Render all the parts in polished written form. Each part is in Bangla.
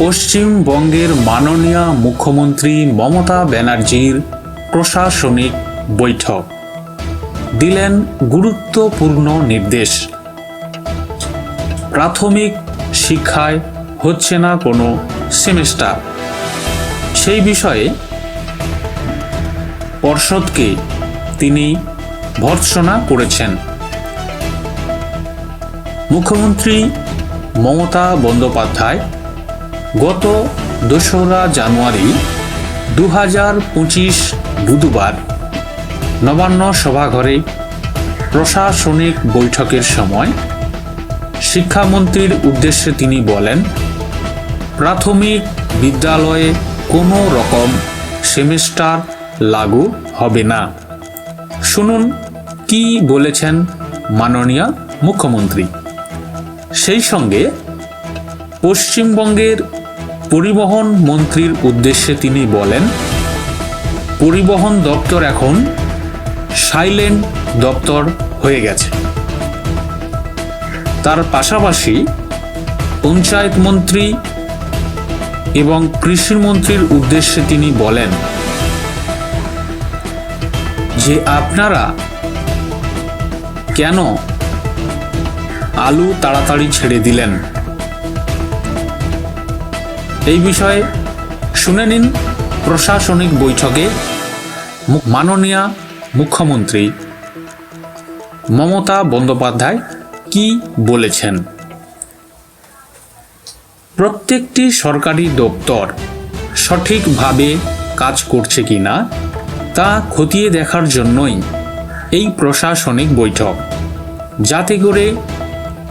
পশ্চিমবঙ্গের মাননীয় মুখ্যমন্ত্রী মমতা ব্যানার্জির প্রশাসনিক বৈঠক দিলেন গুরুত্বপূর্ণ নির্দেশ। প্রাথমিক শিক্ষায় হচ্ছে না কোনো সেমেস্টার, সেই বিষয়ে পর্ষদকে তিনি ভর্ৎসনা করেছেন। মুখ্যমন্ত্রী মমতা বন্দ্যোপাধ্যায় গত 2রা জানুয়ারি 2025 বুধবার নবান্ন সভাঘরে প্রশাসনিক বৈঠকের সময় শিক্ষামন্ত্রীর উদ্দেশ্যে তিনি বলেন, প্রাথমিক বিদ্যালয়ে কোনো রকম সেমেস্টার লাগু হবে না। শুনুন কি বলেছেন মাননীয় মুখ্যমন্ত্রী। সেই সঙ্গে পশ্চিমবঙ্গের পরিবহন মন্ত্রীর উদ্দেশ্যে তিনি বলেন, পরিবহন দপ্তর এখন সাইলেন্ট দপ্তর হয়ে গেছে। তার পাশাপাশি পঞ্চায়েত মন্ত্রী এবং কৃষিমন্ত্রীর উদ্দেশ্যে তিনি বলেন যে আপনারা কেন আলু তাড়াতাড়ি ছেড়ে দিলেন। এই বিষয়ে শুনে নিন প্রশাসনিক বৈঠকে মাননীয় মুখ্যমন্ত্রী মমতা বন্দ্যোপাধ্যায় কি বলেছেন। প্রত্যেকটি সরকারি দপ্তর সঠিকভাবে কাজ করছে কিনা তা খতিয়ে দেখার জন্যই এই প্রশাসনিক বৈঠক, যাতে করে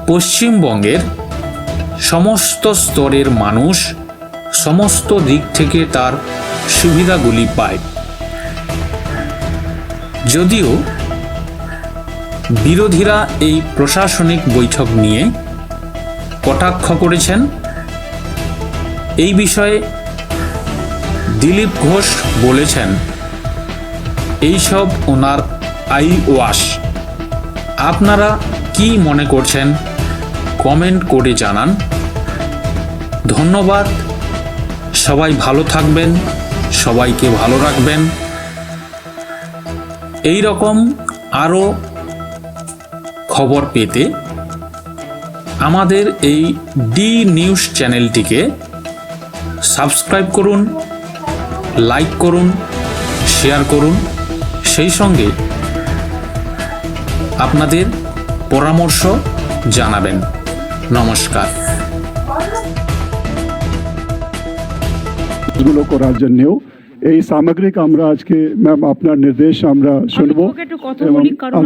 পশ্চিমবঙ্গের সমস্ত স্তরের মানুষ সমস্ত দিক থেকে তার সুবিধাগুলি পায়। যদিও বিরোধীরা এই প্রশাসনিক বৈঠক নিয়ে কটাক্ষ করেছেন, এই বিষয়ে দিলীপ ঘোষ বলেছেন এইসব ওনার আই ওয়াশ। আপনারা কি মনে করছেন কমেন্ট করে জানান। ধন্যবাদ। সবাই ভালো থাকবেন, সবাইকে ভালো রাখবেন। এই রকম আরও খবর পেতে আমাদের এই ডি নিউজ চ্যানেলটিকে সাবস্ক্রাইব করুন, লাইক করুন, শেয়ার করুন। সেই সঙ্গে আপনাদের পরামর্শ জানাবেন। নমস্কার। এগুলো করার জন্যও এই সামগ্রিক আমরা আজকে ম্যাম আপনার নির্দেশ আমরা শুনবো একটু কথা বলি, কারণ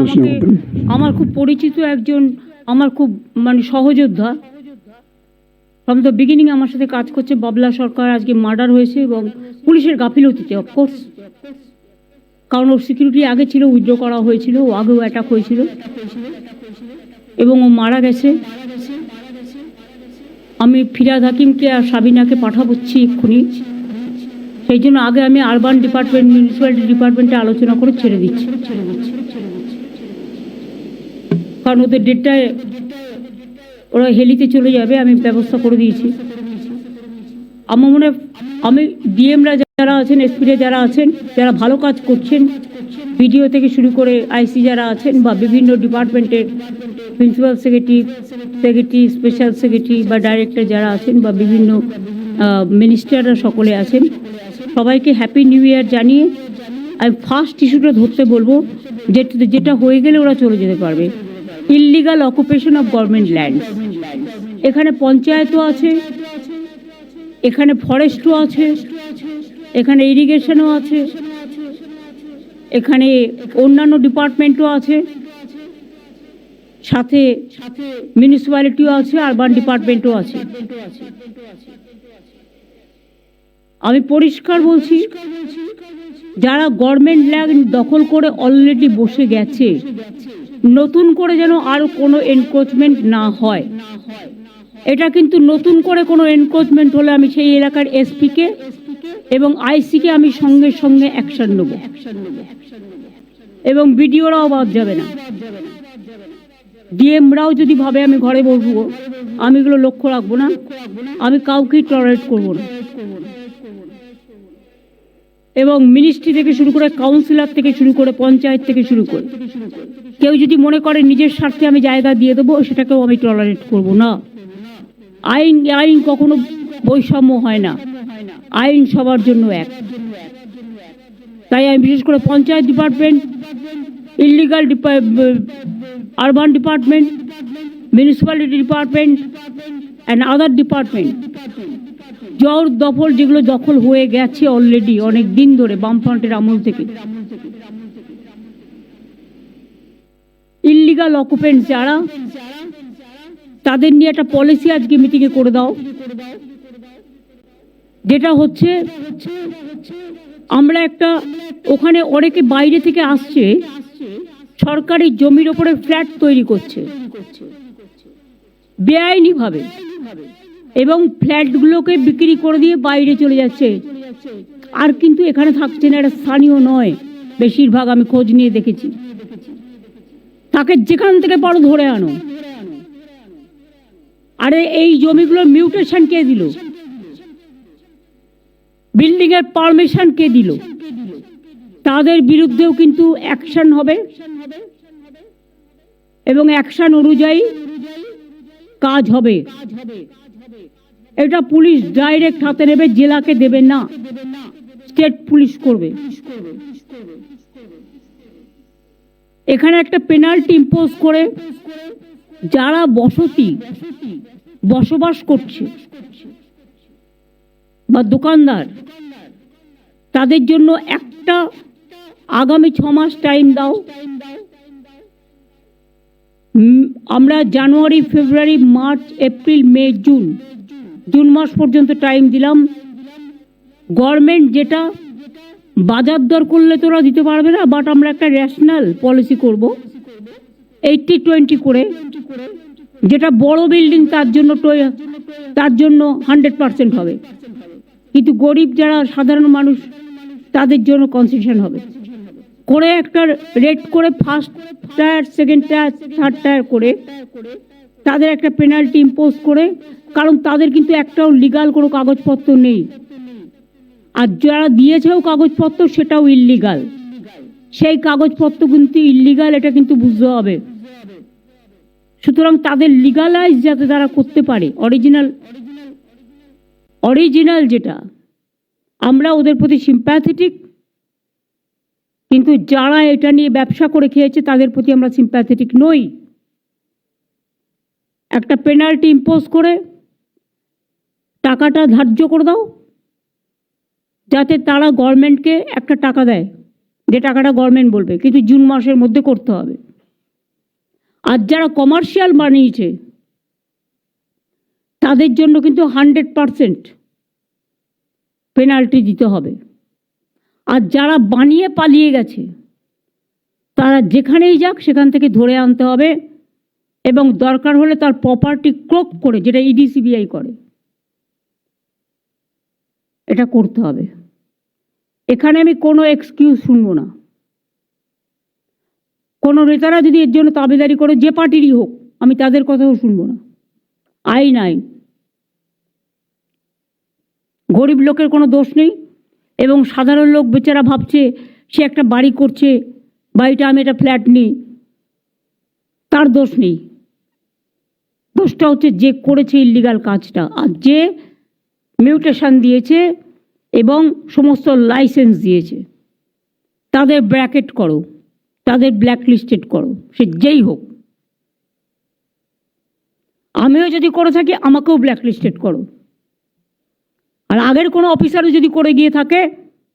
আমার খুব পরিচিত একজন, আমার খুব সহযোদ্ধা, ফ্রম দ্য বিগিনিং আমার সাথে কাজ করছে, বাবলা সরকার। আজকে মার্ডার হয়েছে এবং পুলিশের গাফিলতিতে, অফকোর্স, কারণ ওর সিকিউরিটি আগে ছিল, উইথড্র করা হয়েছিল, ও আগেও অ্যাটাক হয়েছিল এবং ও মারা গেছে। আমি ফিরাদ হাকিমকে আর সাবিনাকে পাঠাবচ্ছি এক্ষুনি। সেই জন্য আগে আমি আরবান ডিপার্টমেন্ট, মিউনিসিপ্যালিটি ডিপার্টমেন্টে আলোচনা করে ছেড়ে দিচ্ছি, কারণ ওদের ডেটটায় ওরা হেলিতে চলে যাবে, আমি ব্যবস্থা করে দিয়েছি। আমার মনে হয় আমি ডিএমরা যারা আছেন, এসপিরা যারা আছেন, যারা ভালো কাজ করছেন, বিডিও থেকে শুরু করে আইসি যারা আছেন বা বিভিন্ন ডিপার্টমেন্টের প্রিন্সিপাল সেক্রেটারি, স্পেশাল সেক্রেটারি বা ডাইরেক্টর যারা আছেন বা বিভিন্ন মিনিস্টাররা সকলে আছেন, সবাইকে হ্যাপি নিউ ইয়ার জানিয়ে আমি ফার্স্ট ইস্যুটা ধরতে বলবো, যেটা হয়ে গেলে ওরা চলে যেতে পারবে। Illegal occupation of government land. এখানে পঞ্চায়েতও আছে, এখানে ফরেস্টও আছে, এখানে ইরিগেশনও আছে, এখানে অন্যান্য ডিপার্টমেন্টও আছে, সাথে মিউনিসিপ্যালিটিও আছে, আরবান ডিপার্টমেন্টও আছে। আমি পরিষ্কার বলছি, যারা গভর্নমেন্ট ল্যান্ড দখল করে অলরেডি বসে গেছে, নতুন করে যেন আর কোনো এনক্রোচমেন্ট না হয়। এটা কিন্তু নতুন করে কোনো এনক্রোচমেন্ট হলে আমি সেই এলাকার এসপিকে এবং আইসিকে আমি সঙ্গে সঙ্গে অ্যাকশন নেব এবং বিডিওরাও বাদ যাবে না। ডিএমরাও যদি ভাবে আমি ঘরে বসবো, আমি এগুলো লক্ষ্য রাখবো না, আমি কাউকেই টলারেট করবো না। এবং মিনিস্ট্রি থেকে শুরু করে, কাউন্সিলর থেকে শুরু করে, পঞ্চায়েত থেকে শুরু করে কেউ যদি মনে করে নিজের স্বার্থে আমি জায়গা দিয়ে দেবো, সেটাকেও আমি টলারেট করব না। আইন আইন কখনো বৈষম্য হয় না, আইন সবার জন্য এক। তাই আমি বিশেষ করে panchayat department, illegal urban department, municipality department and other department, জোর দখল যেগুলো দখল হয়ে গেছে অলরেডি অনেক দিন ধরে বামফ্রন্টের আমল থেকে, ইলিগাল অকুপেন্ট যারা, তাদের নিয়ে একটা পলিসি আজকে মিটিংয়ে করে দাও, যেটা হচ্ছে আমরা একটা, ওখানে অনেকে বাইরে থেকে আসছে, সরকারি জমির ওপরে ফ্ল্যাট তৈরি করছে বেআইনিভাবে, এবং ফ্ল্যাটগুলোকে বিক্রি করে দিয়ে বাইরে চলে যাচ্ছে, আর কিন্তু এখানে থাকছে না, এটা স্থানীয় নয় বেশিরভাগ, আমি খোঁজ নিয়ে দেখেছি। তাকে যেখান থেকে পারো ধরে আনো। আরে এই জমিগুলোর মিউটেশন কে দিল? বিল্ডিং এর পারমিশন কে দিল? তাদের বিরুদ্ধেও কিন্তু অ্যাকশন হবে, এবং অ্যাকশন অনুযায়ী কাজ হবে। এটা পুলিশ ডাইরেক্ট হাতে নেবে, জেলাকে দেবে না, স্টেট পুলিশ করবে। এখানে একটা পেনাল্টি ইম্পোজ করে যারা বসবাস করছে বা দোকানদার, তাদের জন্য একটা আগামী 6 মাস টাইম দাও। আমরা জানুয়ারি, ফেব্রুয়ারি, মার্চ, এপ্রিল, মে, জুন মাস পর্যন্ত টাইম দিলাম। গভর্নমেন্ট যেটা বাজার দর করলে তোরা দিতে পারবে না, বাট আমরা একটা রেশনাল পলিসি করব 80-20 করে, যেটা বড় বিল্ডিং তার জন্য 100% হবে, কিন্তু গরিব যারা সাধারণ মানুষ তাদের জন্য কনসেশন হবে করে, একটা রেট করে first tyre, second tyre, third tyre করে তাদের একটা পেনাল্টি ইম্পোজ করে, কারণ তাদের কিন্তু একটাও লিগাল কোনো কাগজপত্র নেই, আর যারা দিয়েছেও কাগজপত্র সেটাও ইল্লিগাল। সেই কাগজপত্র কিন্তু ইল্লিগাল, এটা কিন্তু বুঝতে হবে। সুতরাং তাদের লিগালাইজ যাতে তারা করতে পারে, অরিজিনাল যেটা, আমরা ওদের প্রতি সিম্প্যাথেটিক, কিন্তু যারা এটা নিয়ে ব্যবসা করে খেয়েছে তাদের প্রতি আমরা সিম্প্যাথেটিক নই। একটা পেনাল্টি ইম্পোজ করে টাকাটা ধার্য করে দাও, যাতে তারা গভর্নমেন্টকে একটা টাকা দেয়, যে টাকাটা গভর্নমেন্ট বলবে, কিন্তু জুন মাসের মধ্যে করতে হবে। আর যারা কমার্শিয়াল বানিয়েছে তাদের জন্য কিন্তু 100% পেনাল্টি দিতে হবে। আর যারা বানিয়ে পালিয়ে গেছে তারা যেখানেই যাক সেখান থেকে ধরে আনতে হবে, এবং দরকার হলে তার প্রপার্টি ক্রোক করে, যেটা ইডি সিবিআই করে, এটা করতে হবে। এখানে আমি কোনো এক্সকিউজ শুনবো না। কোনো নেতারা যদি এর জন্য দাবিদারি করে, যে পার্টিরই হোক, আমি তাদের কথাও শুনবো না। আইন আইন, গরিব লোকের কোনো দোষ নেই, এবং সাধারণ লোক বেচারা ভাবছে সে একটা বাড়ি করছে, বাড়িটা আমি একটা ফ্ল্যাট নিই, তার দোষ নেই। দোষটা হচ্ছে যে করেছে ইল্লিগাল কাজটা, আর যে মিউটেশন দিয়েছে এবং সমস্ত লাইসেন্স দিয়েছে, তাদের ব্র্যাকেট করো, তাদের ব্ল্যাকলিস্টেড করো, সে যেই হোক। আমিও যদি করে থাকি আমাকেও ব্ল্যাকলিস্টেড করো। আর আগের কোনো অফিসারও যদি করে গিয়ে থাকে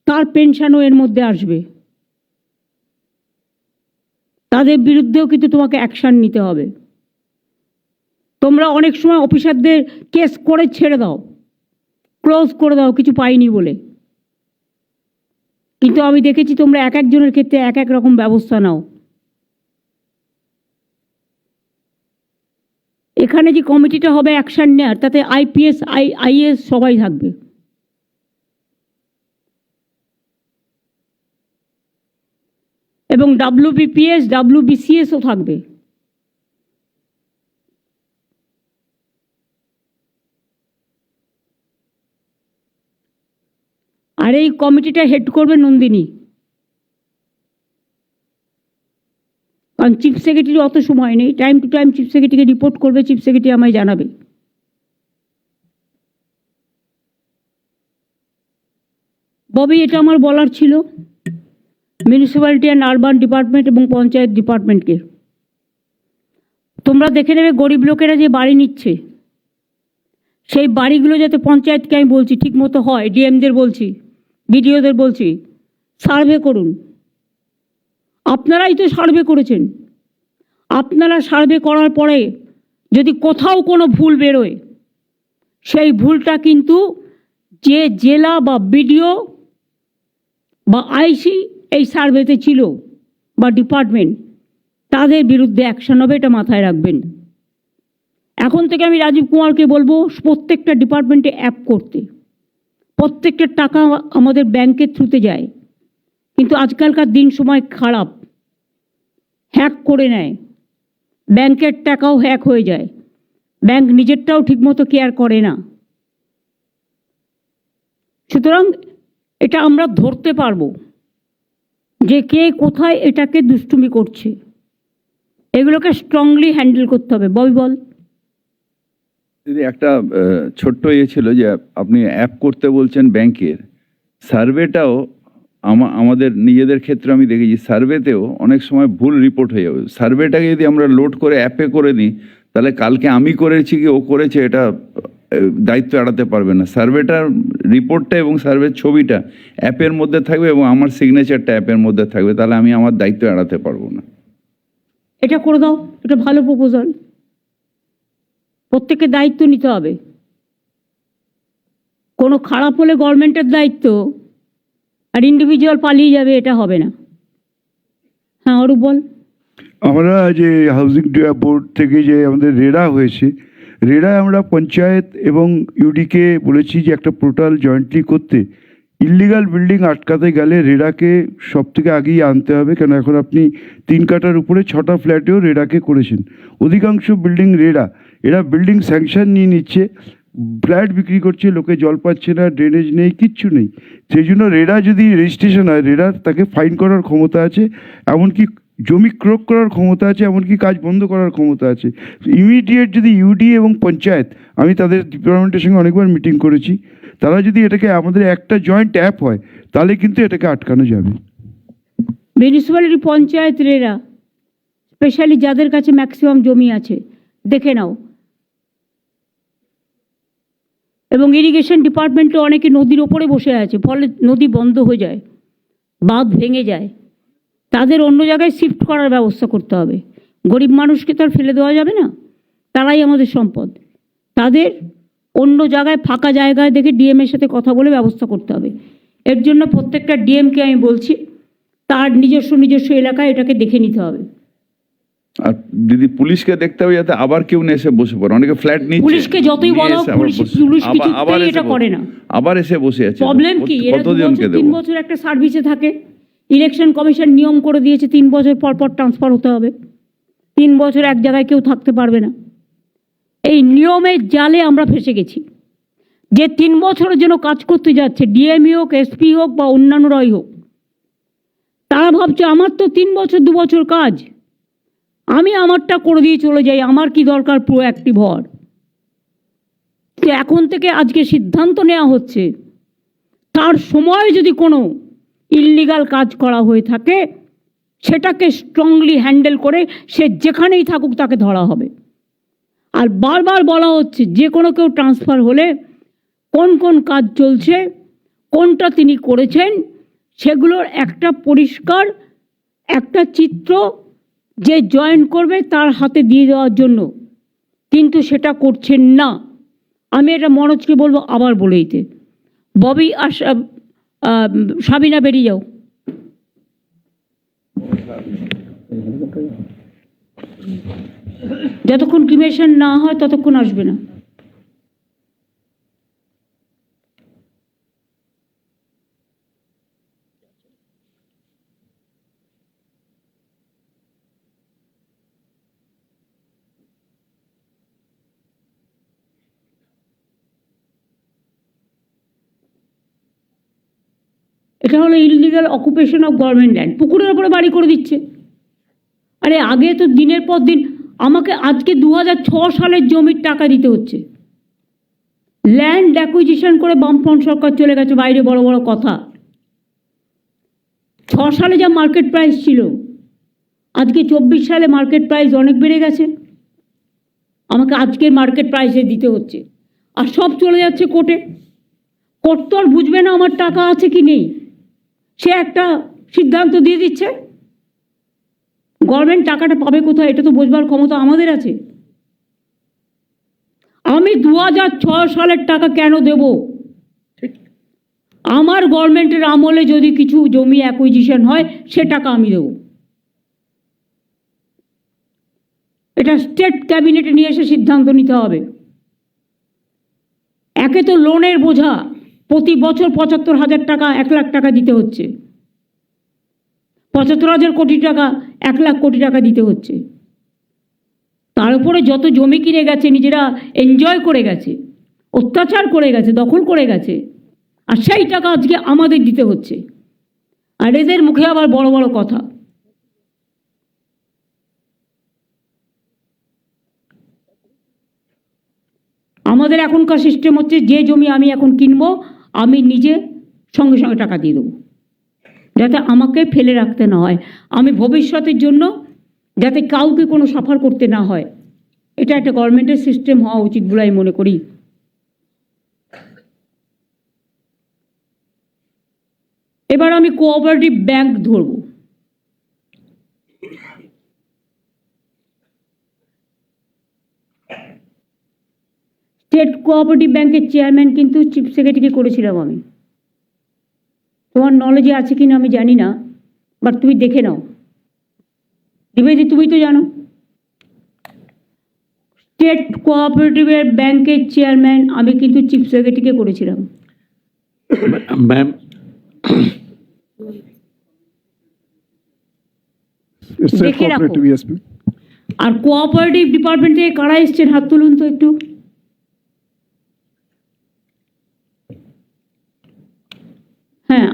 তার পেনশনও এর মধ্যে আসবে, তাদের বিরুদ্ধেও কিন্তু তোমাকে অ্যাকশন নিতে হবে। তোমরা অনেক সময় অফিসারদের কেস করে ছেড়ে দাও, ক্লোজ করে দাও কিছু পাইনি বলে, কিন্তু আমি দেখেছি তোমরা এক একজনের ক্ষেত্রে এক এক রকম ব্যবস্থা নাও। এখানে যে কমিটিটা হবে অ্যাকশন নেওয়ার, তাতে আইপিএস, আইএস সবাই থাকবে। এবং WBPS, WBCSও থাকবে। আর এই কমিটিটা হেড করবে নন্দিনী, কারণ চিফ সেক্রেটারি অত সময় নেই, টাইম টু টাইম চিফ সেক্রেটারিকে রিপোর্ট করবে, চিফ সেক্রেটারি আমায় জানাবে। ববি, এটা আমার বলার ছিল মিউনিসিপ্যালিটি অ্যান্ড আরবান ডিপার্টমেন্ট এবং পঞ্চায়েত ডিপার্টমেন্টকে। তোমরা দেখে নেবে গরিব লোকেরা যে বাড়ি নিচ্ছে, সেই বাড়িগুলো যাতে পঞ্চায়েতকে আমি বলছি ঠিক মতো হয়, ডিএমদের বলছি, বিডিওদের বলছি, সার্ভে করুন। আপনারাই তো সার্ভে করেছেন। আপনারা সার্ভে করার পরে যদি কোথাও কোনো ভুল বেরোয়, সেই ভুলটা কিন্তু যে জেলা বা বিডিও বা আইসি এই সার্ভেতে ছিল বা ডিপার্টমেন্ট, তাদের বিরুদ্ধে অ্যাকশন হবে, এটা মাথায় রাখবেন। এখন থেকে আমি রাজীব কুমারকে বলবো প্রত্যেকটা ডিপার্টমেন্টে অ্যাপ করতে। প্রত্যেকটা টাকা আমাদের ব্যাংকের থ্রুতে যায়, কিন্তু আজকালকার দিন সময় খারাপ, হ্যাক করে নেয়, ব্যাংকের টাকাও হ্যাক হয়ে যায়, ব্যাংক নিজেরটাও ঠিকমতো কেয়ার করে না। সুতরাং এটা আমরা ধরতে পারবো যে কে কোথায় এটাকে দুষ্টুমি করছে। এগুলোকে স্ট্রংলি হ্যান্ডেল করতে হবে। বল বল। দিদি, একটা ছোট্ট ছিল যে আপনি অ্যাপ করতে বলছেন ব্যাংকের, সার্ভেটাও আমাদের নিজেদের ক্ষেত্রে আমি দেখেছি সার্ভেতেও অনেক সময় ভুল রিপোর্ট হয়ে যাবে। সার্ভেটাকে যদি আমরা লোড করে অ্যাপে করে নিই, তাহলে কালকে আমি করেছি কি ও করেছে এটা দায়িত্ব এড়াতে পারবে না। সার্ভেটার রিপোর্টটা এবং সার্ভের ছবিটা অ্যাপের মধ্যে থাকবে এবং আমার সিগনেচারটা অ্যাপের মধ্যে থাকবে, তাহলে আমি আমার দায়িত্ব এড়াতে পারবো না। এটা করে দাও, এটা ভালো প্রপোজাল। প্রত্যেককে দায়িত্ব নিতে হবে। কোনো খারাপ হলে গভর্নমেন্টের দায়িত্ব, আর ইন্ডিভিজুয়াল পালিয়ে যাবে, এটা হবে না। হ্যাঁ অরূপ বল। আমরা যে হাউজিং বোর্ড থেকে যে আমাদের রেডা হয়েছে, রেডায় আমরা পঞ্চায়েত এবং ইউডিকে বলেছি যে একটা পোর্টাল জয়েন্টলি করতে। ইললিগাল বিল্ডিং আটকাতে গেলে রেডাকে সব থেকে আগেই আনতে হবে, কেন এখন আপনি 3 কাঠার উপরে 6টা ফ্ল্যাটেও রেডাকে করেছেন। অধিকাংশ বিল্ডিং এরা বিল্ডিং স্যাংশন নিয়ে নিচ্ছে, ফ্ল্যাট বিক্রি করছে, লোকে জল পাচ্ছে না, ড্রেনেজ নেই, কিচ্ছু নেই। সেই জন্য রেডা যদি রেজিস্ট্রেশন হয়, রেডার তাকে ফাইন করার ক্ষমতা আছে, এমনকি জমি ক্রোক করার ক্ষমতা আছে, এমনকি কাজ বন্ধ করার ক্ষমতা আছে। ইমিডিয়েট যদি ইউডি এবং পঞ্চায়েত, আমি তাদের ডিপার্টমেন্টের সঙ্গে অনেকবার মিটিং করেছি, তারা যদি এটাকে আমাদের একটা জয়েন্ট অ্যাপ হয়, তাহলে কিন্তু এটাকে আটকানো যাবে। মিউনিসিপ্যালিটি, পঞ্চায়েত, রেরা, স্পেশালি যাদের কাছে ম্যাক্সিমাম জমি আছে, দেখে নাও। এবং ইরিগেশন ডিপার্টমেন্টে অনেকে নদীর ওপরে বসে আছে, ফলে নদী বন্ধ হয়ে যায়, বাঁধ ভেঙে যায়। তাদের অন্য জায়গায় শিফট করার ব্যবস্থা করতে হবে। গরিব মানুষকে তো আর ফেলে দেওয়া যাবে না, তারাই আমাদের সম্পদ। তাদের অন্য জায়গায় ফাঁকা জায়গায় দেখে ডিএমের সাথে কথা বলে ব্যবস্থা করতে হবে। এর জন্য প্রত্যেকটা ডিএমকে আমি বলছি তার নিজস্ব এলাকায় এটাকে দেখে নিতে হবে। আর দিদি, পুলিশকে দেখতে হবে যাতে আবার কেউ না এসে বসে পড়ে। অনেকে ফ্ল্যাট নিচ্ছে, পুলিশকে যতই বলো, পুলিশ কিছুতেই এটা করে না। আবার এসে বসে আছে। প্রবলেম কি, এরা 2 বছর 3 বছর একটা সার্ভিসে থাকে। ইলেকশন কমিশন নিয়ম করে দিয়েছে 3 বছর পর পর ট্রান্সফার হতে হবে। 3 বছর এক জায়গায় কেউ থাকতে পারবে না। এই নিয়মের জালে আমরা ফেসে গেছি। যে 3 বছরের জন্য কাজ করতে যাচ্ছে, ডিএমই হোক, এসপি হোক বা অন্যান্যরাই হোক, তারা ভাবছে আমার তো 3 বছর 2 বছর কাজ, আমি আমারটা করে দিয়ে চলে যাই, আমার কি দরকার প্রোঅ্যাক্টিভ হওয়ার। তো এখন থেকে আজকে সিদ্ধান্ত নেওয়া হচ্ছে, তার সময় যদি কোনো ইললিগাল কাজ করা হয়ে থাকে, সেটাকে স্ট্রংলি হ্যান্ডেল করে সে যেখানেই থাকুক তাকে ধরা হবে। আর বারবার বলা হচ্ছে যে কোনো কেউ ট্রান্সফার হলে কোন কোন কাজ চলছে, কোনটা তিনি করেছেন, সেগুলোর একটা পরিষ্কার একটা চিত্র যে জয়েন করবে তার হাতে দিয়ে দেওয়ার জন্য, কিন্তু সেটা করছেন না। আমি এটা মনোজকে বলবো আবার বলে দিতে। ববি আর সাবিনা বেরিয়ে যাও। যতক্ষণ ক্রিমেশন না হয় ততক্ষণ আসবে না। এটা হলো illegal occupation of government land. পুকুরের ওপরে বাড়ি করে দিচ্ছে। আরে আগে তো দিনের পর দিন আমাকে আজকে 2006 সালের জমির টাকা দিতে হচ্ছে। ল্যান্ড অ্যাকুইজিশন করে বামফ্রন্ট সরকার চলে গেছে বাইরে, বড় বড় কথা। 6 সালে যা মার্কেট প্রাইস ছিল, আজকে 24 সালে মার্কেট প্রাইস অনেক বেড়ে গেছে। আমাকে আজকের মার্কেট প্রাইসে দিতে হচ্ছে, আর সব চলে যাচ্ছে কোর্টে। কোর্ট তো আর বুঝবে না আমার টাকা আছে কি নেই, সে একটা সিদ্ধান্ত দিয়ে দিচ্ছে। গভর্নমেন্ট টাকাটা পাবে কোথায়, এটা তো বোঝবার ক্ষমতা আমাদের আছে। আমি 2006 সালের টাকা কেন দেব? আমার গভর্নমেন্টের আমলে যদি কিছু জমি অ্যাকুইজিশন হয়, সে টাকা আমি দেব। এটা স্টেট ক্যাবিনেটে নিয়ে এসে সিদ্ধান্ত নিতে হবে। একে তো লোনের বোঝা, প্রতি বছর 75,000 টাকা, 1 লাখ টাকা দিতে হচ্ছে। 75,000 কোটি টাকা, 1 লাখ কোটি টাকা দিতে হচ্ছে। তার উপরে যত জমি কিনে গেছে, নিজেরা এনজয় করে গেছে, অত্যাচার করে গেছে, দখল করে গেছে, আর সেই টাকা আজকে আমাদের দিতে হচ্ছে। আর এদের মুখে আবার বড় বড় কথা। আমাদের এখনকার সিস্টেম হচ্ছে, যে জমি আমি এখন কিনবো, আমি নিজে সঙ্গে সঙ্গে টাকা দিয়ে দেবো, যাতে আমাকে ফেলে রাখতে না হয়, আমি ভবিষ্যতের জন্য যাতে কাউকে কোনো সাফার করতে না হয়। এটা একটা গভর্নমেন্টের সিস্টেম হওয়া উচিত বলে আমি মনে করি। এবার আমি কোঅপারেটিভ ব্যাংক ধরব। স্টেট কোঅপারেটিভ ব্যাংকের চেয়ারম্যান কিন্তু চিফ সেক্রেটারিকে করেছিলাম আমি। তোমার নলেজে আছে কিনা আমি জানি না, বাট তুমি দেখে নাও। দ্বিবেদী, তুমি তো জানো, স্টেট কোঅপারেটিভের ব্যাংকের চেয়ারম্যান আমি কিন্তু চিফ সেক্রেটারিকে করেছিলাম। ম্যাম, দেখে রাখো। আর কোঅপারেটিভ ডিপার্টমেন্ট থেকে কারা এসছেন, হাত তুলুন তো একটু। হ্যাঁ,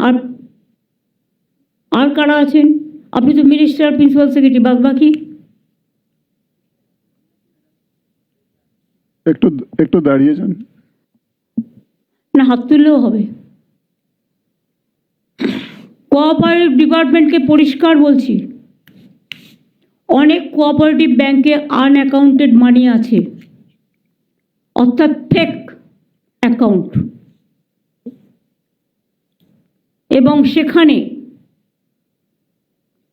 আর কারা আছেন? আপনি তো মিনিস্টার, প্রিন্সিপাল সেক্রেটারি, বাদ বাকি একটু দাঁড়িয়ে যান। না, হাত তুললেও হবে। কোঅপারেটিভ ডিপার্টমেন্টকে পরিষ্কার বলছি, অনেক কোঅপারেটিভ ব্যাংকে আনঅ্যাকাউন্টেড মানি আছে, অর্থাৎ ফেক অ্যাকাউন্ট, এবং সেখানে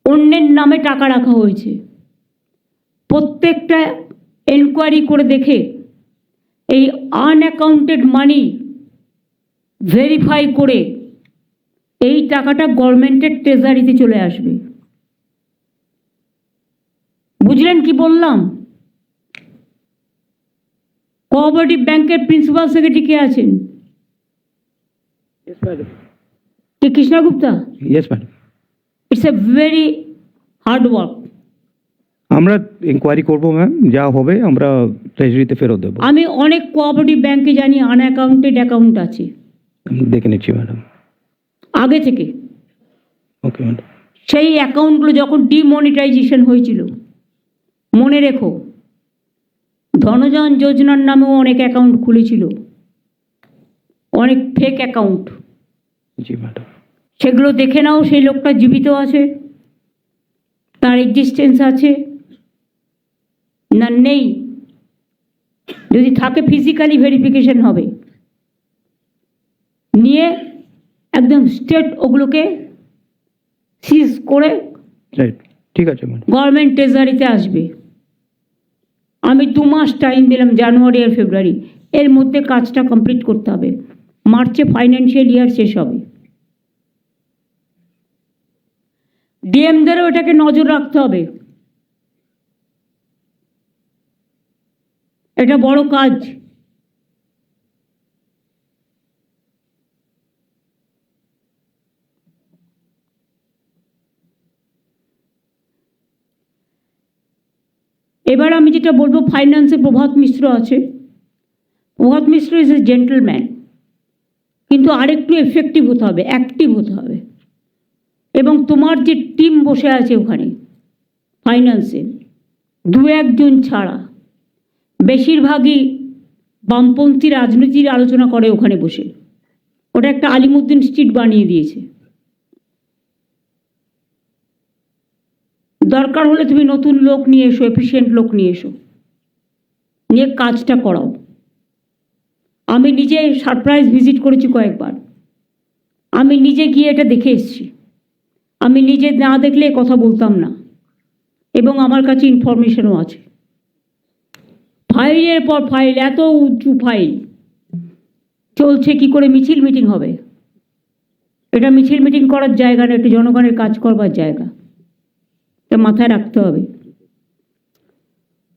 অন্যের নামে টাকা রাখা হয়েছে। প্রত্যেকটা এনকোয়ারি করে দেখে এই আনঅ্যাকাউন্টেড মানি ভেরিফাই করে এই টাকাটা গভর্নমেন্টের ট্রেজারিতে চলে আসবে। বুঝলেন কি বললাম? কোঅপারেটিভ ব্যাংকের প্রিন্সিপাল সেক্রেটারি কে আছেন? কে? Krishna Gupta? Yes madam. It's a very hard work. আমরা ইনকোয়ারি করবো ম্যাম, যা হবে আমরা ট্রেজারিতে ফেরত দেবো। আমি অনেক কোঅপারেটিভ ব্যাংকে জানি আনঅ্যাকাউন্টেড অ্যাকাউন্ট আছে, দেখে নিচ্ছি ম্যাডাম। আগে থেকে। Okay madam. সেই অ্যাকাউন্টগুলো যখন ডিমনিটাইজেশন হয়েছিল, মনে রেখো, ধনজন যোজনার নামেও অনেক অ্যাকাউন্ট খুলেছিল, অনেক ফেক অ্যাকাউন্ট। জি ম্যাডাম। সেগুলো দেখে নাও, সেই লোকটা জীবিত আছে, তার এক্সিস্টেন্স আছে না নেই। যদি থাকে ফিজিক্যালি ভেরিফিকেশন হবে, নিয়ে একদম স্টেট ওগুলোকে সিজ করে রাইট, ঠিক আছে ম্যাডাম। গভর্নমেন্ট ট্রেজারিতে আসবে। আমি 2 মাস টাইম দিলাম, জানুয়ারি আর ফেব্রুয়ারি, এর মধ্যে কাজটা কমপ্লিট করতে হবে। মার্চে ফাইন্যান্সিয়াল ইয়ার শেষ হবে। ডিএমদেরও এটাকে নজর রাখতে হবে, এটা বড় কাজ। এবার আমি যেটা বলবো, ফাইন্যান্সে প্রভাত মিশ্র আছে। প্রভাত মিশ্র ইজ এ জেন্টলম্যান, কিন্তু আরেকটু এফেক্টিভ হতে হবে, অ্যাক্টিভ হতে হবে। এবং তোমার যে টিম বসে আছে ওখানে ফাইন্যান্সে, দু একজন ছাড়া বেশিরভাগই বামপন্থী রাজনীতির আলোচনা করে ওখানে বসে। ওটা একটা আলিমুদ্দিন স্ট্রিট বানিয়ে দিয়েছে। দরকার হলে তুমি নতুন লোক নিয়ে এসো, এফিশিয়েন্ট লোক নিয়ে এসো, নিয়ে কাজটা করাও। আমি নিজে সারপ্রাইজ ভিজিট করেছি কয়েকবার, আমি নিজে গিয়ে এটা দেখে এসেছি। আমি নিজে না দেখলে কথা বলতাম না, এবং আমার কাছে ইনফরমেশনও আছে। ফাইলের পর ফাইল, এত উঁচু ফাইল চলছে, কি করে মিছিল মিটিং হবে? এটা মিছিল মিটিং করার জায়গা না, এটা জনগণের কাজ করবার জায়গা। এটা মাথায় রাখতে হবে।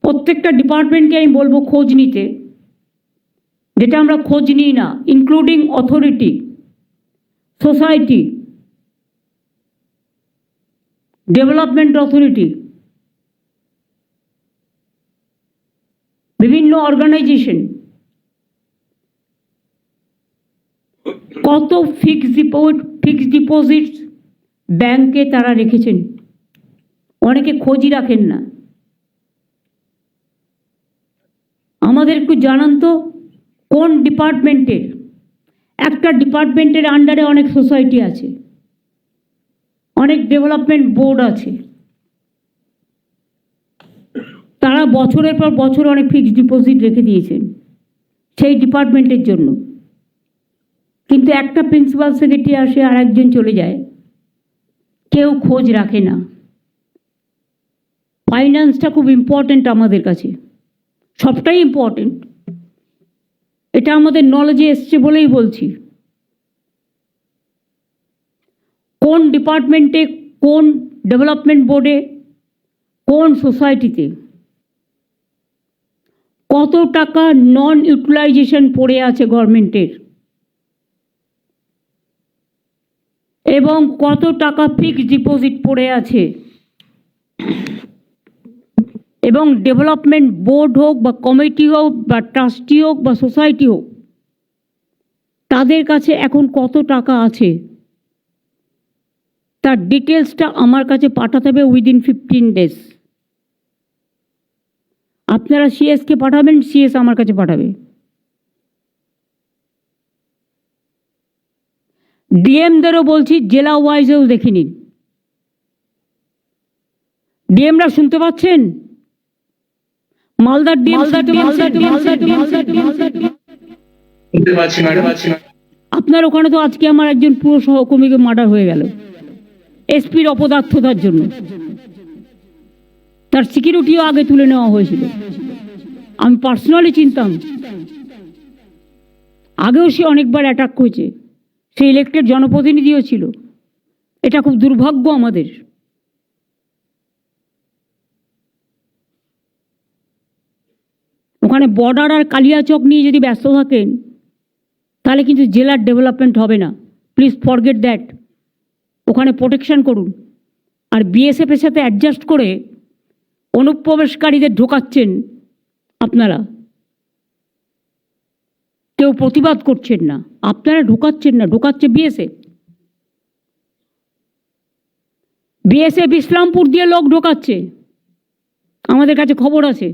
প্রত্যেকটা ডিপার্টমেন্টকে আমি বলবো খোঁজ নিতে, যেটা আমরা খোঁজ নিই না, including authority, society, development authority, বিভিন্ন অর্গানাইজেশন। কত ফিক্সড ডিপোজিট ব্যাংকে তারা রেখেছেন, অনেকে খোঁজই রাখেন না। আমাদের একটু জানান তো কোন ডিপার্টমেন্টের, একটা ডিপার্টমেন্টের আন্ডারে অনেক সোসাইটি আছে, অনেক ডেভেলপমেন্ট বোর্ড আছে, তারা বছরের পর বছর অনেক ফিক্সড ডিপোজিট রেখে দিয়েছেন সেই ডিপার্টমেন্টের জন্য। কিন্তু একটা প্রিন্সিপাল সেক্রেটারি আসে আর একজন চলে যায়, কেউ খোঁজ রাখে না। ফাইন্যান্সটা খুব ইম্পর্ট্যান্ট আমাদের কাছে, সবটাই ইম্পর্ট্যান্ট। এটা আমাদের নলেজে এসছে বলেই বলছি। কোন ডিপার্টমেন্টে, কোন ডেভেলপমেন্ট বোর্ডে, কোন সোসাইটিতে কত টাকা নন ইউটিলাইজেশন পড়ে আছে গভর্নমেন্টের, এবং কত টাকা ফিক্সড ডিপোজিট পড়ে আছে। এবং ডেভেলপমেন্ট বোর্ড হোক বা কমিটি হোক বা ট্রাস্টি হোক বা সোসাইটি হোক, তাদের কাছে এখন কত টাকা আছে তার ডিটেলসটা আমার কাছে পাঠাতে হবে উইদিন 15 days। আপনারা সিএসকে পাঠাবেন, সিএস আমার কাছে পাঠাবে। ডিএমদেরও বলছি জেলা ওয়াইজেও দেখে নিন। ডিএমরা শুনতে পাচ্ছেন? মালদার ডিএম আপনার ওখানে তো আজকে আমার একজন পুরো সহকর্মীকে মার্ডার হয়ে গেল এসপির অপদার্থতার জন্য। তার সিকিউরিটিও আগে তুলে নেওয়া হয়েছিল, আমি পার্সোনালি চিনতাম। আগেও সে অনেকবার অ্যাটাক হয়েছে, সে ইলেক্টেড জনপ্রতিনিধিও ছিল। এটা খুব দুর্ভাগ্য আমাদের। ওখানে বর্ডার আর কালিয়াচক নিয়ে যদি ব্যস্ত থাকেন তাহলে কিন্তু জেলার ডেভেলপমেন্ট হবে না। Please forget that. ওখানে প্রোটেকশন করুন। আর বিএসএফের সাথে অ্যাডজাস্ট করে অনুপ্রবেশকারীদের ঢোকাচ্ছেন আপনারা, কেউ প্রতিবাদ করছেন না। আপনারা ঢোকাচ্ছেন না, ঢোকাচ্ছে বিএসএফ। বিএসএফ ইসলামপুর দিয়ে লোক ঢোকাচ্ছে, আমাদের কাছে খবর আছে।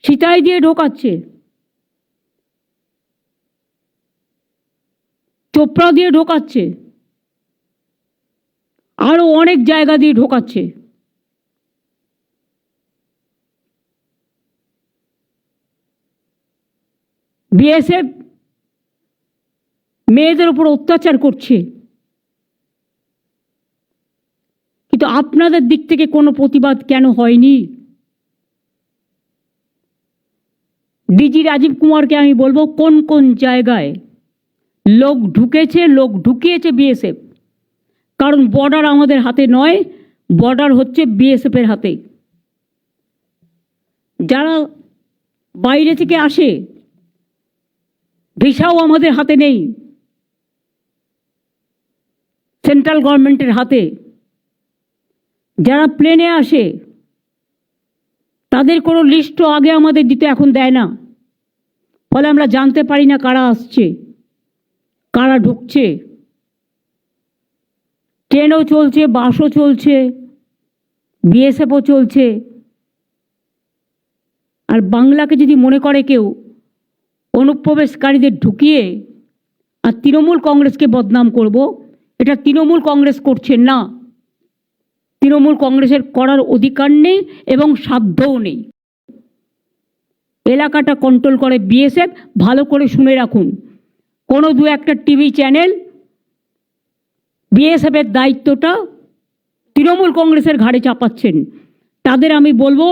সিতাই দিয়ে ঢোকাচ্ছে, চোপড়া দিয়ে ঢোকাচ্ছে, আরো অনেক জায়গা দিয়ে ঢোকাচ্ছে। বিএসএফ মেয়েদের উপর অত্যাচার করছে, কিন্তু আপনাদের দিক থেকে কোনো প্রতিবাদ কেন হয়নি? ডিজি রাজীব কুমারকে আমি বলবো কোন কোন জায়গায় লোক ঢুকেছে, লোক ঢুকিয়েছে বিএসএফ। কারণ বর্ডার আমাদের হাতে নয়, বর্ডার হচ্ছে বিএসএফের হাতে। যারা বাইরে থেকে আসে, ভিসাও আমাদের হাতে নেই, সেন্ট্রাল গভর্নমেন্টের হাতে। যারা প্লেনে আসে তাদের কোনো লিস্টও আগে আমাদের দিতে এখন দেয় না, ফলে আমরা জানতে পারি না কারা আসছে, কারা ঢুকছে। ট্রেনও চলছে, বাসও চলছে, বিএসএফও চলছে। আর বাংলাকে যদি মনে করে কেউ অনুপ্রবেশকারীদের ঢুকিয়ে আর তৃণমূল কংগ্রেসকে বদনাম করব, এটা তৃণমূল কংগ্রেস করছে না। তৃণমূল কংগ্রেসের করার অধিকার নেই এবং সাধ্যও নেই। এলাকাটা কন্ট্রোল করে বিএসএফ। ভালো করে শুনে রাখুন, কোনো দু একটা টিভি চ্যানেল বিএসএফের দায়িত্বটা তৃণমূল কংগ্রেসের ঘাড়ে চাপাচ্ছেন। তাদের আমি বলবো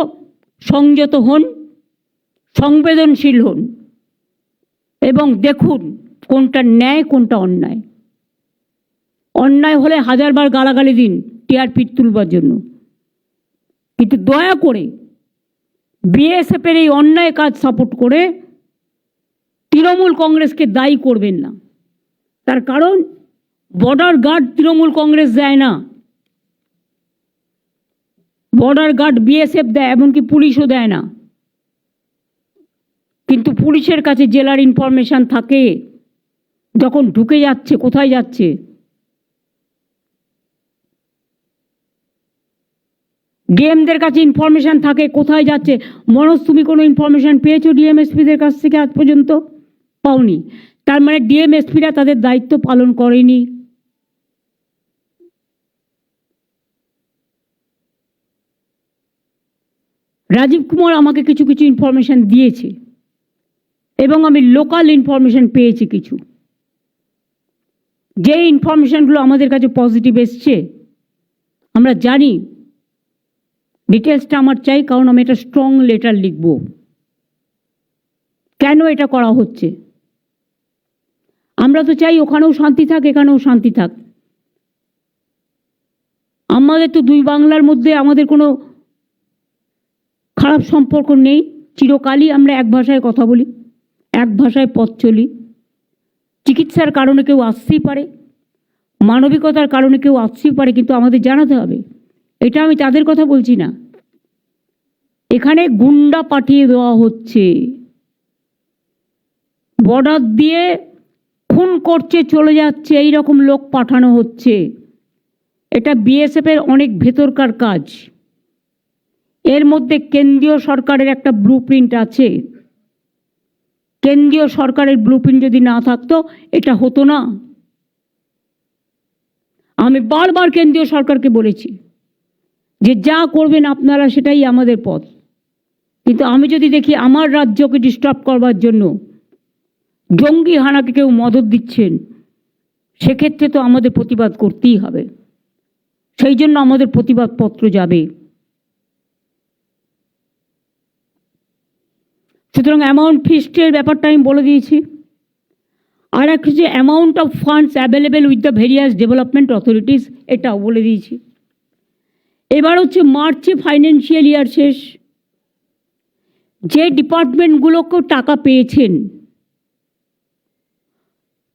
সংযত হন, সংবেদনশীল হন এবং দেখুন কোনটা ন্যায় কোনটা অন্যায়। অন্যায় হলে হাজারবার গালাগালি দিন টিআরপি তুলবার জন্য, কিন্তু দয়া করে বিএসএফের এই অন্যায় কাজ সাপোর্ট করে তৃণমূল কংগ্রেসকে দায়ী করবেন না। তার কারণ বর্ডার গার্ড তৃণমূল কংগ্রেস দেয় না, বর্ডার গার্ড বিএসএফ দেয়, এমনকি পুলিশও দেয় না। কিন্তু পুলিশের কাছে জেলার ইনফরমেশন থাকে যখন ঢুকে যাচ্ছে, কোথায় যাচ্ছে। ডিএমদের কাছে ইনফরমেশন থাকে কোথায় যাচ্ছে। মনোজ, তুমি কোনো ইনফরমেশন পেয়েছো ডিএমএসপিদের কাছ থেকে আজ পর্যন্ত? পাওনি। তার মানে ডিএমএসপিরা তাদের দায়িত্ব পালন করেনি। রাজীব কুমার আমাকে কিছু কিছু ইনফরমেশন দিয়েছে এবং আমি লোকাল ইনফরমেশন পেয়েছি কিছু। যে ইনফরমেশনগুলো আমাদের কাছে পজিটিভ এসছে আমরা জানি, ডিটেলসটা আমার চাই, কারণ আমি একটা স্ট্রং লেটার লিখব কেন এটা করা হচ্ছে। আমরা তো চাই ওখানেও শান্তি থাক, এখানেও শান্তি থাক। আমাদের তো দুই বাংলার মধ্যে আমাদের কোনো খারাপ সম্পর্ক নেই। চিরকালই আমরা এক ভাষায় কথা বলি, এক ভাষায় পথ চলি। চিকিৎসার কারণে কেউ আসতেই পারে, মানবিকতার কারণে কেউ আসতেই পারে, কিন্তু আমাদের জানাতে হবে। এটা আমি তাদের কথা বলছি না। এখানে গুন্ডা পাঠিয়ে দেওয়া হচ্ছে, বর্ডার দিয়ে খুন করছে, চলে যাচ্ছে, এই রকম লোক পাঠানো হচ্ছে। এটা বিএসএফের অনেক ভেতরকার কাজ। এর মধ্যে কেন্দ্রীয় সরকারের একটা ব্লুপ্রিন্ট আছে। কেন্দ্রীয় সরকারের ব্লুপ্রিন্ট যদি না থাকতো এটা হতো না। আমি বারবার কেন্দ্রীয় সরকারকে বলেছি যে যা করবেন আপনারা সেটাই আমাদের পথ, কিন্তু আমি যদি দেখি আমার রাজ্যকে ডিস্টার্ব করবার জন্য জঙ্গি হানাকে কেউ মদত দিচ্ছেন, সেক্ষেত্রে তো আমাদের প্রতিবাদ করতেই হবে। সেই জন্য আমাদের প্রতিবাদপত্র যাবে। সুতরাং অ্যামাউন্ট ফিস্টের ব্যাপারটা আমি বলে দিয়েছি। আর একটা হচ্ছে amount of funds available with the various development authorities, এটাও বলে দিয়েছি। এবার হচ্ছে মার্চে ফাইন্যান্সিয়াল ইয়ার শেষ। যে ডিপার্টমেন্টগুলোকেও টাকা পেয়েছেন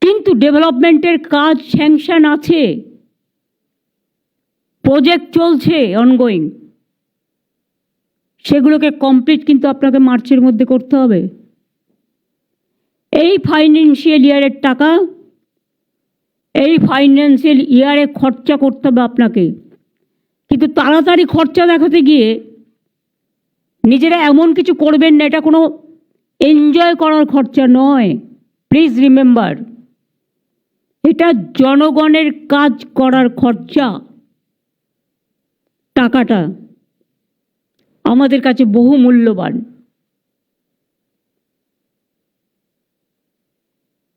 কিন্তু ডেভেলপমেন্টের কাজ স্যাংশন আছে, প্রজেক্ট চলছে অনগোয়িং, সেগুলোকে কমপ্লিট কিন্তু আপনাকে মার্চের মধ্যে করতে হবে। এই ফাইন্যান্সিয়াল ইয়ারের টাকা এই ফাইন্যান্সিয়াল ইয়ারে খরচা করতে হবে আপনাকে। কিন্তু তাড়াতাড়ি খরচা দেখাতে গিয়ে নিজেরা এমন কিছু করবেন না, এটা কোনো এনজয় করার খরচা নয়। প্লিজ রিমেম্বার, এটা জনগণের কাজ করার খরচা। টাকাটা আমাদের কাছে বহু মূল্যবান।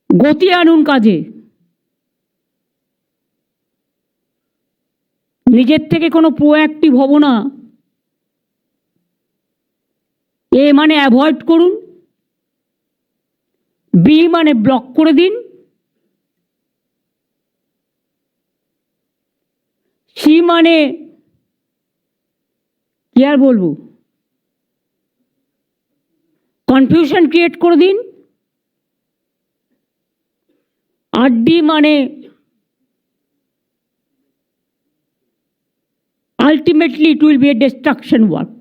গতি আনুন কাজে। নিজের থেকে কোনো প্রোঅ্যাক্টিভ হব না। এ মানে অ্যাভয়েড করুন, বি মানে ব্লক করে দিন, সি মানে কি আর বলবো, কনফিউশন ক্রিয়েট করে দিন, আর ডি মানে ultimately it will be a destruction work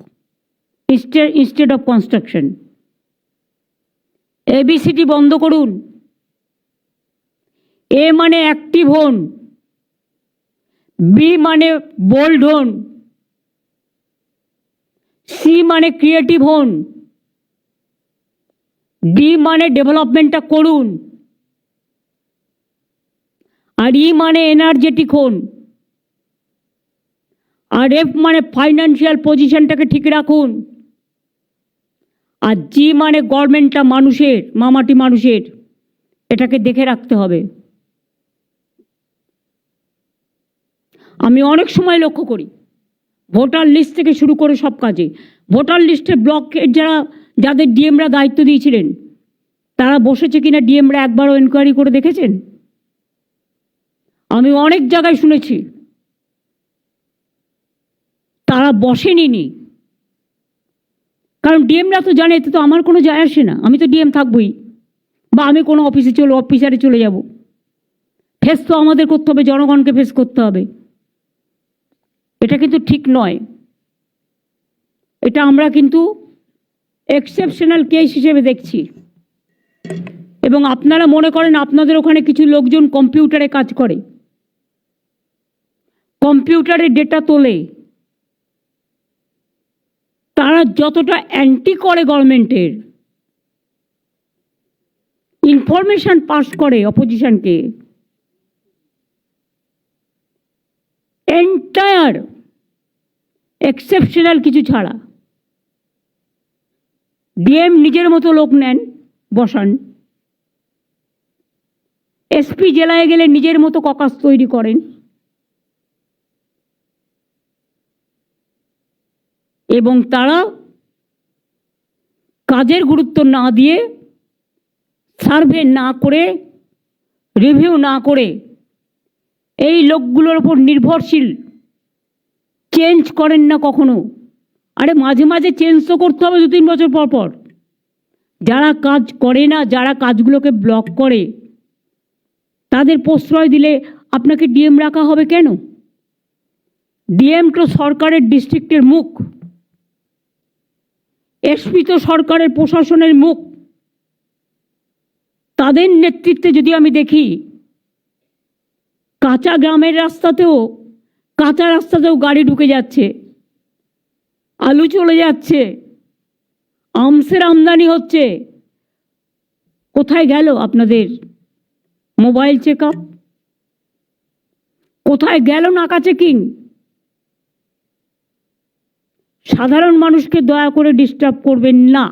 instead of construction. ABCD বন্ধ করুন। এ মানে অ্যাক্টিভ হন, বি মানে বোল্ড হন, সি মানে ক্রিয়েটিভ হন, ডি মানে ডেভেলপমেন্টটা করুন, আর ই মানে এনার্জেটিক হন, আর এফ মানে ফাইন্যান্সিয়াল পজিশনটাকে ঠিক রাখুন, আর জি মানে গভর্নমেন্টটা মানুষের, মামাটি মানুষের, এটাকে দেখে রাখতে হবে। আমি অনেক সময় লক্ষ্য করি ভোটার লিস্ট থেকে শুরু করে সব কাজে, ভোটার লিস্টে ব্লকের যাদের ডিএমরা দায়িত্ব দিয়েছিলেন তারা বসেছে কিনা ডিএমরা একবারও এনকোয়ারি করে দেখেছেন? আমি অনেক জায়গায় শুনেছি তারা বসেনি, কারণ ডিএমরা তো জানে এতে তো আমার কোনো যায় আসে না, আমি তো ডিএম থাকবই, বা আমি কোনো অফিসারে চলে যাব। ফেস তো আমাদের করতে হবে, জনগণকে ফেস করতে হবে। এটা কিন্তু ঠিক নয়, এটা আমরা কিন্তু এক্সেপশনাল কেস হিসেবে দেখছি। এবং আপনারা মনে করেন আপনাদের ওখানে কিছু লোকজন কম্পিউটারে কাজ করে, কম্পিউটারে ডেটা তোলে, তারা যতটা অ্যান্টি করে গভর্নমেন্টের, ইনফরমেশন পাস করে অপোজিশনকে, এন্টায়ার এক্সেপশনাল কিছু ছাড়া ডিএম নিজের মতো লোক নেন, বসান, এসপি জেলায় গেলে নিজের মতো ককাস তৈরি করেন, এবং তারা কাজের গুরুত্ব না দিয়ে, সার্ভে না করে, রিভিউ না করে এই লোকগুলোর ওপর নির্ভরশীল, চেঞ্জ করেন না কখনো। আরে মাঝে মাঝে চেঞ্জ তো করতে হবে 2-3 বছর পর পর। যারা কাজ করে না, যারা কাজগুলোকে ব্লক করে, তাদের প্রশ্রয় দিলে আপনাকে ডিএম রাখা হবে কেন? ডিএম তো সরকারের ডিস্ট্রিক্টের মুখ, এসপি তো সরকারের প্রশাসনের মুখ। তাদের নেতৃত্বে যদি আমি দেখি কাঁচা গ্রামের রাস্তাতেও, কাঁচা রাস্তাতেও গাড়ি ঢুকে যাচ্ছে, আলু চলে যাচ্ছে, আমসের আমদানি হচ্ছে, কোথায় গেল আপনাদের মোবাইল চেক আপ? কোথায় গেল নাকা চেকিং? সাধারণ মানুষকে দয়া করে ডিস্টার্ব করবেন না,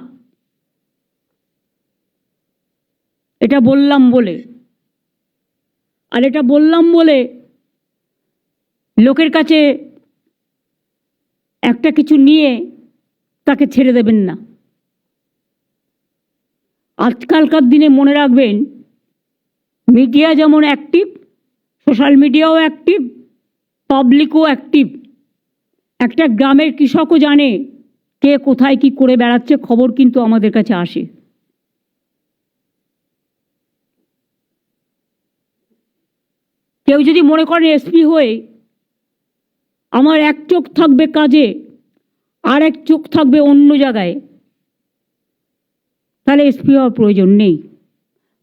এটা বললাম বলে। আর এটা বললাম বলে লোকের কাছে একটা কিছু নিয়ে তাকে ছেড়ে দেবেন না। আজকালকার দিনে মনে রাখবেন, মিডিয়া যেমন অ্যাক্টিভ, সোশ্যাল মিডিয়াও অ্যাক্টিভ, পাবলিকও অ্যাক্টিভ। একটা গ্রামের কৃষকও জানে কে কোথায় কি করে বেড়াচ্ছে, খবর কিন্তু আমাদের কাছে আসে। কেউ যদি মনে করেন এসপি হয়ে আমার এক চোখ থাকবে কাজে আর এক চোখ থাকবে অন্য জায়গায়, তাহলে এসপি হওয়ার প্রয়োজন নেই।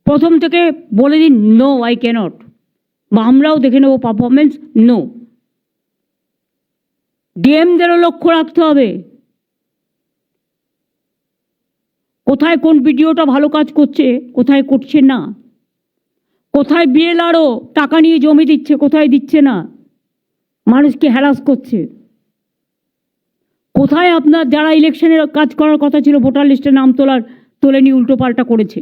প্রথম থেকে বলে দিন নো, আই ক্যানট, বা আমরাও দেখে নেব পারফরমেন্স, নো। ডিএমদেরও লক্ষ্য রাখতে হবে কোথায় কোন ভিডিওটা ভালো কাজ করছে, কোথায় করছে না, কোথায় বিএলআরও টাকা নিয়ে জমি দিচ্ছে, কোথায় দিচ্ছে না, মানুষকে হ্যারাস করছে, কোথায় আপনার যারা ইলেকশনের কাজ করার কথা ছিল ভোটার লিস্টে নাম তোলেনি, উল্টো পাল্টা করেছে।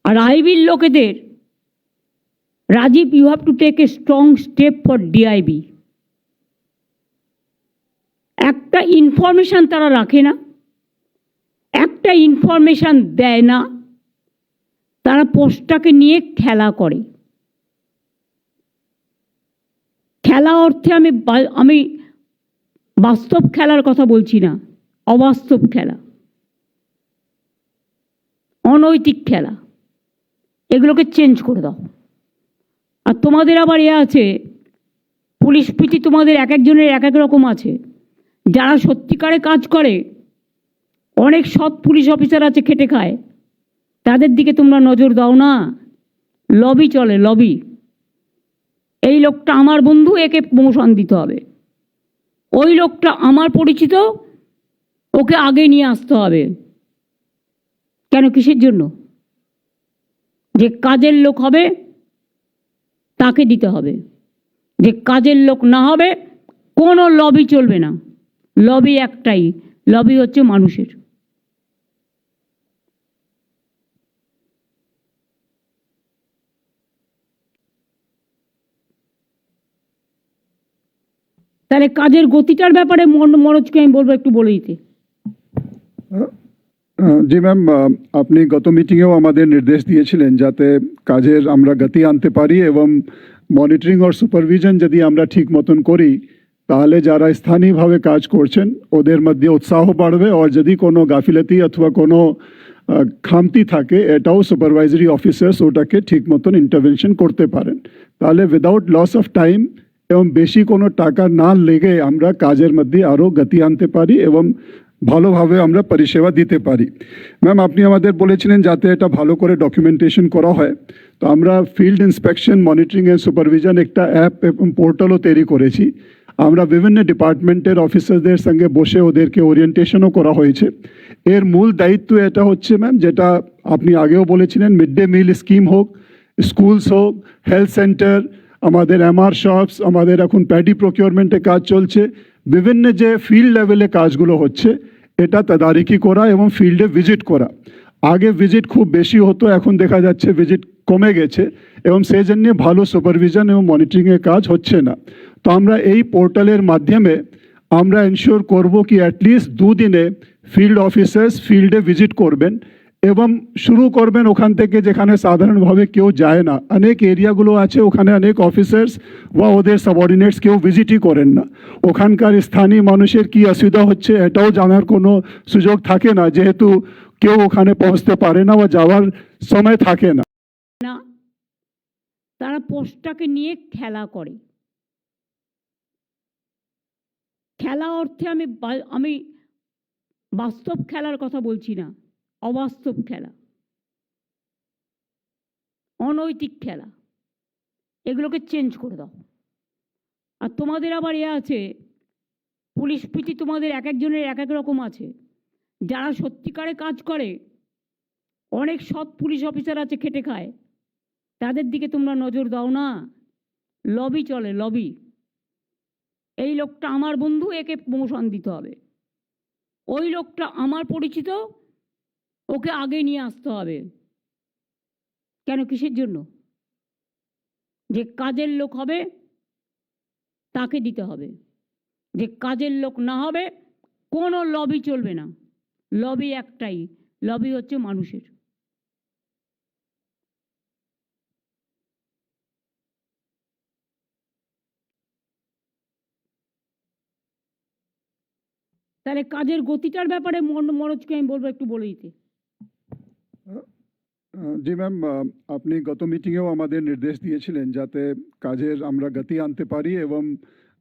আর আইবির লোকেদের, Rajiv, you have to take a strong step for DIB. একটা ইনফরমেশান তারা রাখে না, একটা ইনফরমেশান দেয় না, তারা পোস্টটাকে নিয়ে খেলা করে। খেলা অর্থে আমি বাস্তব খেলার কথা বলছি না, অবাস্তব খেলা, অনৈতিক খেলা, এগুলোকে চেঞ্জ করে দাও। আর তোমাদের আবার আছে পুলিশ প্রীতি, তোমাদের এক একজনের এক এক রকম আছে। যারা সত্যিকারে কাজ করে, অনেক সৎ পুলিশ অফিসার আছে খেটে খায়, তাদের দিকে তোমরা নজর দাও না। লবি চলে, লবি। এই লোকটা আমার বন্ধু, একে প্রমোশন দিতে হবে। ওই লোকটা আমার পরিচিত, ওকে আগে নিয়ে আসতে হবে। কেন, কিসের জন্য? যে কাজের লোক হবে তাকে দিতে হবে, যে কাজের লোক না হবে কোনো লবি চলবে না। লবি একটাই, লবি হচ্ছে মানুষের। তাহলে কাজের গতিটার ব্যাপারে মনোজকে আমি বলবো একটু বলে দিতে। জি ম্যাম, আপনি গত মিটিংয়েও আমাদের নির্দেশ দিয়েছিলেন যাতে কাজের আমরা গতি আনতে পারি এবং মনিটরিং আর সুপারভিশন যদি আমরা ঠিক মতন করি তাহলে যারা স্থানীয়ভাবে কাজ করছেন ওদের মধ্যে উৎসাহ বাড়বে, আর যদি কোনো গাফিলতি অথবা কোনো খামতি থাকে এটাও সুপারভাইজারি অফিসার্স ওটাকে ঠিক মতন ইন্টারভেনশন করতে পারেন। তাহলে উইদাউট লস অফ টাইম এবং বেশি কোনো টাকা না লেগে আমরা কাজের মধ্যে আরও গতি আনতে পারি এবং ভালোভাবে আমরা পরিষেবা দিতে পারি। ম্যাম, আপনি আমাদের বলেছিলেন যাতে এটা ভালো করে ডকুমেন্টেশন করা হয়, তো আমরা field inspection monitoring and supervision একটা অ্যাপ এবং পোর্টালও তৈরি করেছি। আমরা বিভিন্ন ডিপার্টমেন্টের অফিসারদের সঙ্গে বসে ওদেরকে ওরিয়েন্টেশনও করা হয়েছে। এর মূল দায়িত্ব এটা হচ্ছে ম্যাম, যেটা আপনি আগেও বলেছিলেন, মিড ডে মিল স্কিম হোক, স্কুলস হোক, হেলথ সেন্টার, আমাদের এমআর শপস, আমাদের এখন প্যাডি প্রকিউরমেন্টে কাজ চলছে, বিভিন্ন যে ফিল্ড লেভেলে কাজগুলো হচ্ছে এটা তদারকি করা এবং ফিল্ডে ভিজিট করা। আগে ভিজিট খুব বেশি হতো, এখন দেখা যাচ্ছে ভিজিট কমে গেছে এবং সেই জন্যে ভালো সুপারভিশন এবং মনিটরিংয়ের কাজ হচ্ছে না। তো আমরা এই পোর্টালের মাধ্যমে আমরা এনশিওর করব কি অ্যাটলিস্ট 2 দিনে ফিল্ড অফিসার্স ফিল্ডে ভিজিট করবেন এবং শুরু করবেন ওখান থেকে যেখানে সাধারণভাবে কেউ যায় না। অনেক এরিয়াগুলো আছে ওখানে অনেক অফিসার্স বা ওদের সাবঅর্ডিনেটস কেউ ভিজিটই করেন না। ওখানকার স্থানীয় মানুষের কি অসুবিধা হচ্ছে এটাও জানার কোনো সুযোগ থাকে না, যেহেতু কেউ ওখানে পৌঁছতে পারে না বা যাওয়ার সময় থাকে না। না, তারা পোস্টটাকে নিয়ে খেলা করে। খেলা অর্থে আমি বাস্তব খেলার কথা বলছি না, অবাস্তব খেলা, অনৈতিক খেলা, এগুলোকে চেঞ্জ করে দাও। আর তোমাদের আবার আছে পুলিশ প্রীতি, তোমাদের এক একজনের এক এক রকম আছে। যারা সত্যিকারে কাজ করে, অনেক সৎ পুলিশ অফিসার আছে খেটে খায়, তাদের দিকে তোমরা নজর দাও না। লবি চলে, লবি। এই লোকটা আমার বন্ধু, একে প্রমোশন দিতে হবে। ওই লোকটা আমার পরিচিত, ওকে আগে নিয়ে আসতে হবে। কেন, কিসের জন্য? যে কাজের লোক হবে তাকে দিতে হবে, যে কাজের লোক না হবে কোনো লবি চলবে না। লবি একটাই, লবি হচ্ছে মানুষের। তাহলে কাজের গতিটার ব্যাপারে মনোজকে আমি বলবো একটু বলে দিতে। জি ম্যাম, আপনি গত মিটিংয়েও আমাদের নির্দেশ দিয়েছিলেন যাতে কাজের আমরা গতি আনতে পারি এবং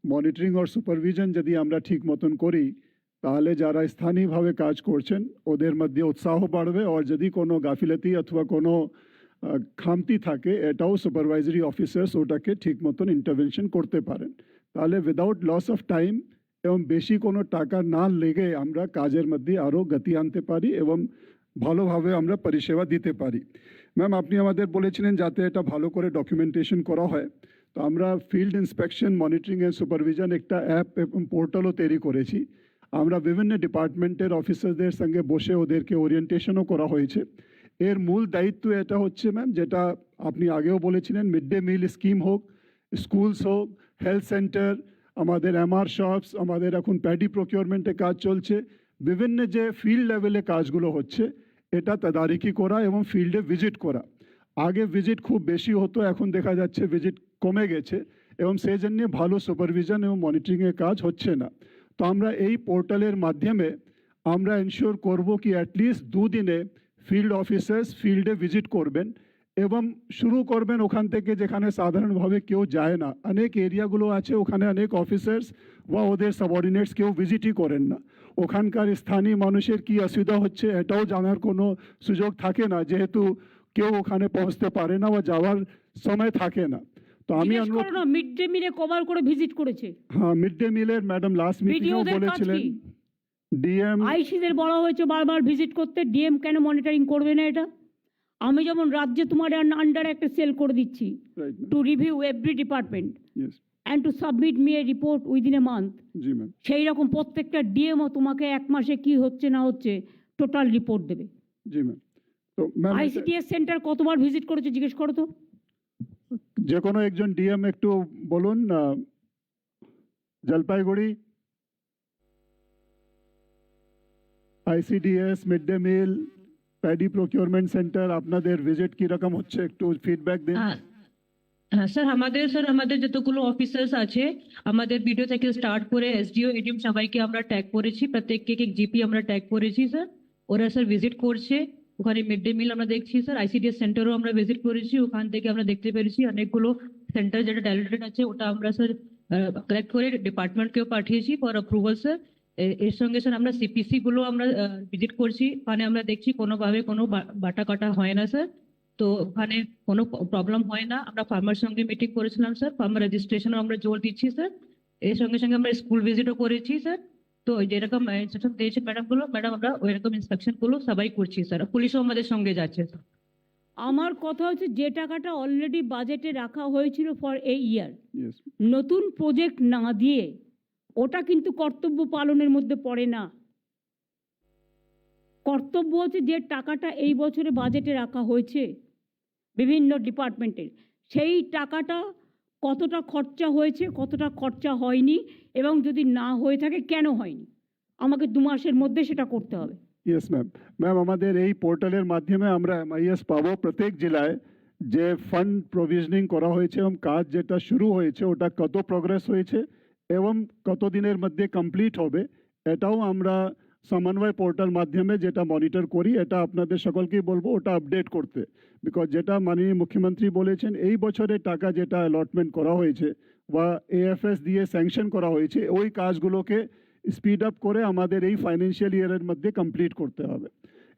মনিটরিং আর সুপারভিশন যদি আমরা ঠিক মতন করি তাহলে যারা স্থানীয়ভাবে কাজ করছেন ওদের মধ্যে উৎসাহ বাড়বে, আর যদি কোনো গাফিলতি অথবা কোনো খামতি থাকে এটাও সুপারভাইজারি অফিসার্স ওটাকে ঠিক মতন ইন্টারভেনশন করতে পারেন। তাহলে উইদাউট লস অফ টাইম এবং বেশি কোনো টাকা না লেগে আমরা কাজের মধ্যে আরও গতি আনতে পারি এবং ভালোভাবে আমরা পরিষেবা দিতে পারি। ম্যাম, আপনি আমাদের বলেছিলেন যাতে এটা ভালো করে ডকুমেন্টেশন করা হয়, তো আমরা field inspection monitoring and supervision একটা অ্যাপ এবং পোর্টালও তৈরি করেছি। আমরা বিভিন্ন ডিপার্টমেন্টের অফিসারদের সঙ্গে বসে ওদেরকে ওরিয়েন্টেশনও করা হয়েছে। এর মূল দায়িত্ব এটা হচ্ছে ম্যাম, যেটা আপনি আগেও বলেছিলেন, মিড ডে মিল স্কিম হোক, স্কুলস হোক, হেলথ সেন্টার, আমাদের এমআর শপস, আমাদের এখন প্যাডি প্রকিউরমেন্টে কাজ চলছে, বিভিন্ন যে ফিল্ড লেভেলে কাজগুলো হচ্ছে এটা তদারকি করা এবং ফিল্ডে ভিজিট করা। আগে ভিজিট খুব বেশি হতো, এখন দেখা যাচ্ছে ভিজিট কমে গেছে এবং সেই জন্য ভালো সুপারভিশন এবং মনিটরিংয়ের কাজ হচ্ছে না। তো আমরা এই পোর্টালের মাধ্যমে আমরা এনশিওর করব কি অ্যাটলিস্ট 2 দিনে ফিল্ড অফিসার্স ফিল্ডে ভিজিট করবেন এবং শুরু করবেন ওখান থেকে যেখানে সাধারণভাবে কেউ যায় না। অনেক এরিয়াগুলো আছে ওখানে অনেক অফিসার্স বা ওদের সাবঅর্ডিনেটস কেউ ভিজিটই করেন না। ওখানকার স্থানীয় মানুষের কি অসুবিধা হচ্ছে এটাও জানার কোনো সুযোগ থাকে না, যেহেতু কেউ ওখানে পৌঁছতে পারে না বা যাওয়ার সময় থাকে না। তো আমি জিজ্ঞেস অনুরোধ, করো না মিড ডে মিলে কভার করে ভিজিট করেছে। হ্যাঁ মিড ডে মিলের ম্যাডাম লাস্ট মিটিংও ভিডিওদের কাজ বলেছিলেন কি? ডিএম, আইসিদের বলা হয়েছে বারবার ভিজিট করতে, ডিএম কেন মনিটরিং করবে না এটা? আমি যেমন রাজ্যে তোমার আন্ডারে একটা সেল করে দিচ্ছি right to review every department yes and to submit me a report within a month, G ma'am, সেই রকম প্রত্যেকটা ডিএমও তোমাকে এক মাসে কি হচ্ছে না হচ্ছে টোটাল রিপোর্ট দেবে। জি ম্যাম। তো ম্যাম আইসিডিএস সেন্টার কতবার ভিজিট করেছে জিজ্ঞেস করো তো। যে কোনো একজন ডিএম একটু বলুন। Jalpaiguri ICDS, mid day meal, paddy procurement centre, আপনাদের ভিজিট কি রকম হচ্ছে একটু ফিডব্যাক দিন। হ্যাঁ স্যার, আমাদের যতগুলো অফিসার্স আছে, আমাদের ভিডিও থেকে স্টার্ট করে এসডিও এডিএম সবাইকে আমরা ট্যাগ করেছি, প্রত্যেককে এক জিপি আমরা ট্যাগ করেছি স্যার। ওরা স্যার ভিজিট করছে, ওখানে মিড ডে মিল আমরা দেখছি স্যার। আইসিডিএস সেন্টারও আমরা ভিজিট করেছি, ওখান থেকে আমরা দেখতে পেরেছি অনেকগুলো সেন্টার যেটা ডাইলেটেড আছে ওটা আমরা স্যার কালেক্ট করে ডিপার্টমেন্টকেও পাঠিয়েছি ফর অ্যাপ্রুভাল স্যার। এর সঙ্গে স্যার আমরা সিপিসি গুলো আমরা ভিজিট করছি, ওখানে আমরা দেখছি কোনোভাবে কোনো বাটা কাটা হয় না স্যার, তো ওখানে কোনো প্রবলেম হয় না। আমরা ফার্মার সঙ্গে মিটিং করেছিলাম স্যার, ফার্মার রেজিস্ট্রেশনও আমরা জোর দিচ্ছি স্যার। এর সঙ্গে সঙ্গে আমরা স্কুল ভিজিটও করেছি স্যার। তো যেরকম ইনস্ট্রাকশন দিয়েছে ম্যাডাম আমরা ওইরকম ইনস্ট্রাকশন গুলো সবাই করছি স্যার, পুলিশও আমাদের সঙ্গে যাচ্ছে স্যার। আমার কথা হচ্ছে যে টাকাটা অলরেডি বাজেটে রাখা হয়েছিল ফর এ ইয়ার, ইয়েস নতুন প্রজেক্ট না দিয়ে ওটা কিন্তু কর্তব্য পালনের মধ্যে পড়ে না। কর্তব্য হচ্ছে যে টাকাটা এই বছরে বাজেটে রাখা হয়েছে বিভিন্ন ডিপার্টমেন্টের, সেই টাকাটা কতটা খরচা হয়েছে কতটা খরচা হয়নি, এবং যদি না হয়ে থাকে কেন হয়নি, আমাকে 2 মাসের মধ্যে সেটা করতে হবে। Yes ma'am. ম্যাম আমাদের এই পোর্টালের মাধ্যমে আমরা এমআইএস পাবো প্রত্যেক জেলায় যে ফান্ড প্রভিশনিং করা হয়েছে এবং কাজ যেটা শুরু হয়েছে ওটা কত প্রোগ্রেস হয়েছে এবং কত দিনের মধ্যে কমপ্লিট হবে, এটাও আমরা সমন্বয় পোর্টাল মাধ্যমে যেটা মনিটর করি, এটা আপনাদের সকলকেই বলবো ওটা আপডেট করতে। বিকজ যেটা মাননীয় মুখ্যমন্ত্রী বলেছেন এই বছরের টাকা যেটা অ্যালটমেন্ট করা হয়েছে বা এএফএস দিয়ে স্যাংশন করা হয়েছে ওই কাজগুলোকে স্পিড আপ করে আমাদের এই ফাইন্যান্সিয়াল ইয়ারের মধ্যে কমপ্লিট করতে হবে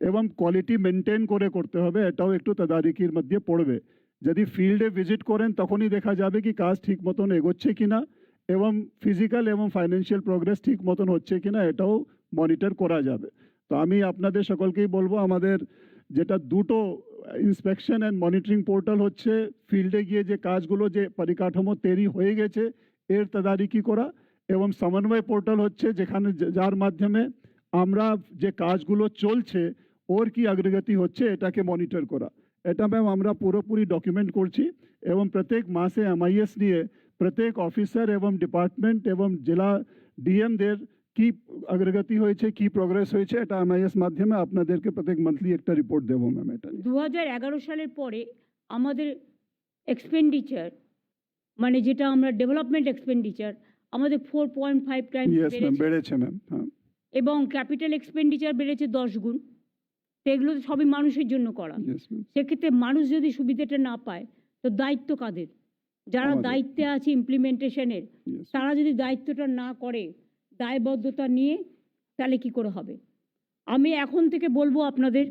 এবং কোয়ালিটি মেনটেন করে করতে হবে, এটাও একটু তদারকির মধ্যে পড়বে। যদি ফিল্ডে ভিজিট করেন তখনই দেখা যাবে কি কাজ ঠিক মতন এগোচ্ছে কিনা এবং ফিজিক্যাল এবং ফাইন্যান্সিয়াল প্রোগ্রেস ঠিক মতন হচ্ছে কিনা এটাও মনিটর করা যাবে। তো আমি আপনাদের সকলকেই বলবো আমাদের যেটা দুটো ইন্সপেকশন অ্যান্ড মনিটরিং পোর্টাল হচ্ছে, ফিল্ডে গিয়ে যে কাজগুলো যে পরিকাঠামো তৈরি হয়ে গেছে এর তদারকি করা, এবং সমন্বয় পোর্টাল হচ্ছে যেখানে যার মাধ্যমে আমরা যে কাজগুলো চলছে ওর কি অগ্রগতি হচ্ছে এটাকে মনিটর করা। এটা ম্যাম আমরা পুরোপুরি ডকুমেন্ট করছি এবং প্রত্যেক মাসে এমআইএস নিয়ে প্রত্যেক অফিসার এবং ডিপার্টমেন্ট এবং জেলা ডিএমদের কি অগ্রগতি হয়েছে কি প্রোগ্রেস হয়েছে এটা এমআইএস মাধ্যমে আপনাদেরকে প্রত্যেক মান্থলি একটা রিপোর্ট দেবো ম্যাম। এটা 2011 সালের পরে আমাদের এক্সপেন্ডিচার মানে যেটা আমরা ডেভেলপমেন্ট এক্সপেন্ডিচার আমাদের 4.5 টাইমস ইয়েস ম্যাম বেড়েছে, বেড়েছে ম্যাম। হ্যাঁ এবং ক্যাপিটাল এক্সপেন্ডিচার বেড়েছে 10 গুণ। তো এগুলো তো সবই মানুষের জন্য করা। Yes ma'am. সেক্ষেত্রে মানুষ যদি সুবিধাটা না পায় তো দায়িত্ব কাদের? যারা আমাদের। দায়িত্বে আছে ইমপ্লিমেন্টেশনের, Yes. তারা যদি দায়িত্বটা না করে দায়বদ্ধতা নিয়ে, তাহলে কি করে হবে? আমি এখন থেকে বলবো আপনাদের,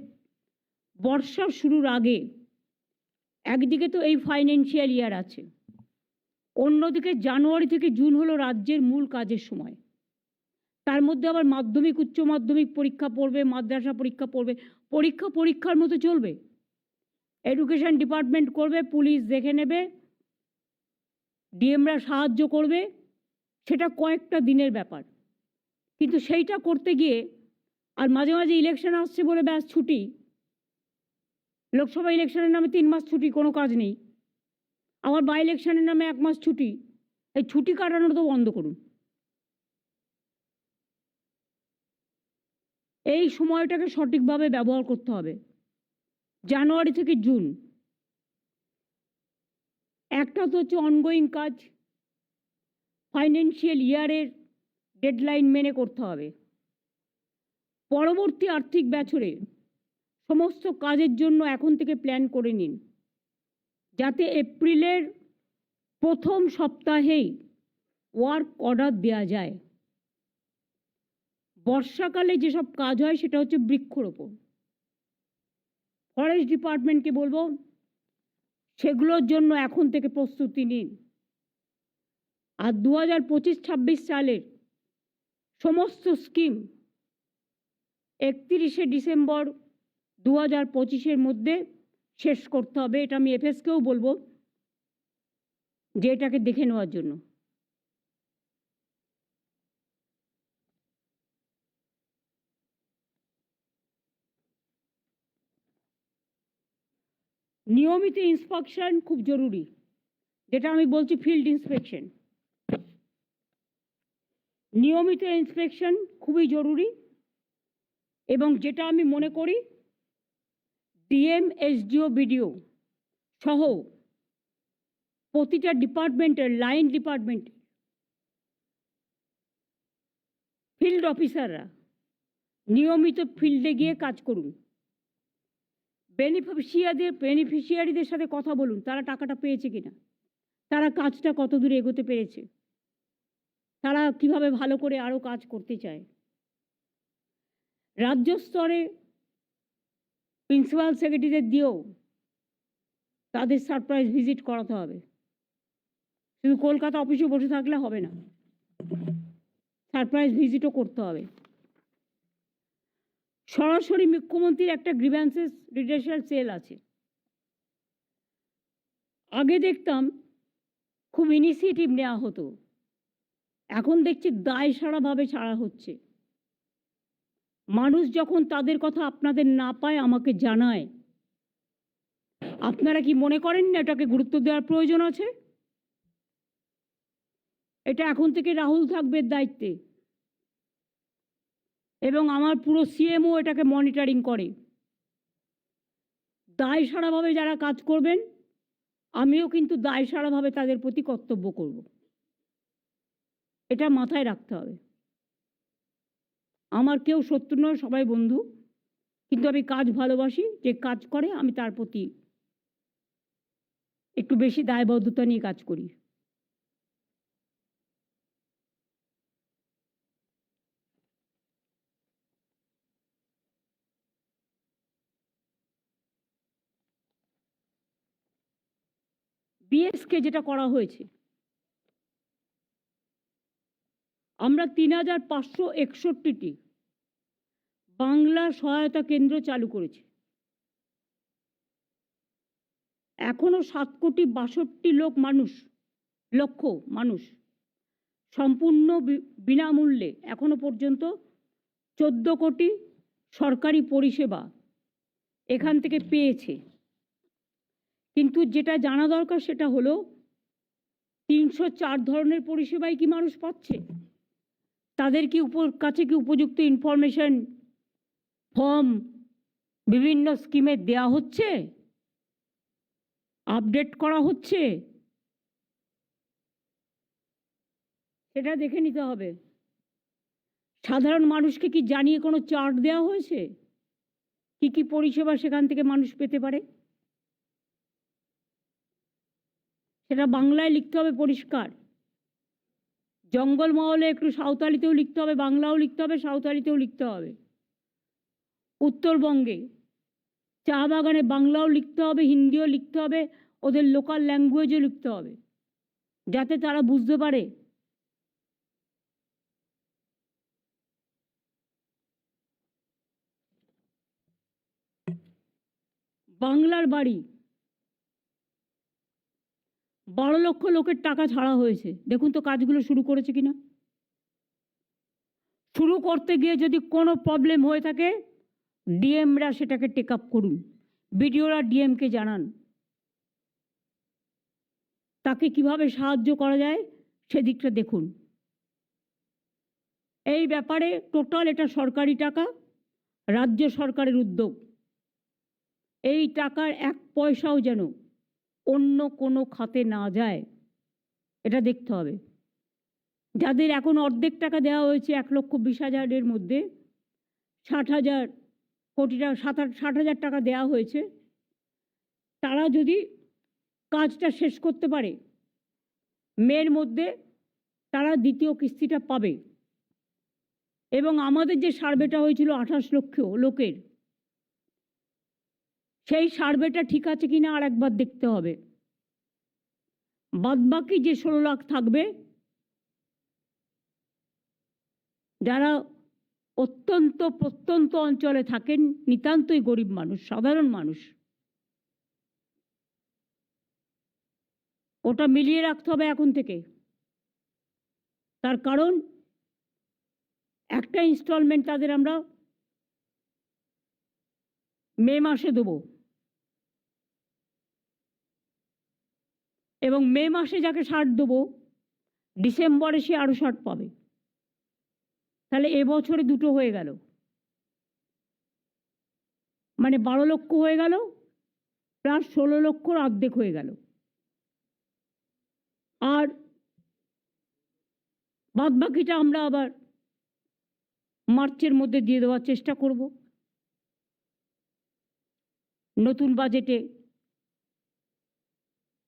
বর্ষার শুরুর আগে একদিকে তো এই ফাইন্যান্সিয়াল ইয়ার আছে, অন্যদিকে জানুয়ারি থেকে জুন হলো রাজ্যের মূল কাজের সময়। তার মধ্যে আবার মাধ্যমিক উচ্চ মাধ্যমিক পরীক্ষা পড়বে, মাদ্রাসা পরীক্ষা পড়বে, পরীক্ষার মতো চলবে। এডুকেশন ডিপার্টমেন্ট করবে, পুলিশ দেখে নেবে, ডিএমরা সাহায্য করবে, সেটা কয়েকটা দিনের ব্যাপার। কিন্তু সেইটা করতে গিয়ে আর মাঝে মাঝে ইলেকশন আসছে বলে ব্যাস ছুটি, লোকসভা ইলেকশনের নামে 3 মাস ছুটি, কোনো কাজ নেই। আবার বাই ইলেকশনের নামে 1 মাস ছুটি। এই ছুটি কাটানো তো বন্ধ করুন। এই সময়টাকে সঠিকভাবে ব্যবহার করতে হবে। জানুয়ারি থেকে জুন একটা তো হচ্ছে অনগোয়িং কাজ, ফাইন্যান্সিয়াল ইয়ারের ডেডলাইন মেনে করতে হবে। পরবর্তী আর্থিক বছরে সমস্ত কাজের জন্য এখন থেকে প্ল্যান করে নিন, যাতে এপ্রিলের প্রথম সপ্তাহেই ওয়ার্ক অর্ডার দেওয়া যায়। বর্ষাকালে যেসব কাজ হয় সেটা হচ্ছে বৃক্ষরোপণ। ফরেস্ট ডিপার্টমেন্টকে বলবো সেগুলোর জন্য এখন থেকে প্রস্তুতি নিন। আর 2025-26 সালের সমস্ত স্কিম 31শে ডিসেম্বর 2025-এর মধ্যে শেষ করতে হবে। এটা আমি এফএসকেও বলবো যে এটাকে দেখে নেওয়ার জন্য। নিয়মিত ইন্সপেকশন খুব জরুরি, যেটা আমি বলছি ফিল্ড ইন্সপেকশন। নিয়মিত ইন্সপেকশন খুবই জরুরি, এবং যেটা আমি মনে করি ডিএম, এসডিও, বিডিও সহ প্রতিটা ডিপার্টমেন্টের, লাইন ডিপার্টমেন্টের ফিল্ড অফিসাররা নিয়মিত ফিল্ডে গিয়ে কাজ করুন। বেনিফিশিয়ারিদের সাথে কথা বলুন, তারা টাকাটা পেয়েছে কিনা, তারা কাজটা কত দূরে এগোতে পেরেছে, তারা কিভাবে ভালো করে আরও কাজ করতে চায়। রাজ্য স্তরে প্রিন্সিপাল সেক্রেটারিদের দিয়েও তাদের সারপ্রাইজ ভিজিট করাতে হবে। শুধু কলকাতা অফিসে বসে থাকলে হবে না, সারপ্রাইজ ভিজিটও করতে হবে। সরাসরি মুখ্যমন্ত্রীর একটা গ্রিভ্যান্সেস রিডারেশন সেল আছে। আগে দেখতাম খুব ইনিশিয়েটিভ নেওয়া হতো, এখন দেখছি দায়সারাভাবে ছাড়া হচ্ছে। মানুষ যখন তাদের কথা আপনাদের না পায় আমাকে জানায়, আপনারা কি মনে করেন না এটাকে গুরুত্ব দেওয়ার প্রয়োজন আছে? এটা এখন থেকে রাহুল থাকবে দায়িত্বে, এবং আমার পুরো সিএমও এটাকে মনিটরিং করে। দায়সারাভাবে যারা কাজ করবেন, আমিও কিন্তু দায়সারাভাবে তাদের প্রতি কর্তব্য করব, এটা মাথায় রাখতে হবে। আমার কেউ শত্রু নয়, সবাই বন্ধু, কিন্তু আমি কাজ ভালোবাসি। যে কাজ করে আমি তার প্রতি একটু বেশি দায়বদ্ধতা নিয়ে কাজ করি। বিএসকে যেটা করা হয়েছে, আমরা 3561টি বাংলা সহায়তা কেন্দ্র চালু করেছি। এখনো 7,62,00,000 লক্ষ মানুষ সম্পূর্ণ বিনামূল্যে এখনো পর্যন্ত 14 কোটি সরকারি পরিষেবা এখান থেকে পেয়েছে। কিন্তু যেটা জানা দরকার সেটা হলো 304 ধরনের পরিষেবাই কি মানুষ পাচ্ছে? তাদের কি কাছে কি উপযুক্ত ইনফরমেশন, ফর্ম বিভিন্ন স্কিমে দেয়া হচ্ছে, আপডেট করা হচ্ছে? সেটা দেখে নিতে হবে। সাধারণ মানুষকে কি জানিয়ে কোনো চার্ট দেওয়া হয়েছে কি কি পরিষেবা সেখান থেকে মানুষ পেতে পারে? সেটা বাংলায় লিখতে হবে পরিষ্কার। জঙ্গলমহলে একটু সাঁওতালিতেও লিখতে হবে, বাংলাও লিখতে হবে, সাঁওতালিতেও লিখতে হবে। উত্তরবঙ্গে চা বাগানে বাংলাও লিখতে হবে, হিন্দিও লিখতে হবে, ওদের লোকাল ল্যাঙ্গুয়েজও লিখতে হবে, যাতে তারা বুঝতে পারে। বাংলার বাড়ি 12 লক্ষ লোকের টাকা ছাড়া হয়েছে। দেখুন তো কাজগুলো শুরু করেছে কিনা। শুরু করতে গিয়ে যদি কোনো প্রবলেম হয়ে থাকে, ডিএমরা সেটাকে টেক আপ করুন, বিডিওরা ডিএমকে জানান, তাকে কিভাবে সাহায্য করা যায় সেদিকটা দেখুন। এই ব্যাপারে টোটাল এটা সরকারি টাকা, রাজ্য সরকারের উদ্যোগ। এই টাকার 1 পয়সাও যেন অন্য কোনো খাতে না যায়, এটা দেখতে হবে। যাদের এখন অর্ধেক টাকা দেওয়া হয়েছে 1,20,000-এর মধ্যে 60,000 কোটি টাকা, 60,000 টাকা দেওয়া হয়েছে, তারা যদি কাজটা শেষ করতে পারে মের মধ্যে, তারা দ্বিতীয় কিস্তিটা পাবে। এবং আমাদের যে সার্ভেটা হয়েছিল 28 লক্ষ লোকের, সেই সার্ভেটা ঠিক আছে কিনা আর একবার দেখতে হবে। বাদবাকি যে 16 লাখ থাকবে, যারা অত্যন্ত প্রত্যন্ত অঞ্চলে থাকেন, নিতান্তই গরিব মানুষ, সাধারণ মানুষ, ওটা মিলিয়ে রাখতে হবে এখন থেকে। তার কারণ একটা ইনস্টলমেন্ট তাদের আমরা মে মাসে দেব, এবং মে মাসে যাকে 60 দেবো, ডিসেম্বরে সে আরো 60 পাবে। তাহলে এবছরে দুটো হয়ে গেল, মানে 12 লক্ষ হয়ে গেল, প্লাস 16 লক্ষর অর্ধেক হয়ে গেল। আর বাদবাকিটা আমরা আবার মার্চের মধ্যে দিয়ে দেওয়ার চেষ্টা করব নতুন বাজেটে,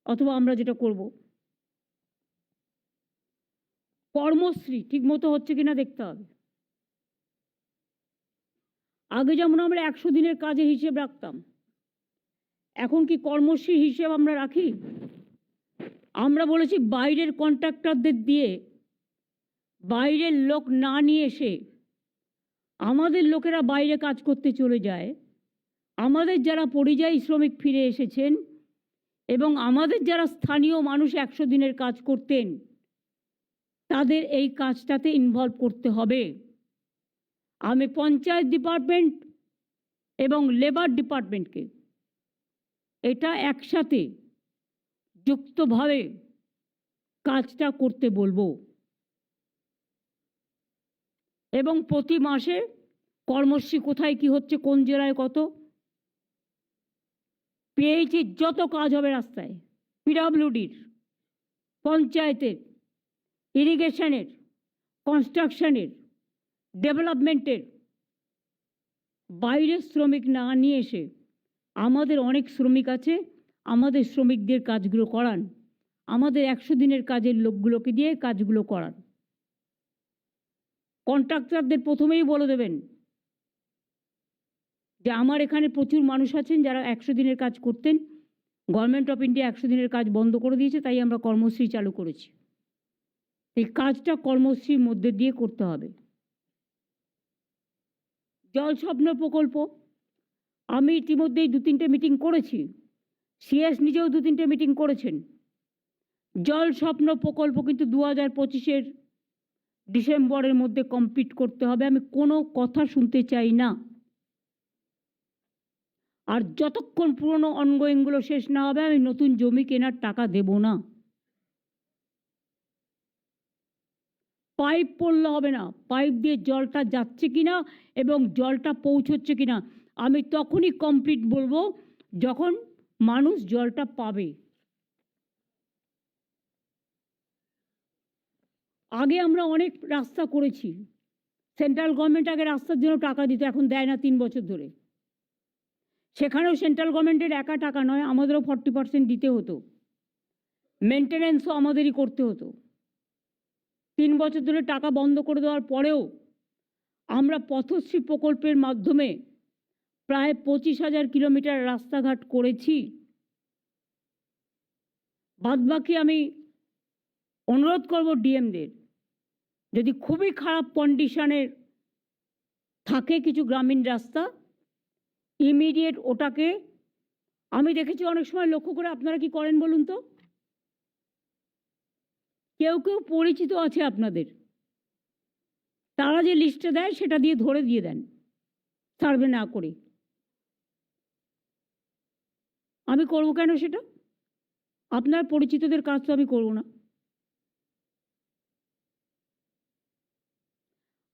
অথবা আমরা যেটা করব, কর্মশ্রী ঠিকমতো হচ্ছে কিনা দেখতে হবে। আগে যেমন আমরা 100 দিনের কাজের হিসেব রাখতাম, এখন কি কর্মশ্রীর হিসেব আমরা রাখি? আমরা বলেছি বাইরের কন্ট্রাক্টরদের দিয়ে, বাইরের লোক না নিয়ে এসে আমাদের লোকেরা বাইরে কাজ করতে চলে যায়। আমাদের যারা পরিযায়ী শ্রমিক ফিরে এসেছেন এবং আমাদের যারা স্থানীয় মানুষ 100 দিনের কাজ করতেন, তাদের এই কাজটাতে ইনভলভ করতে হবে। আমি পঞ্চায়েত ডিপার্টমেন্ট এবং লেবার ডিপার্টমেন্টকে এটা একসাথে যুক্তভাবে কাজটা করতে বলবো, এবং প্রতি মাসে কর্মশ্রী কোথায় কি হচ্ছে, কোন জেলায় কত, পিএইচির যত কাজ হবে রাস্তায়, পিডব্লিউডির, পঞ্চায়েতের, ইরিগেশনের, কনস্ট্রাকশনের, ডেভেলপমেন্টের, বাইরের শ্রমিক না নিয়ে এসে আমাদের অনেক শ্রমিক আছে, আমাদের শ্রমিকদের কাজগুলো করান, আমাদের 100 দিনের কাজের লোকগুলোকে দিয়ে কাজগুলো করান। কন্ট্রাক্টরদের প্রথমেই বলে দেবেন যে আমার এখানে প্রচুর মানুষ আছেন যারা 100 দিনের কাজ করতেন, গভর্নমেন্ট অফ ইন্ডিয়া 100 দিনের কাজ বন্ধ করে দিয়েছে, তাই আমরা কর্মশ্রী চালু করেছি। এই কাজটা কর্মশ্রীর মধ্যে দিয়ে করতে হবে। জল স্বপ্ন প্রকল্প আমি ইতিমধ্যেই 2-3টে মিটিং করেছি, সিএস নিজেও 2-3টে মিটিং করেছেন। জল স্বপ্ন প্রকল্প কিন্তু 2025-এর ডিসেম্বরের মধ্যে কমপ্লিট করতে হবে। আমি কোনো কথা শুনতে চাই না। আর যতক্ষণ পুরনো অনগোয়িংগুলো শেষ না হবে, আমি নতুন জমি কেনার টাকা দেব না। পাইপ পড়লে হবে না, পাইপ দিয়ে জলটা যাচ্ছে কিনা এবং জলটা পৌঁছচ্ছে কিনা আমি তখনই কমপ্লিট বলবো যখন মানুষ জলটা পাবে। আগে আমরা অনেক রাস্তা করেছি, সেন্ট্রাল গভর্নমেন্ট আগে রাস্তার জন্য টাকা দিত, এখন দেয় না 3 বছর ধরে। সেখানেও সেন্ট্রাল গভর্নমেন্টের একা টাকা নয়, আমাদেরও 40% দিতে হতো, মেনটেন্যান্সও আমাদেরই করতে হতো। 3 বছর ধরে টাকা বন্ধ করে দেওয়ার পরেও আমরা পথশ্রী প্রকল্পের মাধ্যমে প্রায় 25,000 কিলোমিটার রাস্তাঘাট করেছি। বাদবাকি আমি অনুরোধ করব ডিএমদের, যদি খুবই খারাপ কন্ডিশনের থাকে কিছু গ্রামীণ রাস্তা, ইমিডিয়েট ওটাকে, আমি দেখেছি অনেক সময় লক্ষ্য করে, আপনারা কি করেন বলুন তো, কেউ কেউ পরিচিত আছে আপনাদের, তারা যে লিস্টে দেয় সেটা দিয়ে ধরে দিয়ে দেন সার্ভে না করে। আমি করব কেন সেটা? আপনার পরিচিতদের কাজ তো আমি করব না।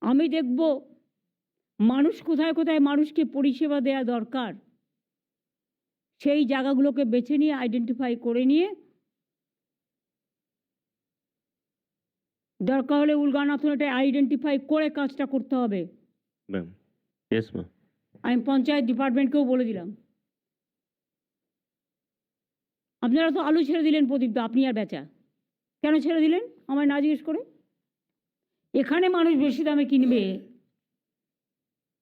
আমি দেখব মানুষ কোথায় কোথায় মানুষকে পরিষেবা দেওয়া দরকার, সেই জায়গাগুলোকে বেছে নিয়ে আইডেন্টিফাই করে নিয়ে দরকার হলে উলগানাথন এটা আইডেন্টিফাই করে কাজটা করতে হবে। Ma'am, yes ma'am. আমি পঞ্চায়েত ডিপার্টমেন্টকেও বলে দিলাম। আপনারা তো আলু ছেড়ে দিলেন প্রদীপ, আপনি আর বেচা কেন ছেড়ে দিলেন আমায় না জিজ্ঞেস করে? এখানে মানুষ বেশি দামে কিনবে,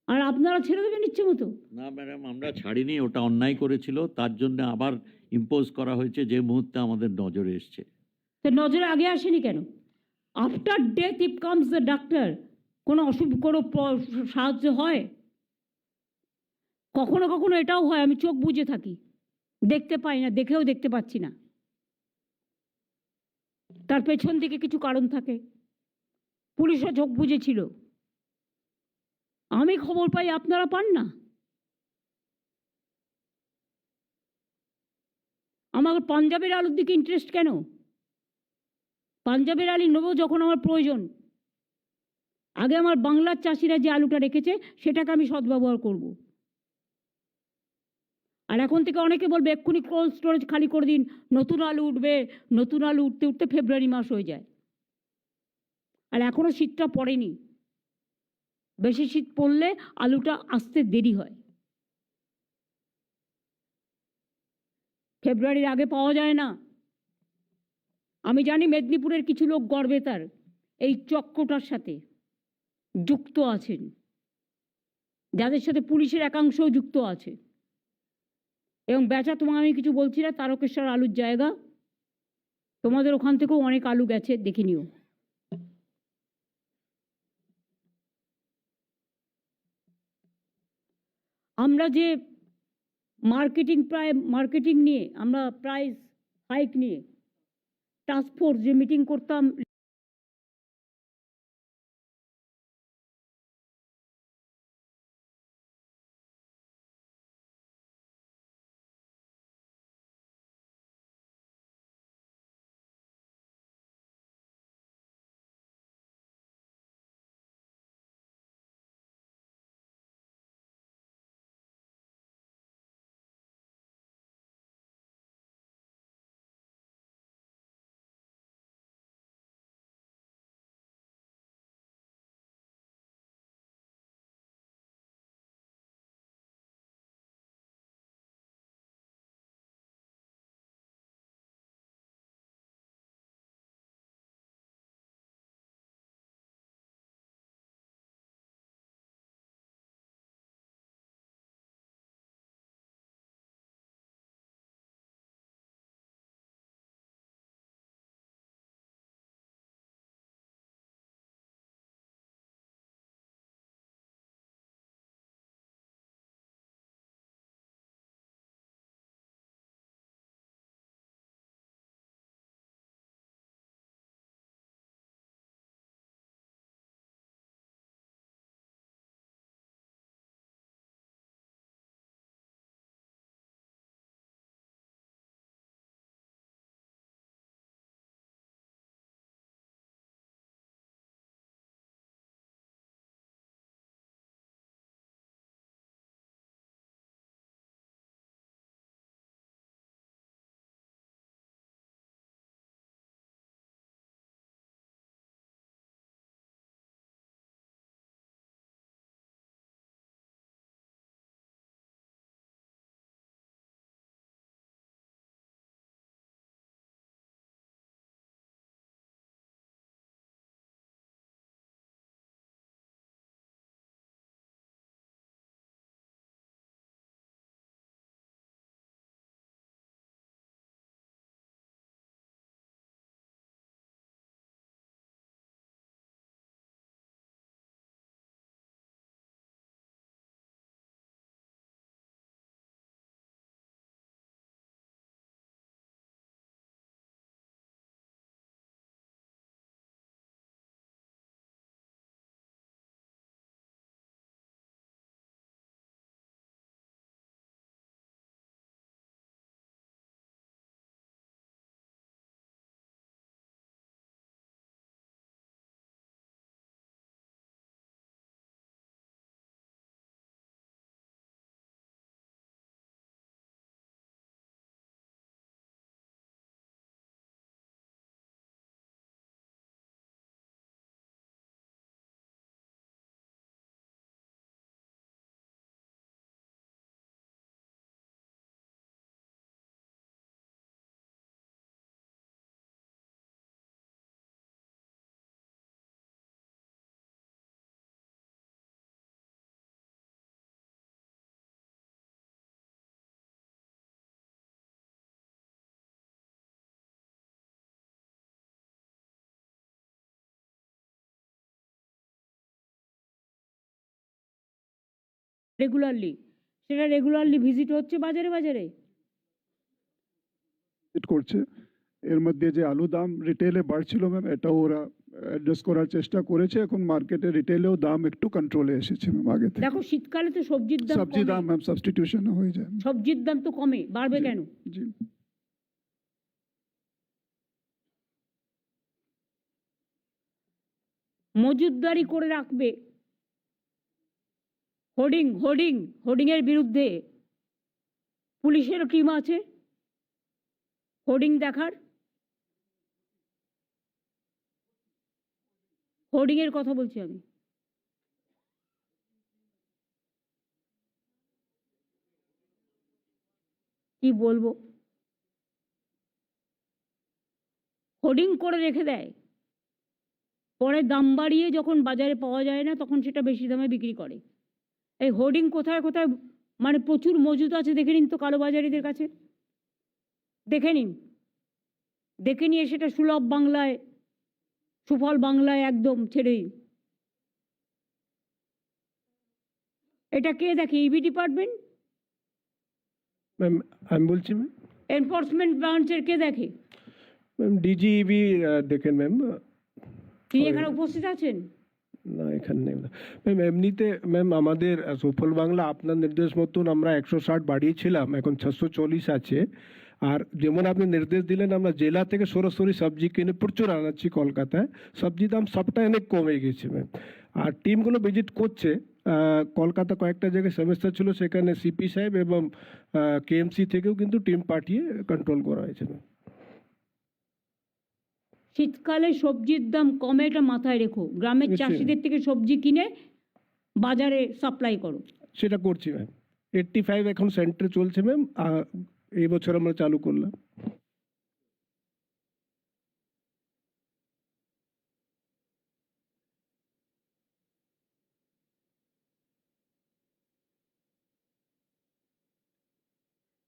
আর আপনারা ছেড়ে দেবেন ইচ্ছে মতো? না ম্যাডাম, আমরা ছাড়িনি, ওটা অন্যায় করেছিল, তার জন্য আবার ইম্পোজ করা হয়েছে যে মুহূর্তে আমাদের নজরে এসছে। তো নজরে আগে আসেনি কেন? After death if comes the doctor, কোনো কোনো সাহায্য হয়? কখনো কখনো এটাও হয় আমি চোখ বুজে থাকি, দেখতে পাই না, দেখেও দেখতে পাচ্ছি না, তার পেছন দিকে কিছু কারণ থাকে। পুলিশও চোখ বুজেছিল, আমি খবর পাই, আপনারা পান না। আমার পাঞ্জাবের আলুর দিকে ইন্টারেস্ট কেন? পাঞ্জাবের আলু নেবো যখন আমার প্রয়োজন, আগে আমার বাংলার চাষিরা যে আলুটা রেখেছে সেটাকে আমি সদ্ব্যবহার করব। আর এখন থেকে অনেকে বলবে এক্ষুনি কোল্ড স্টোরেজ খালি করে দিন, নতুন আলু উঠবে, নতুন আলু উঠতে উঠতে ফেব্রুয়ারি মাস হয়ে যায়। আর এখনও শীতটা পড়েনি, বেশি শীত পড়লে আলুটা আসতে দেরি হয়, ফেব্রুয়ারির আগে পাওয়া যায় না। আমি জানি মেদিনীপুরের কিছু লোক গর্বে তার এই চক্রটার সাথে যুক্ত আছেন, যাদের সাথে পুলিশের একাংশও যুক্ত আছে। এবং বেচা তোমাকে আমি কিছু বলছি না, তারকেশ্বর আলুর জায়গা, তোমাদের ওখান থেকেও অনেক আলু গেছে, দেখে নিও। আমরা যে মার্কেটিং নিয়ে, আমরা প্রাইস হাইক নিয়ে টাস্কফোর্স যে মিটিং করতাম রেগুলারলি, সেটা রেগুলারলি ভিজিট হচ্ছে বাজারে বাজারে। ভিজিট করছে। এর মধ্যে যে আলু দাম রিটেলে বাড়ছিল ম্যাম, এটাও ওরা অ্যাডজাস্ট করার চেষ্টা করেছে। এখন মার্কেটে রিটেলেও দাম একটু কন্ট্রোলে এসেছে ম্যাম আগে থেকে। দেখো শীতকালে তো সবজির দাম সবজি দাম কমে। ম্যাম সাবস্টিটিউশন হয়ে যায়। সবজির দাম তো কমে, বাড়বে জি, কেন? জি। মজুতদারি করে রাখবে। হোর্ডিং এর বিরুদ্ধে পুলিশেরও টিম আছে হোর্ডিং দেখার। হোর্ডিং এর কথা বলছি আমি। কি বলবো, হোর্ডিং করে রেখে দেয়, পরে দাম বাড়িয়ে যখন বাজারে পাওয়া যায় না তখন সেটা বেশি দামে বিক্রি করে। এই হোর্ডিং কোথায় কোথায় মানে প্রচুর মজুদ আছে দেখে নিন তো কালোবাজারিদের কাছে, দেখে নিয়ে সেটা সুলভ বাংলায়, সুফল বাংলায় একদম ছেড়ে দিন। এটা কে দেখে? ইবি ডিপার্টমেন্ট, ম্যাম আমি বলছি ম্যাম, এনফোর্সমেন্ট ব্রাঞ্চের কে দেখে? ম্যাম ডিজিবি দেখেন ম্যাম। তিনি এখানে উপস্থিত আছেন? না এখানে নেই ম্যাম। এমনিতে ম্যাম আমাদের সুফল বাংলা আপনার নির্দেশ মতন আমরা 160 বাড়িয়েছিলাম, এখন 640 আছে। আর যেমন আপনি নির্দেশ দিলেন আমরা জেলা থেকে সরাসরি সবজি কিনে প্রচুর আনাচ্ছি কলকাতায়, সবজি দাম সবটা অনেক কমে গেছে ম্যাম। আর টিমগুলো ভিজিট করছে কলকাতা, কয়েকটা জায়গায় সমস্যা ছিল সেখানে সিপি সাহেব এবং কেএমসি থেকেও কিন্তু টিম পাঠিয়ে কন্ট্রোল করা হয়েছে ম্যাম। শীতকালে সবজির দাম কমে, এটা মাথায় রেখো। গ্রামের নিশ্চয়ই। চাষিদের থেকে সবজি কিনে বাজারে সাপ্লাই করো। সেটা করছি ম্যাম। 85 এখন সেন্টারে চলছে ম্যাম, এই বছর আমরা চালু করলাম।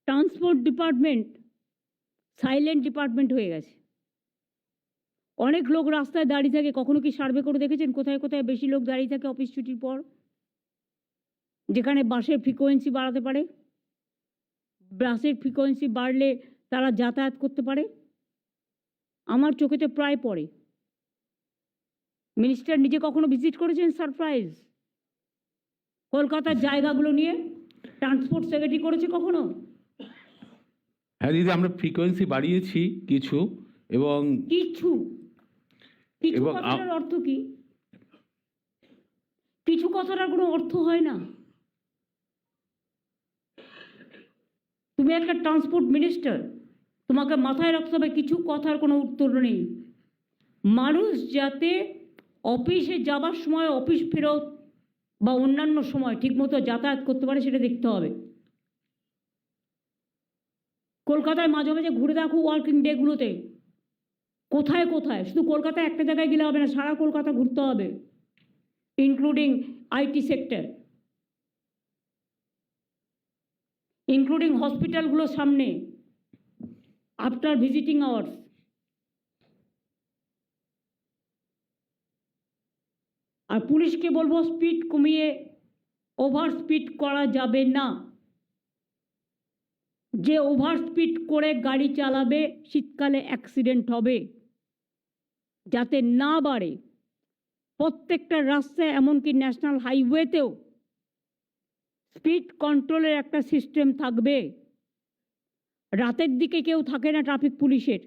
ট্রান্সপোর্ট ডিপার্টমেন্ট সাইলেন্ট ডিপার্টমেন্ট হয়ে গেছে। অনেক লোক রাস্তায় দাঁড়িয়ে থাকে, কখনো কি সার্ভে করে দেখেছেন কোথায় কোথায় বেশি লোক দাঁড়িয়ে থাকে অফিস ছুটির পর? যেখানে বাসের ফ্রিকোয়েন্সি বাড়াতে পারে, বাসের ফ্রিকোয়েন্সি বাড়লে তারা যাতায়াত করতে পারে। আমার চোখেতে প্রায় পড়ে। মিনিস্টার নিজে কখনো ভিজিট করেছেন? সারপ্রাইজ কলকাতার জায়গাগুলো নিয়ে ট্রান্সপোর্ট সেক্রেটারি করেছে কখনো? হ্যাঁ দিদি, আমরা ফ্রিকোয়েন্সি বাড়িয়েছি কিছু, এবং কিছু এবং কথাটার অর্থ কি? কিছু কথাটার কোনো অর্থ হয় না। তুমি একটা ট্রান্সপোর্ট মিনিস্টার, তোমাকে মাথায় রাখতে হবে কিছু কথার কোনো উত্তর নেই। মানুষ যাতে অফিসে যাবার সময়, অফিস ফেরত বা অন্যান্য সময় ঠিকমতো যাতায়াত করতে পারে সেটা দেখতে হবে। কলকাতায় মাঝে মাঝে ঘুরে দেখো ওয়ার্কিং ডেগুলোতে কোথায় কোথায়, শুধু কলকাতায় একটা জায়গায় গেলে হবে না, সারা কলকাতা ঘুরতে হবে, ইনক্লুডিং আইটি সেক্টর, ইনক্লুডিং হসপিটালগুলোর সামনে আফটার ভিজিটিং আওয়ার্স। আর পুলিশকে বলবো স্পিড কমিয়ে ওভার স্পিড করা যাবে না। যে ওভার স্পিড করে গাড়ি চালাবে শীতকালে অ্যাক্সিডেন্ট হবে, যাতে না বাড়ে। প্রত্যেকটা রাস্তায় এমনকি ন্যাশনাল হাইওয়েতেও স্পিড কন্ট্রোলের একটা সিস্টেম থাকবে। রাতের দিকে কেউ থাকে না ট্রাফিক পুলিশের,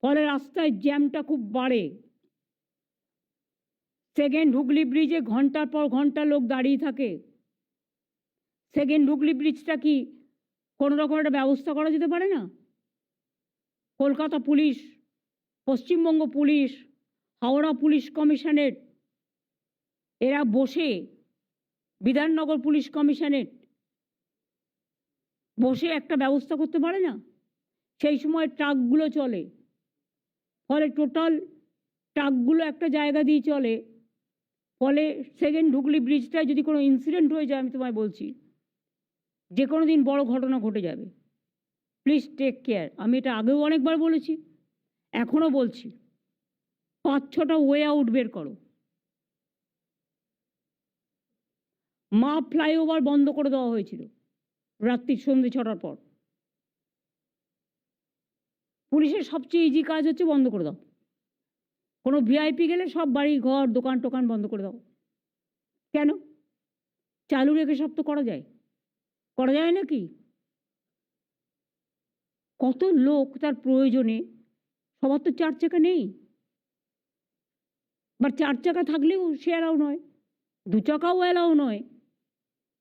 ফলে রাস্তায় জ্যামটা খুব বাড়ে। সেকেন্ড হুগলি ব্রিজে ঘন্টার পর ঘন্টা লোক দাঁড়িয়ে থাকে। সেকেন্ড হুগলি ব্রিজটা কি কোনো রকম একটা ব্যবস্থা করা যেতে পারে না? Kolkata police, Paschimbanga police, Howrah police commissionerate এরা বসে, বিধাননগর পুলিশ কমিশনারেট বসে একটা ব্যবস্থা করতে পারে না? সেই সময় ট্রাকগুলো চলে, ফলে টোটাল ট্রাকগুলো একটা জায়গা দিয়ে চলে, ফলে সেকেন্ড হুগলি ব্রিজটায় যদি কোনো ইনসিডেন্ট হয়ে যায়, আমি তোমায় বলছি যে কোনো দিন বড় ঘটনা ঘটে যাবে। Please take care. আমি এটা আগেও অনেকবার বলেছি, এখনও বলছি, 5-6টা ওয়ে আউট বের করো। মা ফ্লাইওভার বন্ধ করে দেওয়া হয়েছিল রাত্রি সন্ধ্যে 6টার পর। পুলিশের সবচেয়ে ইজি কাজ হচ্ছে বন্ধ করে দাও। কোনো ভিআইপি গেলে সব বাড়ি ঘর দোকান টোকান বন্ধ করে দাও। কেন? চালু রেখে সব তো করা যায়, করা যায় নাকি? কত লোক তার প্রয়োজনে, সবার তো 4 চাকা নেই, বা 4 চাকা থাকলেও সে অ্যালাউ নয়, 2 চাকাও অ্যালাউ নয়।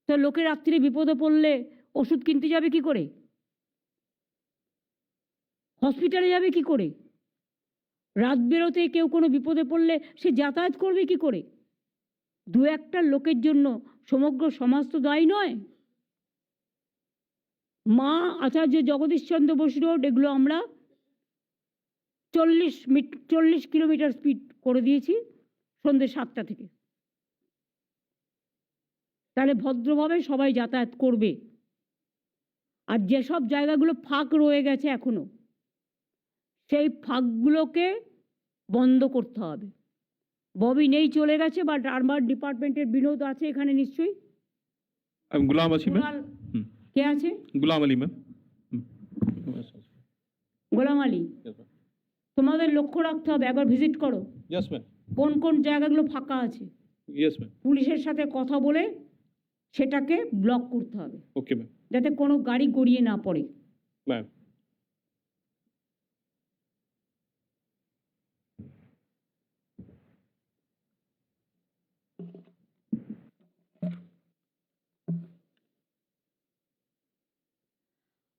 তো লোকে রাত্রিরে বিপদে পড়লে ওষুধ কিনতে যাবে কি করে? হসপিটালে যাবে কি করে? রাত বেরোতে কেউ কোনো বিপদে পড়লে সে যাতায়াত করবে কি করে? 2-1টা লোকের জন্য সমগ্র সমাজ তো দায়ী নয়। মা আচার্য জগদীশচন্দ্র বসু রোড, এগুলো আমরা 40 কিলোমিটার স্পিড করে দিয়েছি সন্ধ্যে 7টা থেকে। তাহলে ভদ্রভাবে সবাই যাতায়াত করবে। আর যেসব জায়গাগুলো ফাঁক রয়ে গেছে এখনো, সেই ফাঁকগুলোকে বন্ধ করতে হবে। ববি নেই, চলে গেছে, বাট আরবান ডিপার্টমেন্টের বিনোদ আছে এখানে নিশ্চয়ই। গুলাম আছি ম্যাম। কে আছে? গুলাম আলী ম্যাম। গোলাম আলী, তোমাদের লক্ষ্য রাখতে হবে, একবার ভিজিট করো ইয়েস ম্যাম। কোন কোন জায়গাগুলো ফাঁকা আছে। Yes ma'am. পুলিশের সাথে কথা বলে সেটাকে ব্লক করতে হবে, ওকে ম্যাম। যাতে কোনো গাড়ি গড়িয়ে না পড়ে। ম্যাম।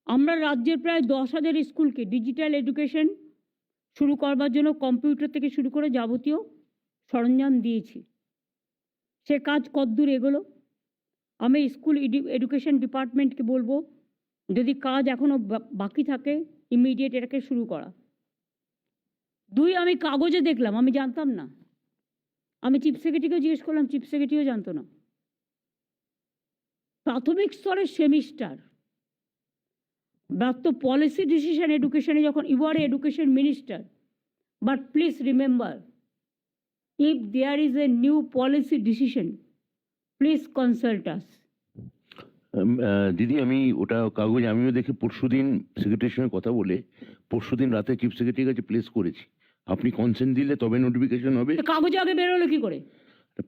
আমরা রাজ্যের প্রায় 10,000 স্কুলকে ডিজিটাল এডুকেশন শুরু করবার জন্য কম্পিউটার থেকে শুরু করে যাবতীয় সরঞ্জাম দিয়েছি। সে কাজ কতদূর এগোলো? আমি স্কুল এডুকেশন ডিপার্টমেন্টকে বলবো, যদি কাজ এখনও বাকি থাকে ইমিডিয়েট এটাকে শুরু করা। 2, আমি কাগজে দেখলাম, আমি জানতাম না। আমি চিফ সেক্রেটারিকেও জিজ্ঞেস করলাম, চিফ সেক্রেটারিও জানতো না। প্রাথমিক স্তরের সেমিস্টার, তো পলিসি ডিসিশন এডুকেশনে যখন you are education minister, but please remember, if there is a new policy decision, please consult us. দিদি আমি ওটা কাগজ আমিও দেখে পরশুদিন সেক্রেটারির সঙ্গে কথা বলে পরশুদিন রাতে চিফ সেক্রেটারির কাছে প্লেস করেছি। আপনি কনসেন্ট দিলে তবে নোটিফিকেশন হবে। কাগজে আগে বেরোলো কি করে?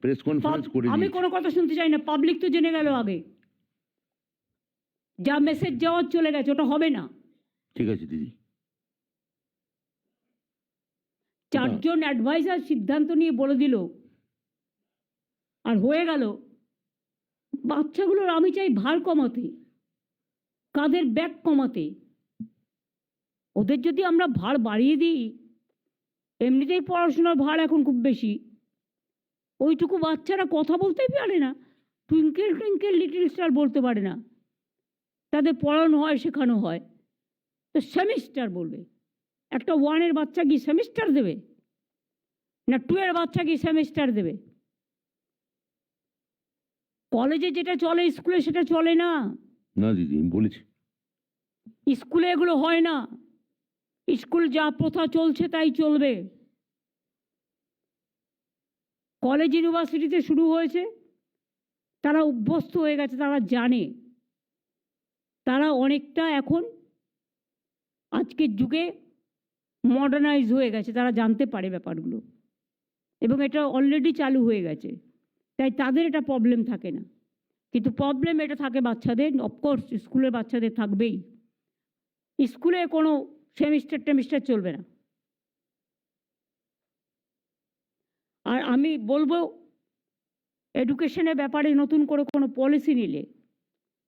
প্রেস কনফারেন্স করে আমি কোনো কথা শুনতে চাই না, পাবলিক তো জেনে গেল আগে। যা মেসেজ যাওয়ার চলে গেছে, ওটা হবে না। ঠিক আছে দিদি। 4 জন অ্যাডভাইজার সিদ্ধান্ত নিয়ে বলে দিল, আর হয়ে গেল। বাচ্চাগুলোর আমি চাই ভার কমাতে, কাঁধের ব্যাগ কমাতে। ওদের যদি আমরা ভার বাড়িয়ে দিই, এমনিতেই পড়াশোনার ভার এখন খুব বেশি, ওইটুকু বাচ্চারা কথা বলতেই পারে না, টুইঙ্কেল টুইঙ্কেল লিটল স্টার বলতে পারে না। তাদের পড়ানো হয়, শেখানো হয়, তো সেমিস্টার বলবে। একটা 1-এর বাচ্চা কি সেমিস্টার দেবে? না 2-এর বাচ্চা কি সেমিস্টার দেবে? কলেজে যেটা চলে স্কুলে সেটা চলে না। না দিদি আমি বলেছি, স্কুলে এগুলো হয় না। স্কুল যা প্রথা চলছে তাই চলবে। কলেজ ইউনিভার্সিটিতে শুরু হয়েছে, তারা অভ্যস্ত হয়ে গেছে, তারা জানে। তারা অনেকটা এখন আজকের যুগে মডার্নাইজ হয়ে গেছে, তারা জানতে পারে ব্যাপারগুলো, এবং এটা অলরেডি চালু হয়ে গেছে, তাই তাদের এটা প্রবলেম থাকে না। কিন্তু প্রবলেম এটা থাকে বাচ্চাদের, অফকোর্স স্কুলের বাচ্চাদের থাকবেই। স্কুলে কোনো সেমিস্টার টেমিস্টার চলবে না। আর আমি বলবো, এডুকেশনের ব্যাপারে নতুন করে কোনো পলিসি নিলে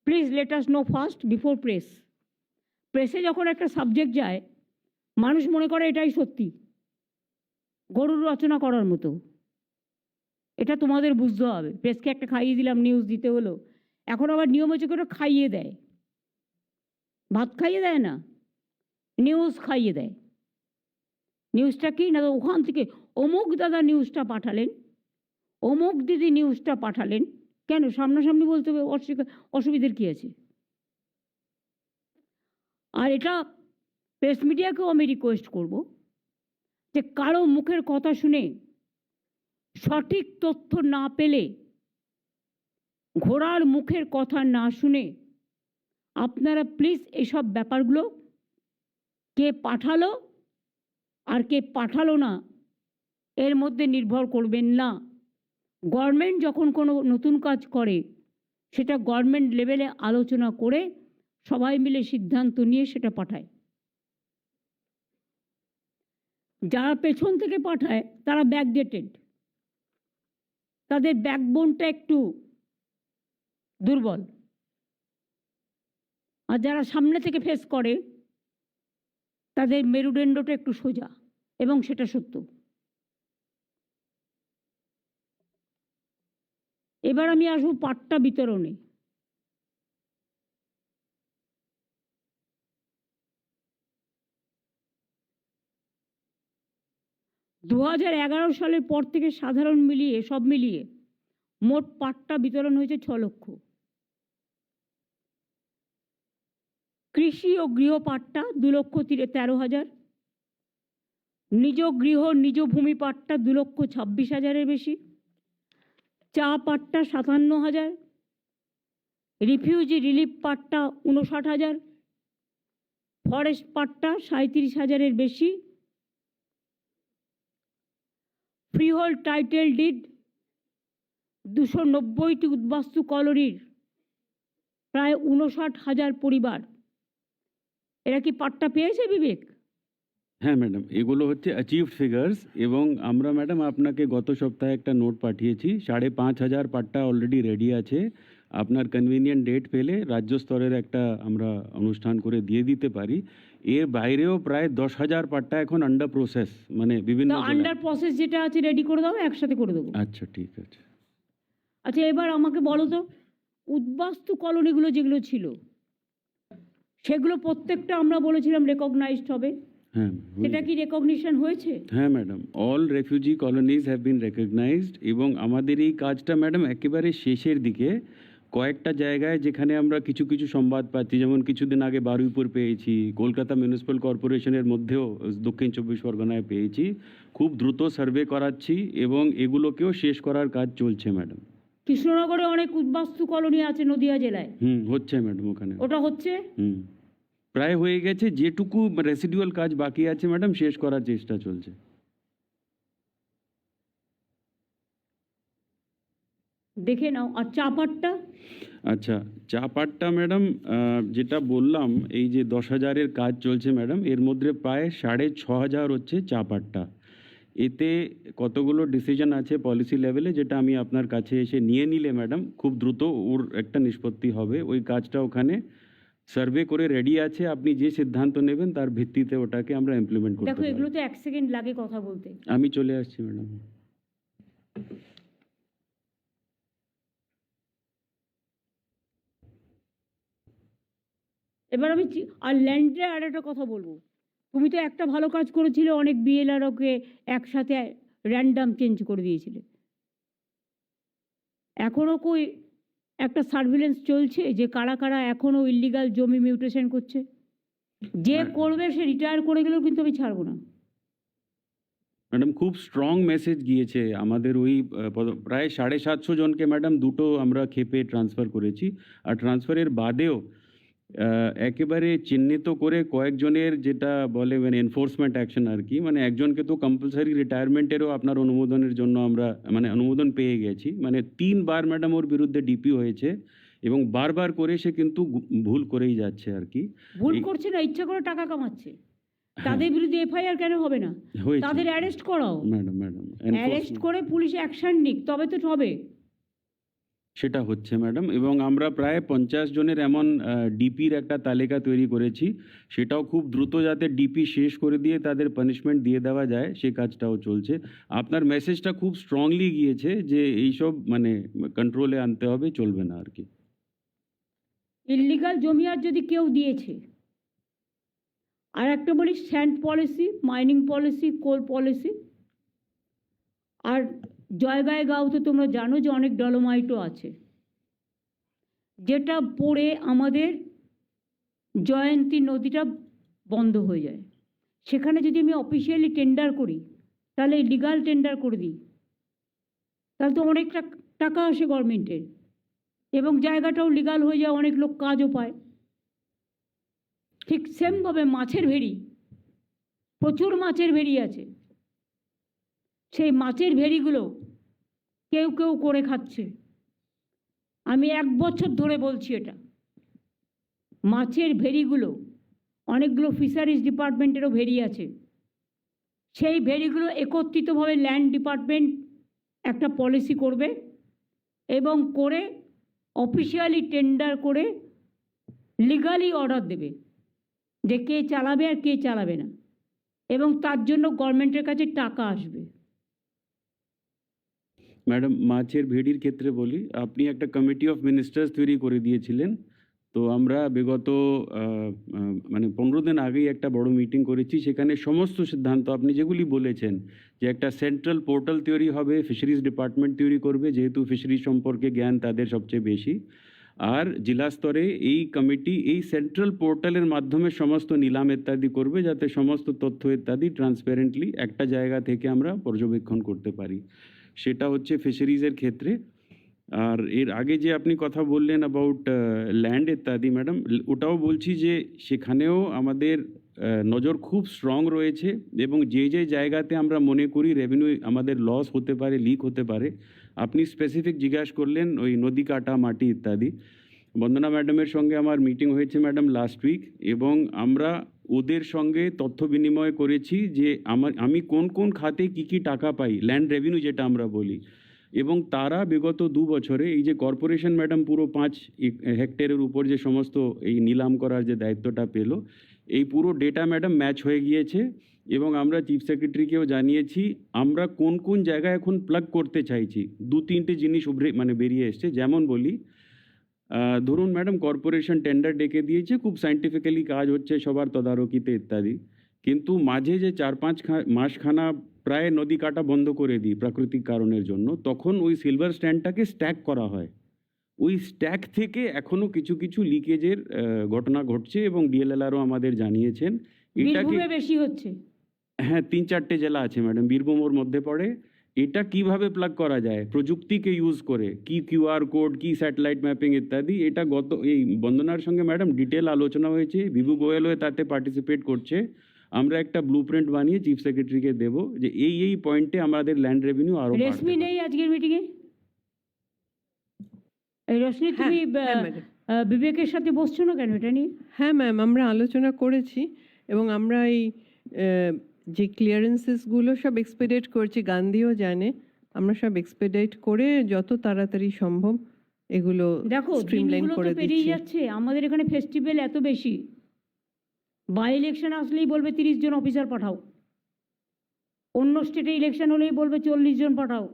please let us know first before press. প্রেসে যখন একটা সাবজেক্ট যায়, মানুষ মনে করে এটাই সত্যি, গরুর রচনা করার মতো। এটা তোমাদের বুঝতে হবে। প্রেসকে একটা খাইয়ে দিলাম, নিউজ দিতে হলো। এখন আবার নিয়ম হচ্ছে করে খাইয়ে দেয়, ভাত খাইয়ে দেয় না, নিউজ খাইয়ে দেয়। নিউজটা কি না, ওখান থেকে অমুক দাদা নিউজটা পাঠালেন, অমুক দিদি নিউজটা পাঠালেন। কেন সামনাসামনি বলতে হবে? অসুবিধার কী আছে? আর এটা প্রেস মিডিয়াকেও আমি রিকোয়েস্ট করব যে কারো মুখের কথা শুনে সঠিক তথ্য না পেলে ঘোড়ার মুখের কথা না শুনে আপনারা প্লিজ এসব ব্যাপারগুলো কে পাঠালো আর কে পাঠালো না এর মধ্যে নির্ভর করবেন না। গভর্নমেন্ট যখন কোনো নতুন কাজ করে সেটা গভর্নমেন্ট লেভেলে আলোচনা করে সবাই মিলে সিদ্ধান্ত নিয়ে সেটা পাঠায়। যারা পেছন থেকে পাঠায় তারা ব্যাকডেটেড, তাদের ব্যাকবোনটা একটু দুর্বল, আর যারা সামনে থেকে ফেস করে তাদের মেরুদণ্ডটা একটু সোজা, এবং সেটা সত্য। এবার আমি আসবো পাট্টা বিতরণে। দু সালের পর থেকে সাধারণ মিলিয়ে সব মিলিয়ে মোট পাট্টা বিতরণ হয়েছে 6 লক্ষ। কৃষি ও গৃহ পাট্টা 2,13,000, নিজ গৃহ নিজ ভূমি পাট্টা 2,26,000-এর বেশি, চা পাট্টা 57,000, রিফিউজি রিলিফ পাট্টা 59,000, ফরেস্ট পাট্টা 37,000-এর বেশি, ফ্রিহোল্ড টাইটেল ডিড 290টি উদ্বাস্তু কলোনির প্রায় 59,000 পরিবার। এরা কি পাট্টা পেয়েছে বিবেক? হ্যাঁ ম্যাডাম, এগুলো হচ্ছে অ্যাচিভড ফিগার্স, এবং আমরা ম্যাডাম আপনাকে গত সপ্তাহে একটা নোট পাঠিয়েছি। 5,500 পাট্টা অলরেডি রেডি আছে। আপনার কনভিনিয়েন্ট ডেট পেলে রাজ্য স্তরের একটা আমরা অনুষ্ঠান করে দিয়ে দিতে পারি। এর বাইরেও প্রায় 10,000 পাট্টা এখন আন্ডার প্রসেস, মানে বিভিন্ন আন্ডার প্রসেস যেটা আছে রেডি করে দাও, একসাথে করে দেবো। আচ্ছা ঠিক আছে। আচ্ছা, এবার আমাকে বলো তো, উদ্বাস্তু কলোনিগুলো যেগুলো ছিল সেগুলো প্রত্যেকটা আমরা বলেছিলাম রেকগনাইজড হবে, হ্যাঁ সেটা কি রেকগনিশন হয়েছে? হ্যাঁ madam, all refugee colonies have been recognised, এবং আমাদের এই কাজটা ম্যাডাম একেবারে শেষের দিকে। কয়েকটা জায়গায় যেখানে আমরা কিছু কিছু সংবাদ পাচ্ছি, যেমন কিছুদিন আগে বারুইপুর পেয়েছি, কলকাতা মিউনিসিপ্যাল কর্পোরেশনের মধ্যেও দক্ষিণ 24 পরগনায় পেয়েছি। খুব দ্রুত সার্ভে করাচ্ছি এবং এগুলোকেও শেষ করার কাজ চলছে ম্যাডাম। কৃষ্ণনগরে অনেক উদ্বাস্তু কলোনি আছে নদিয়া জেলায়, হচ্ছে ম্যাডাম ওখানে। ওটা হচ্ছে? প্রায় হয়ে গেছে, যেটুকু রেসিডুয়াল কাজ বাকি আছে ম্যাডাম শেষ করার চেষ্টা চলছে। দেখে নাও। আর চা পাট্টা? আচ্ছা, চা পাট্টা ম্যাডাম যেটা বললাম, এই যে 10,000-এর কাজ চলছে ম্যাডাম, এর মধ্যে প্রায় 6,500 হচ্ছে চা পাট্টা। এতে কতগুলো ডিসিশন আছে পলিসি লেভেলে, যেটা আমি আপনার কাছে এসে নিয়ে নিলে ম্যাডাম খুব দ্রুত ওর একটা নিষ্পত্তি হবে। ওই কাজটা ওখানে সার্ভে করে রেডি আছে, আপনি যে সিদ্ধান্ত নেবেন তার ভিত্তিতে ওটাকে আমরা ইমপ্লিমেন্ট করতে দেখো, পারি। এগুলো তো 1 সেকেন্ড লাগে কথা বলতে। আমি চলে আসছি ম্যাডাম। এবার আমি আর ল্যান্ডে আর একটা কথা বলবো। তুমি তো একটা ভালো কাজ করেছিলে, অনেক বিএলআরওকে একসাথে র্যান্ডাম চেঞ্জ করে দিয়েছিলে। এখনও কই একটা সার্ভিলেন্স চলছে যে কারা কারা এখনও ইল্লিগাল জমি মিউটেশন করছে? যে করবে সে রিটায়ার করে গেলেও কিন্তু আমি ছাড়বো না। ম্যাডাম খুব স্ট্রং মেসেজ গিয়েছে আমাদের ওই প্রায় 750 জনকে ম্যাডাম দুটো আমরা খেপে ট্রান্সফার করেছি। আর ট্রান্সফারের বাদেও একেবারে চিহ্নিত করে কয়েকজনের যেটা বলে মানে এনফোর্সমেন্ট অ্যাকশন আর কি, মানে একজনকে তো কম্পালসারি রিটায়ারমেন্টেরও আপনার অনুমোদনের জন্য আমরা মানে অনুমোদন পেয়ে গেছি। মানে 3 বার ম্যাডাম ওর বিরুদ্ধে ডিপি হয়েছে এবং বারবার করে সে কিন্তু ভুল করেই যাচ্ছে আর কি। ভুল করছে না, ইচ্ছা করে টাকা কামাচ্ছে। তাদের বিরুদ্ধে এফআইআর কেন হবে না? তাদের অ্যারেস্ট করাও ম্যাডাম। অ্যারেস্ট করে পুলিশ অ্যাকশন নিক, তবে তো হবে। সেটা হচ্ছে ম্যাডাম, এবং আমরা প্রায় 50 জনের এমন ডিপির একটা তালিকা তৈরি করেছি। সেটাও খুব দ্রুত যাতে ডিপি শেষ করে দিয়ে তাদের পানিশমেন্ট দিয়ে দেওয়া যায়, সে কাজটাও চলছে। আপনার মেসেজটা খুব স্ট্রংলি গিয়েছে যে এইসব মানে কন্ট্রোলে আনতে হবে, চলবে না আর কি। ইল্লিগাল জমি আর যদি কেউ দিয়েছে, আর একটা বলি, স্যান্ড পলিসি, মাইনিং পলিসি, কোল পলিসি, আর জয়গাঁও তো তোমরা জানো যে অনেক ডলোমাইটও আছে, যেটা পড়ে আমাদের জয়ন্তী নদীটা বন্ধ হয়ে যায়। সেখানে যদি আমি অফিসিয়ালি টেন্ডার করি, তাহলে লিগাল টেন্ডার করে দিই, তাহলে তো অনেক টাকা আসে গভর্নমেন্টের। এবং জায়গাটাও লিগাল হয়ে যায়, অনেক লোক কাজও পায়। ঠিক সেমভাবে মাছের ভেড়ি, প্রচুর মাছের ভেড়ি আছে, সেই মাছের ভেড়িগুলো কেউ কেউ করে খাচ্ছে। আমি 1 বছর ধরে বলছি এটা। মাছের ভেড়িগুলো, অনেকগুলো ফিশারিজ ডিপার্টমেন্টেরও ভেড়ি আছে, সেই ভেড়িগুলো একত্রিতভাবে ল্যান্ড ডিপার্টমেন্ট একটা পলিসি করবে এবং করে অফিসিয়ালি টেন্ডার করে লিগালি অর্ডার দেবে যে কে চালাবে আর কে চালাবে না, এবং তার জন্য গভর্নমেন্টের কাছে টাকা আসবে। ম্যাডাম, মাছের ভেড়ির ক্ষেত্রে বলি, আপনি একটা কমিটি অফ মিনিস্টার্স তৈরি করে দিয়েছিলেন। তো আমরা বিগত মানে 15 দিন আগেই একটা বড় মিটিং করেছি, সেখানে সমস্ত সিদ্ধান্ত আপনি যেগুলি বলেছেন যে একটা সেন্ট্রাল পোর্টাল তৈরি হবে, ফিশারিজ ডিপার্টমেন্ট তৈরি করবে, যেহেতু ফিশারিজ সম্পর্কে জ্ঞান তাদের সবচেয়ে বেশি, আর জেলা স্তরে এই কমিটি এই সেন্ট্রাল পোর্টালের মাধ্যমে সমস্ত নিলাম ইত্যাদি করবে, যাতে সমস্ত তথ্য ইত্যাদি ট্রান্সপারেন্টলি একটা জায়গা থেকে আমরা পর্যবেক্ষণ করতে পারি। সেটা হচ্ছে ফিশারিজের ক্ষেত্রে। আর এর আগে যে আপনি কথা বললেন অ্যাবাউট ল্যান্ড ইত্যাদি, ম্যাডাম, ওটাও বলছি যে সেখানেও আমাদের নজর খুব স্ট্রং রয়েছে, এবং যে যে জায়গাতে আমরা মনে করি রেভিনিউ আমাদের লস হতে পারে, লিক হতে পারে, আপনি স্পেসিফিক জিজ্ঞাসা করলেন ওই নদী কাটা মাটি ইত্যাদি। বন্দনা ম্যাডামের সঙ্গে আমার মিটিং হয়েছে ম্যাডাম লাস্ট উইক, এবং আমরা ওদের সঙ্গে তথ্য বিনিময় করেছি যে আমি কোন কোন খাতে কি টাকা পাই, ল্যান্ড রেভিনিউ যেটা আমরা বলি, এবং তারা বিগত 2 বছরে এই যে কর্পোরেশন ম্যাডাম পুরো 5 হেক্টরের উপর যে সমস্ত এই নিলাম করার যে দায়িত্বটা পেল, এই পুরো ডেটা ম্যাডাম ম্যাচ হয়ে গিয়েছে, এবং আমরা চিফ সেক্রেটারিকেও জানিয়েছি আমরা কোন কোন জায়গায় এখন প্লাগ করতে চাইছি। 2-3টে জিনিস বেরিয়ে এসছে। যেমন বলি, ধরুন ম্যাডাম, কর্পোরেশন টেন্ডার ডেকে দিয়েছে, খুব সায়েন্টিফিক্যালি কাজ হচ্ছে সবার তদারকিতে ইত্যাদি, কিন্তু মাঝে যে 4-5 মাসখানা প্রায় নদী কাটা বন্ধ করে দিই প্রাকৃতিক কারণের জন্য, তখন ওই সিলভার স্ট্যান্ডটাকে স্ট্যাক করা হয়। ওই স্ট্যাক থেকে এখনও কিছু কিছু লিকেজের ঘটনা ঘটছে, এবং ডিএলএলআরও আমাদের জানিয়েছেন। বীরভূমে বেশি হচ্ছে। হ্যাঁ, 3-4টে জেলা আছে ম্যাডাম, বীরভূম ওর মধ্যে পড়ে। এটা কিভাবে প্লাগ করা যায় প্রযুক্তিকে ইউজ করে, কি কিউআর কোড, কি স্যাটেলাইট ম্যাপিং ইত্যাদি, এটা এই বন্দনার সঙ্গে ম্যাডাম ডিটেল আলোচনা হয়েছে। বিভু গোয়েলও তাতে পার্টিসিপেট করছে। আমরা একটা ব্লুপ্রিন্ট বানিয়ে চিফ সেক্রেটারিকে দেব যে এই পয়েন্টে আমাদের ল্যান্ড রেভিনিউ আরো বাড়বে। রেশমি নেই আজকের মিটিংয়ে? এই রশ্মি, তুমি বিবেকের সাথে বসছো না কেন এটা নিয়ে? হ্যাঁ ম্যাম, আমরা আলোচনা করেছি, এবং আমরা এই যে ক্লিয়ারেন্সেসগুলো সব এক্সপেডিট করছি, গান্ধীও জানে, আমরা সব এক্সপেডিট করে যত তাড়াতাড়ি সম্ভব এগুলো দেখো স্ট্রিমলাইন দিনগুলো করে তো পেরিয়ে দিচ্ছি। যাচ্ছে। আমাদের এখানে ফেস্টিভ্যাল এত বেশি, বাই ইলেকশন আসলেই বলবে 30 জন অফিসার পাঠাও, অন্য স্টেটে ইলেকশন হলেই বলবে 40 জন পাঠাও,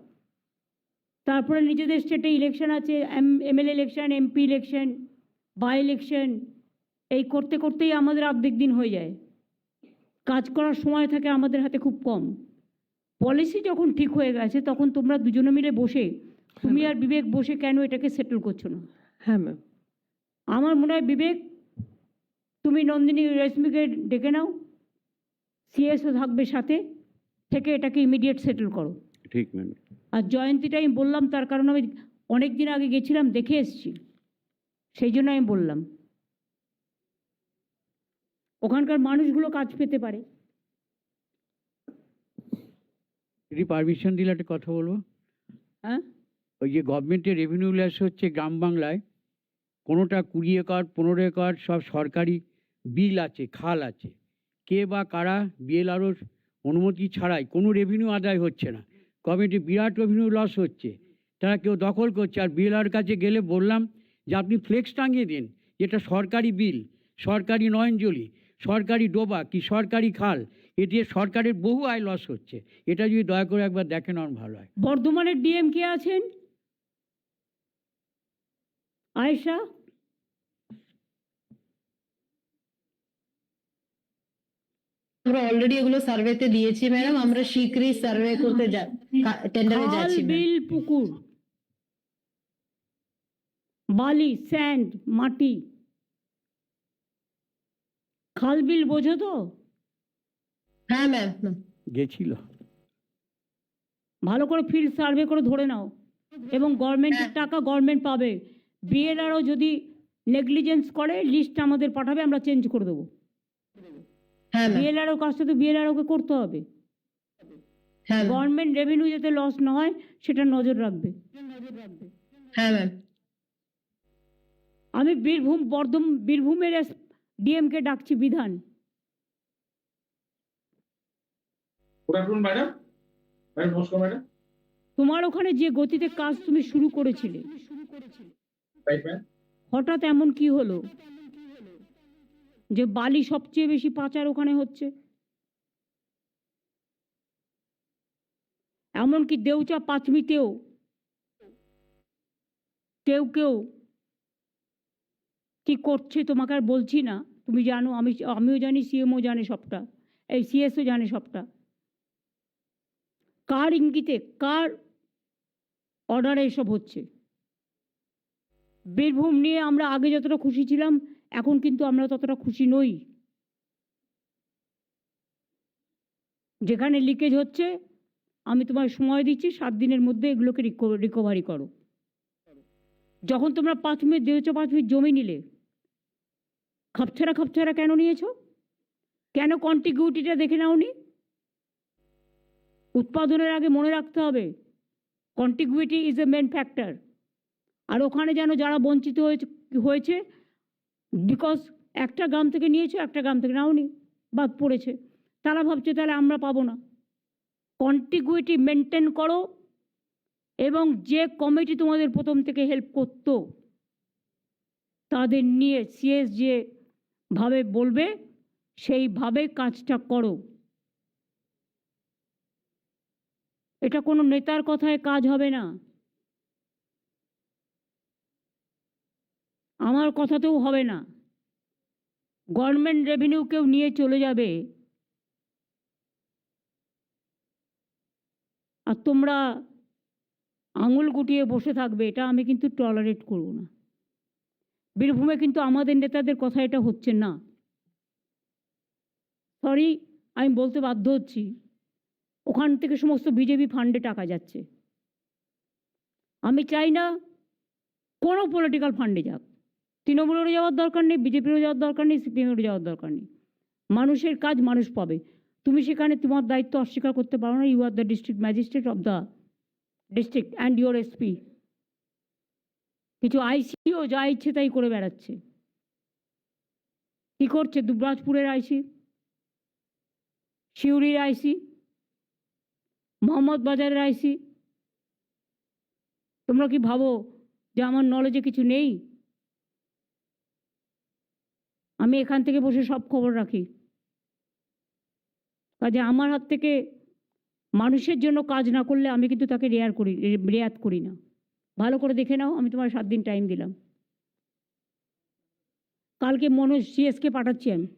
তারপরে নিজেদের স্টেটে ইলেকশন আছে, MLA election, MP election, by election, এই করতে করতেই আমাদের অর্ধেক দিন হয়ে যায়। কাজ করার সময় থাকে আমাদের হাতে খুব কম। পলিসি যখন ঠিক হয়ে গেছে তখন তোমরা দুজনে মিলে বসে, তুমি আর বিবেক বসে কেন এটাকে সেটেল করছো না? হ্যাঁ ম্যাম, আমার মনে হয় বিবেক, তুমি নন্দিনী রেশমিকে ডেকে নাও, সিএসও থাকবে সাথে, থেকে এটাকে ইমিডিয়েট সেটেল করো। ঠিক ম্যাডাম। আর জয়ন্তীটা আমি বললাম তার কারণ আমি অনেক দিন আগে গেছিলাম, দেখে এসেছি, সেই জন্য আমি বললাম ওখানকার মানুষগুলো কাজ পেতে পারে। যদি পারমিশন দিলে একটা কথা বলবো। হ্যাঁ, ওই যে গভর্নমেন্টের রেভিনিউ ল্যাস হচ্ছে গ্রাম বাংলায়, কোনোটা 20 একর 15 একর সব সরকারি বিল আছে, খাল আছে, কে বা কারা বিএলআরওর অনুমতি ছাড়াই কোনো রেভিনিউ আদায় হচ্ছে না। গভর্নমেন্টের বিরাট রেভিনিউ লস হচ্ছে, তারা কেউ দখল করছে। আর বিএলআর কাছে গেলে বললাম যে আপনি ফ্লেক্স টাঙিয়ে দিন, এটা সরকারি বিল, সরকারি নয়নজলি, সরকারি ডোবা কি সরকারি খাল, এটি সরকারের বহু আয় লস হচ্ছে। এটা যদি দয়া করে একবার দেখেন আমার ভালো হয়। বর্ধমানের ডিএম কে আছেন? আয়েশা, আমরা অলরেডি এগুলো সার্ভেতে দিয়েছি ম্যাডাম, আমরা শীঘ্রই সার্ভে করতে টেন্ডারে যাচ্ছি। বিল, পুকুর, বালি, স্যান্ড, মাটি, খাল বিল বোঝো তো? হ্যাঁ ম্যাম, গেছিল। ভালো করে ফিল্ড সার্ভে করে ধরে নাও, এবং গভর্নমেন্টের টাকা গভর্নমেন্ট পাবে। বিএলআরও যদি নেগলিজেন্স করে লিস্ট আমাদের পাঠাবে, আমরা চেঞ্জ করে দেবো। হ্যাঁ ম্যাম, বিএলআরও কাজটা তো বিএলআরওকে করতে হবে। হ্যাঁ ম্যাম, গভর্নমেন্ট রেভিনিউ যাতে লস না হয় সেটা নজর রাখবে। হ্যাঁ ম্যাম। আমি বীরভূমের ডিএমকে ডাকছি বিধান। তোমার ওখানে যে গতিতে কাজ তুমি শুরু করেছিলে, হঠাৎ এমন কি হলো যে বালি সবচেয়ে বেশি পাচার ওখানে হচ্ছে? এমনকি দেউচা পাঁচমিতেও কেউ কি করছে তোমাকে আর বলছি না, তুমি জানো, আমিও জানি, সিএমও জানে সবটা, এই সিএসও জানে সবটা। কার ইঙ্গিতে, কার অর্ডারে এসব হচ্ছে? বীরভূম নিয়ে আমরা আগে যতটা খুশি ছিলাম, এখন কিন্তু আমরা ততটা খুশি নই। যেখানে লিকেজ হচ্ছে, আমি তোমায় সময় দিচ্ছি 7 দিনের মধ্যে এগুলোকে রিকভারি করো। যখন তোমরা 5 মিনিট 5 মিনিট জমি নিলে, খাপছাড়া কেন নিয়েছো? কেন কন্টিগুইটিটা দেখে নাওনি? উৎপাদনের আগে মনে রাখতে হবে contiguity is a main factor. আর ওখানে যেন যারা বঞ্চিত হয়েছে বিকজ একটা গ্রাম থেকে নিয়েছো, একটা গ্রাম থেকে নাওনি, বাদ পড়েছে, তারা ভাবছে তাহলে আমরা পাবো না। কন্টিগুইটি মেনটেন করো, এবং যে কমিটি তোমাদের প্রথম থেকে হেল্প করতো তাদের নিয়ে সিএস যে ভাবে বলবে সেইভাবে কাজটা করো। এটা কোনো নেতার কথায় কাজ হবে না, আমার কথাতেও হবে না। গভর্নমেন্ট রেভিনিউ কেউ নিয়ে চলে যাবে, আর তোমরা আঙুল গুটিয়ে বসে থাকবে, এটা আমি কিন্তু টলারেট করব না। বীরভূমে কিন্তু আমাদের নেতাদের কথা এটা হচ্ছে না। সরি, আমি বলতে বাধ্য হচ্ছি, ওখান থেকে সমস্ত বিজেপি ফান্ডে টাকা যাচ্ছে। আমি চাই না কোনো পলিটিক্যাল ফান্ডে যাক, তৃণমূলেরও যাওয়ার দরকার নেই, বিজেপিরও যাওয়ার দরকার নেই, সিপিএমেরও যাওয়ার দরকার নেই। মানুষের কাজ মানুষ পাবে। তুমি সেখানে তোমার দায়িত্ব অস্বীকার করতে পারো না। You are the district magistrate of the district and your SP. কিছু আইসিও যা ইচ্ছে তাই করে বেড়াচ্ছে। কী করছে দুবরাজপুরের আইসি, সিউড়ির আইসি, মোহাম্মদ বাজারের আইসি? তোমরা কি ভাবো যে আমার নলেজে কিছু নেই? আমি এখান থেকে বসে সব খবর রাখি। কাজে আমার হাত থেকে মানুষের জন্য কাজ না করলে আমি কিন্তু তাকে রেয়াত করি না। ভালো করে দেখে নাও, আমি তোমার 7 দিন টাইম দিলাম। কালকে মনোজ সিএসকে পাঠাচ্ছি আমি।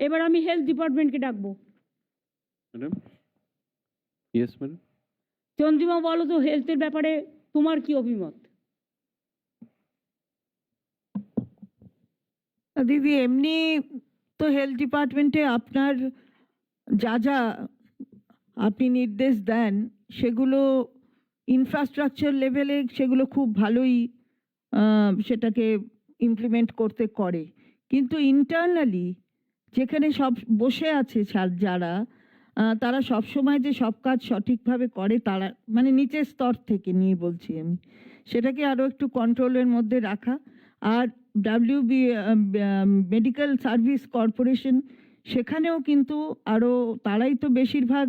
এবার আমি হেলথ ডিপার্টমেন্টকে ডাকবো। Madam, yes madam. চন্দ্রিমা, বলো তো হেলথের ব্যাপারে তোমার কি অভিমত? দিদি, এমনি তো হেলথ ডিপার্টমেন্টে আপনার যা আপনি নির্দেশ দেন সেগুলো ইনফ্রাস্ট্রাকচার লেভেলে সেগুলো খুব ভালোই সেটাকে ইমপ্লিমেন্ট করে, কিন্তু ইন্টারনালি যেখানে সব বসে আছে যারা তারা সবসময় যে সব কাজ সঠিকভাবে করে, তারা মানে নিচের স্তর থেকে নিয়ে বলছি আমি, সেটাকে আরও একটু কন্ট্রোলের মধ্যে রাখা। আর মেডিকেল সার্ভিস কর্পোরেশন, সেখানেও কিন্তু আরও তারাই তো বেশিরভাগ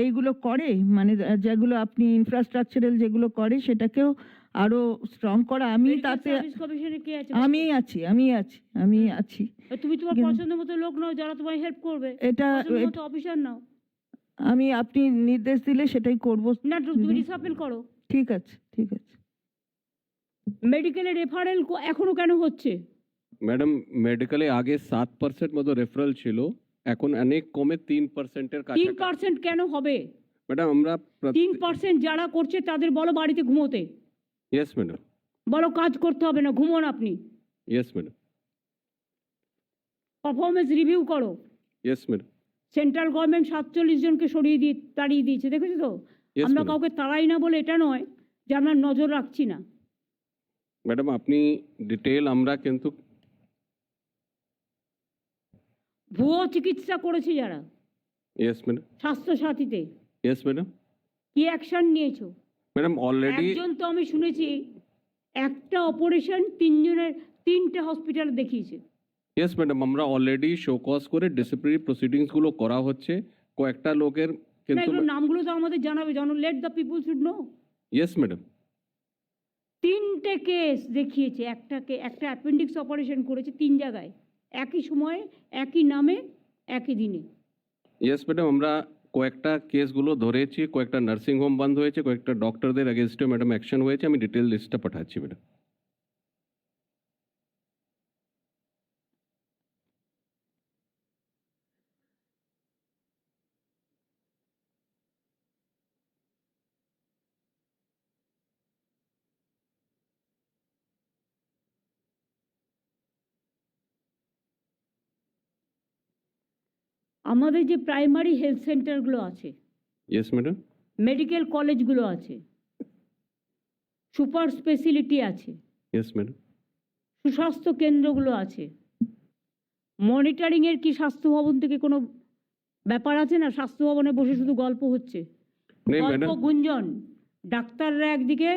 এইগুলো করে, মানে যেগুলো আপনি ইনফ্রাস্ট্রাকচারাল যেগুলো করে সেটাকেও আরও স্ট্রং করা। আমি তাতে আমি আছি। তুমি তোমার পছন্দের মতো লোক নাও যারা তোমায় হেল্প করবে, এটা অফিসার নাও। আপনি নির্দেশ দিলে সেটাই করব না, তুমি রিসাপেল করো। ঠিক আছে। মেডিকেলের রেফারেল এখনো কেন হচ্ছে? ম্যাডাম, মেডিকেলে আগে 7% মতো রেফারেল ছিল, এখন অনেক কমে 3%-এর কাছে। 3% কেন হবে? ম্যাডাম, আমরা 3% যারা করছে তাদের বলো বাড়িতে ঘুমোতে। Yes madam. বলো কাজ করতে হবে না, ঘুমোন আপনি। Yes madam. পারফরমেন্স রিভিউ করো। Yes madam. সেন্ট্রাল গভর্নমেন্ট 47 জনকে তাড়িয়ে দিয়েছে, দেখেছো তো? আমরা কাউকে তাড়াই না বলে এটা নয়, যে আমরা নজর রাখছি না। ম্যাডাম আপনি ডিটেল আমরা কিন্তু ভুয়ো চিকিৎসা করেছে যারা ইয়েস ম্যাডাম, স্বাস্থ্যসাথীতে, ইয়েস ম্যাডাম, কি অ্যাকশন নিয়েছো? ম্যাডাম অলরেডি একজন তো আমি শুনেছি একটা অপারেশন 3টে হসপিটাল দেখিয়েছে। ইয়েস ম্যাডাম, আমরা অলরেডি শোকজ করে ডিসিপ্লিনারি প্রসিডিংসগুলো করা হচ্ছে কয়েকটা লোকের না, কিন্তু। এগুলো নামগুলো তো আমাদের জানাবে, let the people should know. Yes madam, 3টে কেস দেখিয়েছে, একটা অ্যাপেন্ডিক্স অপারেশন করেছে 3 জায়গায়, একই সময়ে, একই নামে, একই দিনে। ইয়েস ম্যাডাম, আমরা কয়েকটা কেসগুলো ধরেছি, কয়েকটা নার্সিং হোম বন্ধ হয়েছে, কয়েকটা ডক্টরদের এগেনস্টে ম্যাডাম অ্যাকশন হয়েছে। আমি ডিটেল লিস্টটা পাঠাচ্ছি ম্যাডাম। আমাদের যে প্রাইমারি হেলথ সেন্টারগুলো আছে, ইয়েস ম্যাডাম, মেডিকেল কলেজগুলো আছে, সুপার স্পেশালিটি আছে, ইয়েস ম্যাডাম, সুস্বাস্থ্য কেন্দ্রগুলো আছে, মনিটরিংয়ের কি স্বাস্থ্য ভবন থেকে কোনো ব্যাপার আছে? না, স্বাস্থ্য ভবনে বসে শুধু গল্প হচ্ছে, নেই গল্প ম্যাডাম, গুঞ্জন, ডাক্তাররা একদিকে,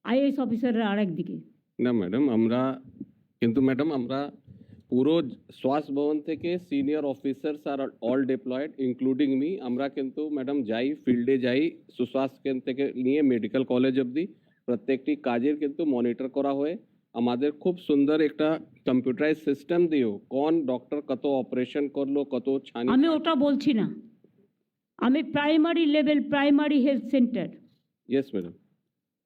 আইএএস অফিসাররা আর একদিকে। না ম্যাডাম, আমরা কিন্তু ম্যাডাম আমরা পুরো স্বাস্থ্য ভবন থেকে সিনিয়র অফিসার্স আর অল ডিপ্লয়েড ইনক্লুডিং মি, আমরা কিন্তু ম্যাডাম যাই, ফিল্ডে যাই, সুস্বাস্থ্য কেন্দ্র থেকে নিয়ে মেডিকেল কলেজ অবধি প্রত্যেকটি কাজের কিন্তু মনিটর করা হয়। আমাদের খুব সুন্দর একটা কম্পিউটারাইজ সিস্টেম দিও, কোন ডক্টর কত অপারেশন করলো, কত ছানি। আমি ওটা বলছি না, আমি primary level, primary health centre, yes madam,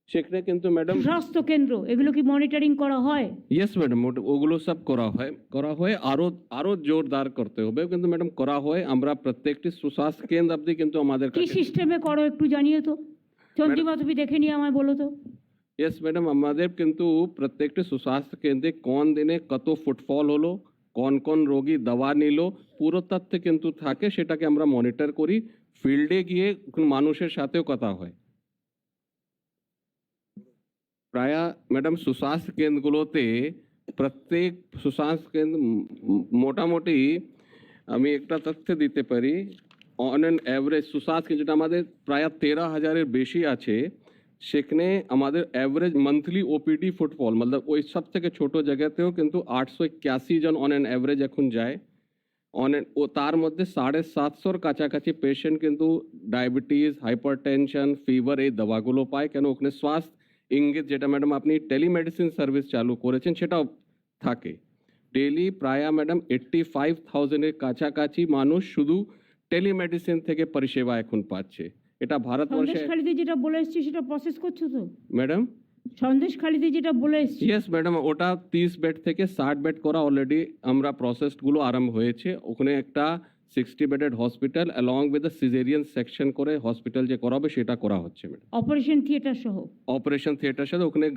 সেখানে কিন্তু ম্যাডাম স্বাস্থ্য কেন্দ্র, এগুলো কি মনিটরিং করা হয়? ইয়েস ম্যাডাম, ওগুলো সব করা হয় আরো জোরদার করতে হবে, কিন্তু ম্যাডাম করা হয়। আমরা প্রত্যেকটি সুস্বাস্থ্য কেন্দ্র অবধি কিন্তু আমাদের কি সিস্টেমে করো একটু জানিয়ে তো, চন্দ্রিমা তুমি দেখে নিয়ে আমায় বলো তো। ইয়েস ম্যাডাম, আমাদের কিন্তু প্রত্যেকটি সুস্বাস্থ্য কেন্দ্রে কোন দিনে কত ফুটফল হলো, কোন কোন রোগী দাওয়া নিল, পুরো তথ্য কিন্তু থাকে, সেটাকে আমরা মনিটর করি। ফিল্ডে গিয়ে মানুষের সাথেও কথা হয়। প্রায় ম্যাডাম সুস্বাস্থ্য কেন্দ্রগুলোতে প্রত্যেক সুস্বাস্থ্য কেন্দ্র মোটামুটি আমি একটা তথ্য দিতে পারি, অন অ্যান অ্যাভারেজ সুস্বাস্থ্য কেন্দ্র যেটা আমাদের প্রায় 13,000-এর বেশি আছে, সেখানে আমাদের অ্যাভারেজ মান্থলি ওপিডি ফুটফল মতলব ওই সব থেকে ছোটো জায়গাতেও কিন্তু 881 জন অন অ্যান অ্যাভারেজ এখন যায়। ও তার মধ্যে 750-এর কাছাকাছি পেশেন্ট কিন্তু ডায়াবেটিস, হাইপারটেনশন, ফিভার এই দাওয়াগুলো পায়। কেন ওখানে স্বাস্থ্য ইঙ্গিত, যেটা ম্যাডাম আপনি টেলিমেডিসিন সার্ভিস চালু করেছেন, সেটাও থাকে। ডেলি প্রায় ম্যাডাম 85,000-এর কাছাকাছি মানুষ শুধু টেলিমেডিসিন থেকে পরিষেবা এখন পাচ্ছে। এটা ভারতবর্ষে। সন্দেশখালিতে যেটা বলে এসছি সেটা প্রসেস করছো তো ম্যাডাম? সন্দেশখালিতে যেটা বলে এসছি, ইয়েস ম্যাডাম, ওটা 30 বেড থেকে 60 বেড করা অলরেডি আমরা প্রসেসগুলো আরম্ভ হয়েছে। ওখানে একটা 60 bedded hospital along with the caesarean section করে হসপিটাল যে করাবে সেটা করা হচ্ছে ম্যাডাম। অপারেশন থিয়েটার সহ। অপারেশন থিয়েটার সাথে ওখানে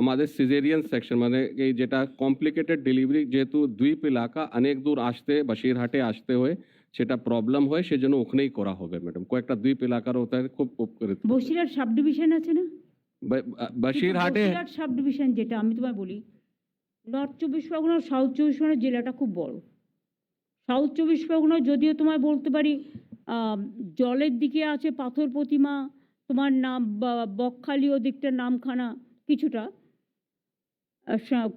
আমাদের সিজেরিয়ান সেকশন মানে এই যেটা কমপ্লিকেটেড ডেলিভারি, যেহেতু দ্বীপ এলাকা অনেক দূর আসতে, বসিরহাটে আসতে হয়, সেটা প্রবলেম হয়, সেজন্য ওখানেই করা হবে ম্যাডাম। কয়েকটা দ্বীপ এলাকার ওটা খুব উপকৃত। বসিরহাট সাব ডিভিশন আছে না? বসিরহাটে বসিরহাট সাব ডিভিশন, যেটা আমি তোমায় বলি, নর্থ 24 পরগনা, সাউথ 24 পরগনা জেলাটা খুব বড়। সাউথ 24 পরগনা যদিও তোমায় বলতে পারি জলের দিকে আছে পাথর প্রতিমা, তোমার নাম বকখালি ওদিকটার নামখানা কিছুটা,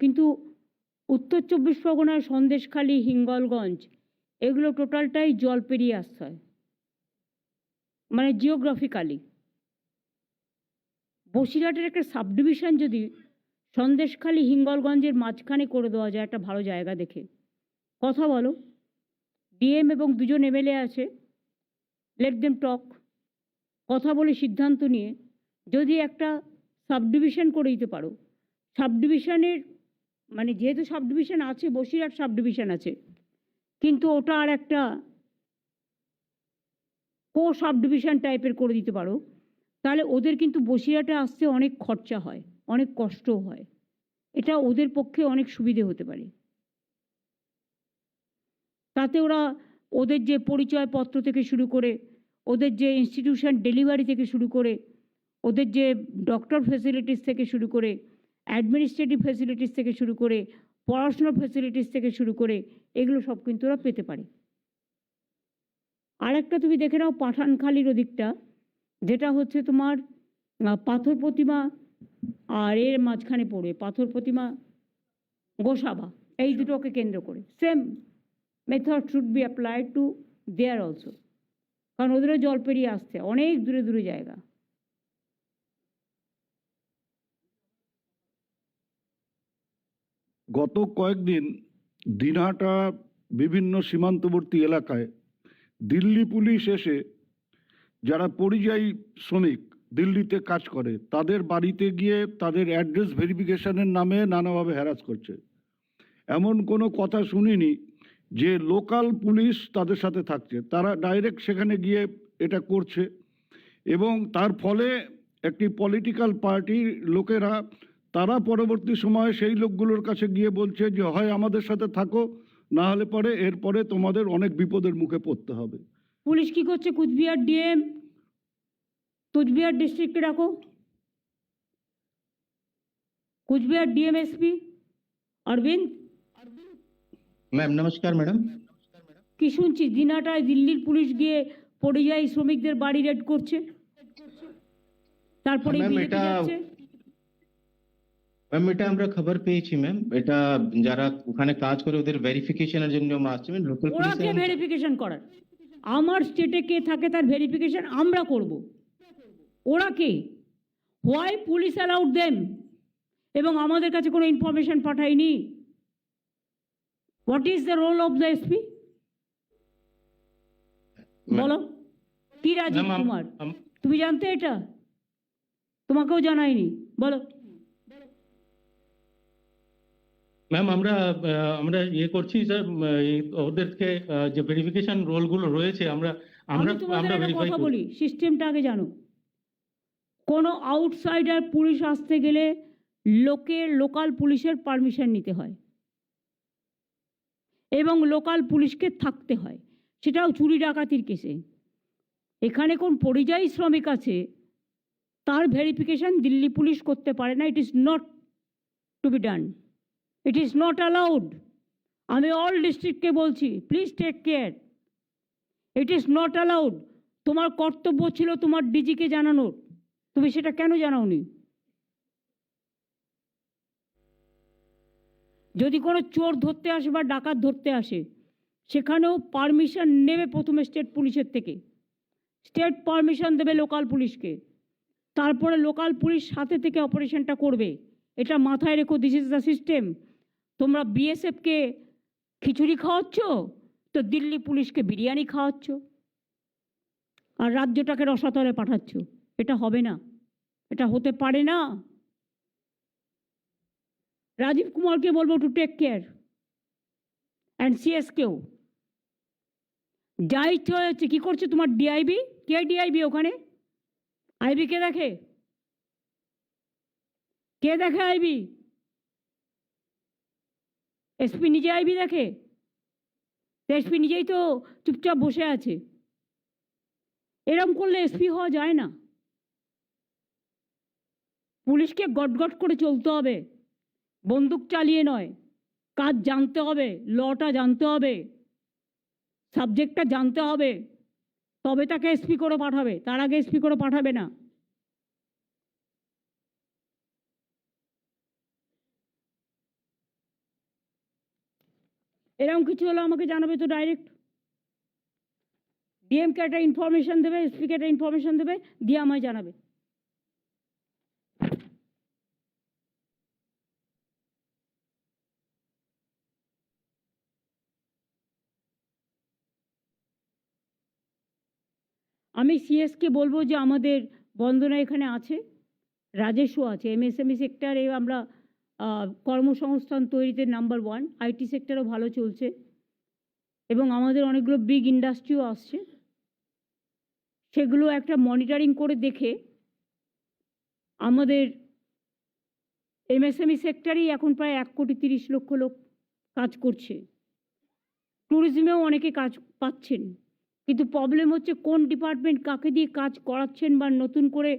কিন্তু উত্তর 24 পরগনায় সন্দেশখালি, হিঙ্গলগঞ্জ এগুলো টোটালটাই জল পেরিয়ে আসতে হয়, মানে জিওগ্রাফিক্যালি। বসিরহাটের একটা সাব ডিভিশন যদি সন্দেশখালি, হিঙ্গলগঞ্জের মাঝখানে করে দেওয়া যায় একটা ভালো জায়গা দেখে, কথা বলো, ডিএম এবং 2জন এমএলএ আছে, লেট দেম টক, কথা বলে সিদ্ধান্ত নিয়ে যদি একটা সাব ডিভিশন করে দিতে পারো। সাব ডিভিশনের মানে যেহেতু সাব ডিভিশন আছে, বসিরহাট সাব ডিভিশন আছে, কিন্তু ওটা আর একটা কো সাব ডিভিশন টাইপের করে দিতে পারো, তাহলে ওদের কিন্তু বসিরহাটে আসতে অনেক খরচা হয়, অনেক কষ্টও হয়, এটা ওদের পক্ষে অনেক সুবিধে হতে পারে। তাতে ওদের যে পরিচয়পত্র থেকে শুরু করে, ওদের যে ইনস্টিটিউশন ডেলিভারি থেকে শুরু করে, ওদের যে ডক্টর ফেসিলিটিস থেকে শুরু করে, অ্যাডমিনিস্ট্রেটিভ ফেসিলিটিস থেকে শুরু করে, পড়াশোনার ফেসিলিটিস থেকে শুরু করে, এগুলো সব কিন্তু ওরা পেতে পারে। আরেকটা তুমি দেখে নাও পাঠানখালির ওদিকটা, যেটা হচ্ছে তোমার পাথর প্রতিমা আর এর মাঝখানে পড়বে, পাথর প্রতিমা গোসাবা, এই দুটোকে কেন্দ্র করে same method should be applied to their also, কারণ ওদেরও জল পেরিয়ে আসছে অনেক দূরে দূরে জায়গা। গত কয়েকদিন দিনহাটা বিভিন্ন সীমান্তবর্তী এলাকায় দিল্লি পুলিশ এসে যারা পরিযায়ী শ্রমিক দিল্লিতে কাজ করে তাদের বাড়িতে গিয়ে তাদের অ্যাড্রেস ভেরিফিকেশনের নামে নানাভাবে হ্যারাস করছে। এমন কোনো কথা শুনিনি যে লোকাল পুলিশ তাদের সাথে থাকছে, তারা ডাইরেক্ট সেখানে গিয়ে এটা করছে এবং তার ফলে একটি পলিটিক্যাল পার্টির লোকেরা তারা পরবর্তী সময়ে সেই লোকগুলোর কাছে গিয়ে বলছে যে হয় আমাদের সাথে থাকো, না হলে পরে এরপরে তোমাদের অনেক বিপদের মুখে পড়তে হবে। পুলিশ কি করছে? কুচবিহার ডিএম, কুচবিহার ডিস্ট্রিক্টে রাখো, কুচবিহার ডিএমএসপি অরবিন্দ। ম্যাম নমস্কার ম্যাডাম। কি শুনছি দিনাটায় দিল্লির পুলিশ গিয়ে পরিযায়ী শ্রমিকদের বাড়ি রেড করছে, তারপরে ম্যাম বিজেপি এটা যাচ্ছে। ম্যাম এটা আমরা খবর পেয়েছি ম্যাম, এটা যারা ওখানে কাজ করে ওদের ভেরিফিকেশনের জন্য আমরা আসছি ম্যাম। লোকাল ওরা কে পুলিশ ভেরিফিকেশন করার? আমার স্টেটে কে থাকে তার ভেরিফিকেশন আমরা করব, ওরা কে? Why police allowed them? এবং আমাদের কাছে কোনো ইনফরমেশন পাঠায়নি। What is the role of the SP? বলো কি রাজীব কুমার, তুমি জানতে এটা? তোমাকেও জানায়নি, বলো। ম্যাম আমরা আমরা ইয়ে করছি স্যার, ওদেরকে যে ভেরিফিকেশন রোলগুলো রয়েছে আমরা আমি তোমাদের একটা কথা বলি, সিস্টেমটা আগে জানো। কোনো আউটসাইডার পুলিশ আসতে গেলে লোকাল পুলিশের পারমিশন নিতে হয় এবং লোকাল পুলিশকে থাকতে হয়, সেটাও চুরি ডাকাতির কেসে। এখানে কোন পরিযায়ী শ্রমিক আছে তার ভেরিফিকেশন দিল্লি পুলিশ করতে পারে না। It is not to be done, it is not allowed. আমি অল ডিস্ট্রিক্টকে বলছি, please take care, it is not allowed. তোমার কর্তব্য ছিল তোমার ডিজিকে জানানোর, তুমি সেটা কেন জানাওনি? যদি কোনো চোর ধরতে আসে বা ডাকাত ধরতে আসে, সেখানেও পারমিশন নেবে প্রথমে স্টেট পুলিশের থেকে, স্টেট পারমিশন দেবে লোকাল পুলিশকে, তারপরে লোকাল পুলিশ সাথে থেকে অপারেশনটা করবে। এটা মাথায় রেখো, দিস ইজ দ্য সিস্টেম। তোমরা বিএসএফকে খিচুড়ি খাওয়াচ্ছ তো দিল্লি পুলিশকে বিরিয়ানি খাওয়াচ্ছ আর রাজ্যটাকে রসাতলে পাঠাচ্ছ। এটা হবে না, এটা হতে পারে না। রাজীব কুমারকে বলবো টু টেক কেয়ার অ্যান্ড সিএসকেও। যা ইচ্ছে হয়েছে কি করছে তোমার ডিআইবি? কে ডিআইবি ওখানে? আইবি কে দেখে? কে দেখে আইবি? এসপি নিজে আইবি দেখে? এসপি নিজেই তো চুপচাপ বসে আছে। এরম করলে এসপি হওয়া যায় না। পুলিশকে গটগট করে চলতে হবে, বন্দুক চালিয়ে নয়। কাজ জানতে হবে, লটা জানতে হবে, সাবজেক্টটা জানতে হবে, তবে তাকে এসপি করে পাঠাবে, তার আগে এসপি করে পাঠাবে না। এরকম কিছু হলে আমাকে জানাবে তো ডাইরেক্ট। ডিএমকে একটা ইনফরমেশন দেবে, এসপিকে একটা ইনফরমেশন দেবে, দিয়ে আমায় জানাবে। আমি সিএসকে বলবো যে আমাদের বন্দনা এখানে আছে, রাজেশও আছে, এমএসএমই সেক্টরে আমরা কর্মসংস্থান তৈরিতে নাম্বার 1, আইটি সেক্টরও ভালো চলছে এবং আমাদের অনেকগুলো বিগ ইন্ডাস্ট্রিও আসছে। সেগুলো একটা মনিটরিং করে দেখে আমাদের এমএসএমই সেক্টরেই এখন প্রায় 1,30,00,000 লোক কাজ করছে। ট্যুরিজমেও অনেকে কাজ পাচ্ছেন, কিন্তু প্রবলেম হচ্ছে কোন ডিপার্টমেন্ট কাকে দিয়ে কাজ করাচ্ছেন বা নতুন করে